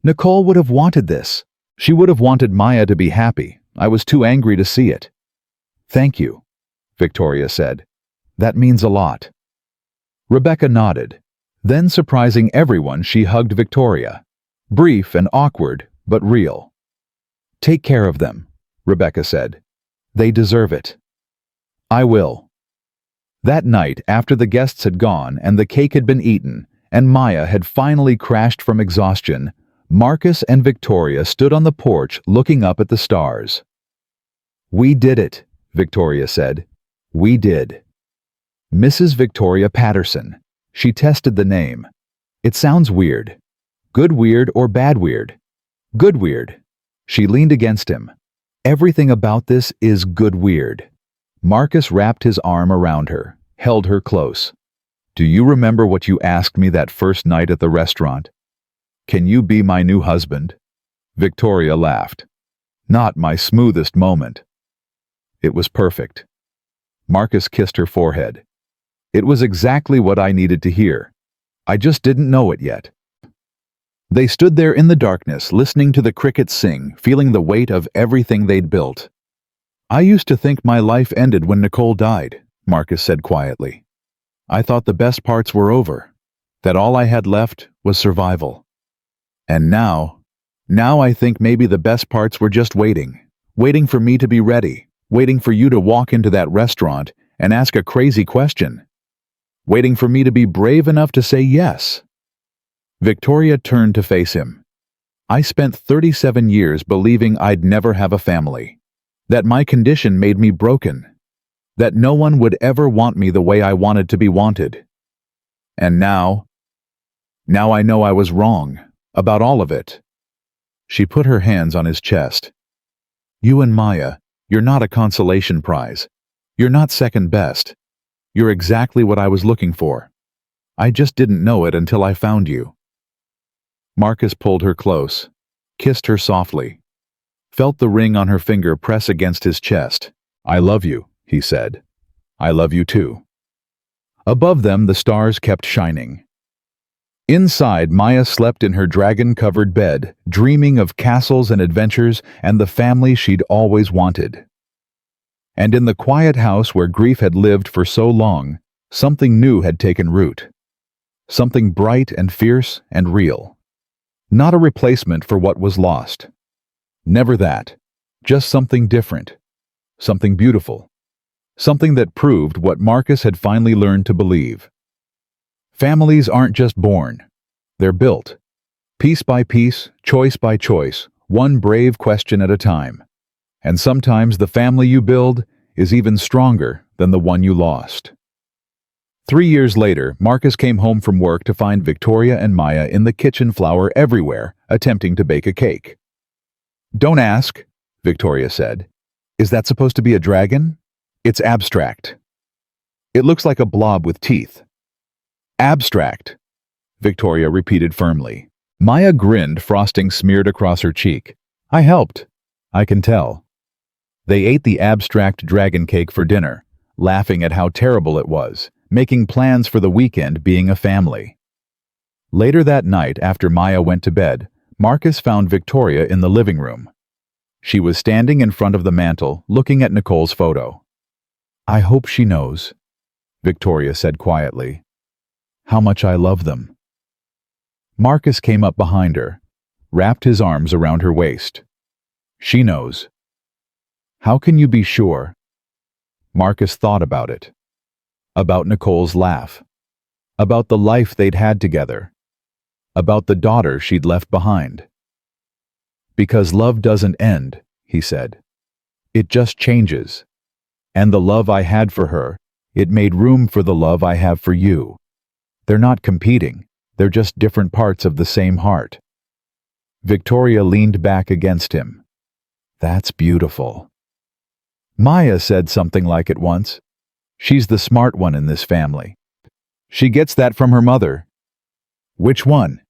Nicole would have wanted this. She would have wanted Maya to be happy. I was too angry to see it. Thank you, Victoria said. That means a lot. Rebecca nodded. Then, surprising everyone, she hugged Victoria. Brief and awkward, but real. Take care of them, Rebecca said. They deserve it. I will. That night, after the guests had gone and the cake had been eaten, and Maya had finally crashed from exhaustion, Marcus and Victoria stood on the porch looking up at the stars. We did it, Victoria said. We did. Mrs. Victoria Patterson. She tested the name. It sounds weird. Good weird or bad weird? Good weird. She leaned against him. Everything about this is good weird. Marcus wrapped his arm around her, held her close. Do you remember what you asked me that first night at the restaurant? Can you be my new husband? Victoria laughed. Not my smoothest moment. It was perfect. Marcus kissed her forehead. It was exactly what I needed to hear. I just didn't know it yet. They stood there in the darkness, listening to the crickets sing, feeling the weight of everything they'd built. I used to think my life ended when Nicole died, Marcus said quietly. I thought the best parts were over, that all I had left was survival. And now I think maybe the best parts were just waiting for me to be ready, waiting for you to walk into that restaurant and ask a crazy question, waiting for me to be brave enough to say yes. Victoria turned to face him. I spent 37 years believing I'd never have a family, that my condition made me broken, that no one would ever want me the way I wanted to be wanted. And now I know I was wrong about all of it. She put her hands on his chest. You and Maya, You're not a consolation prize. You're not second best. You're exactly what I was looking for. I just didn't know it until I found you." Marcus pulled her close, kissed her softly, felt the ring on her finger press against his chest. "I love you," he said. "I love you too." Above them, the stars kept shining. Inside, Maya slept in her dragon-covered bed, dreaming of castles and adventures and the family she'd always wanted. And in the quiet house where grief had lived for so long, something new had taken root. Something bright and fierce and real. Not a replacement for what was lost. Never that. Just something different. Something beautiful. Something that proved what Marcus had finally learned to believe. Families aren't just born. They're built. Piece by piece, choice by choice, one brave question at a time. And sometimes the family you build is even stronger than the one you lost. 3 years later, Marcus came home from work to find Victoria and Maya in the kitchen, flour everywhere, attempting to bake a cake. "Don't ask," Victoria said. "Is that supposed to be a dragon? It's abstract. It looks like a blob with teeth." "Abstract," Victoria repeated firmly. Maya grinned, frosting smeared across her cheek. "I helped. I can tell." They ate the abstract dragon cake for dinner, laughing at how terrible it was, making plans for the weekend, being a family. Later that night, after Maya went to bed, Marcus found Victoria in the living room. She was standing in front of the mantel, looking at Nicole's photo. "I hope she knows," Victoria said quietly, "how much I love them." Marcus came up behind her, wrapped his arms around her waist. "She knows." "How can you be sure?" Marcus thought about it. About Nicole's laugh. About the life they'd had together. About the daughter she'd left behind. "Because love doesn't end," he said. "It just changes. And the love I had for her, it made room for the love I have for you. They're not competing. They're just different parts of the same heart." Victoria leaned back against him. "That's beautiful." Maya said something like it once. "She's the smart one in this family. She gets that from her mother." "Which one?"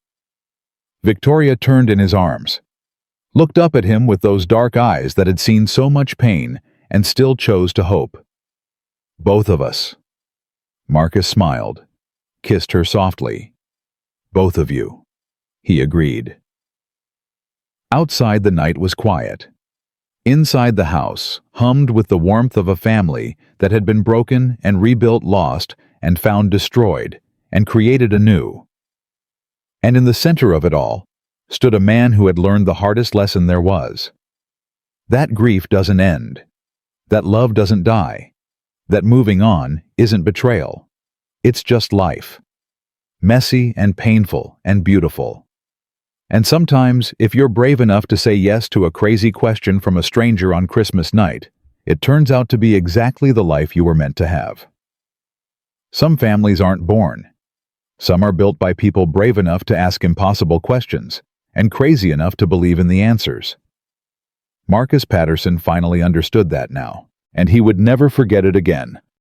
Victoria turned in his arms, looked up at him with those dark eyes that had seen so much pain and still chose to hope. "Both of us." Marcus smiled, kissed her softly. "Both of you," he agreed. Outside, the night was quiet. Inside, the house hummed with the warmth of a family that had been broken and rebuilt, lost and found destroyed, and created anew. And in the center of it all stood a man who had learned the hardest lesson there was. That grief doesn't end. That love doesn't die. That moving on isn't betrayal. It's just life. Messy and painful and beautiful. And sometimes, if you're brave enough to say yes to a crazy question from a stranger on Christmas night, it turns out to be exactly the life you were meant to have. Some families aren't born. Some are built by people brave enough to ask impossible questions and crazy enough to believe in the answers. Marcus Patterson finally understood that now, and he would never forget it again.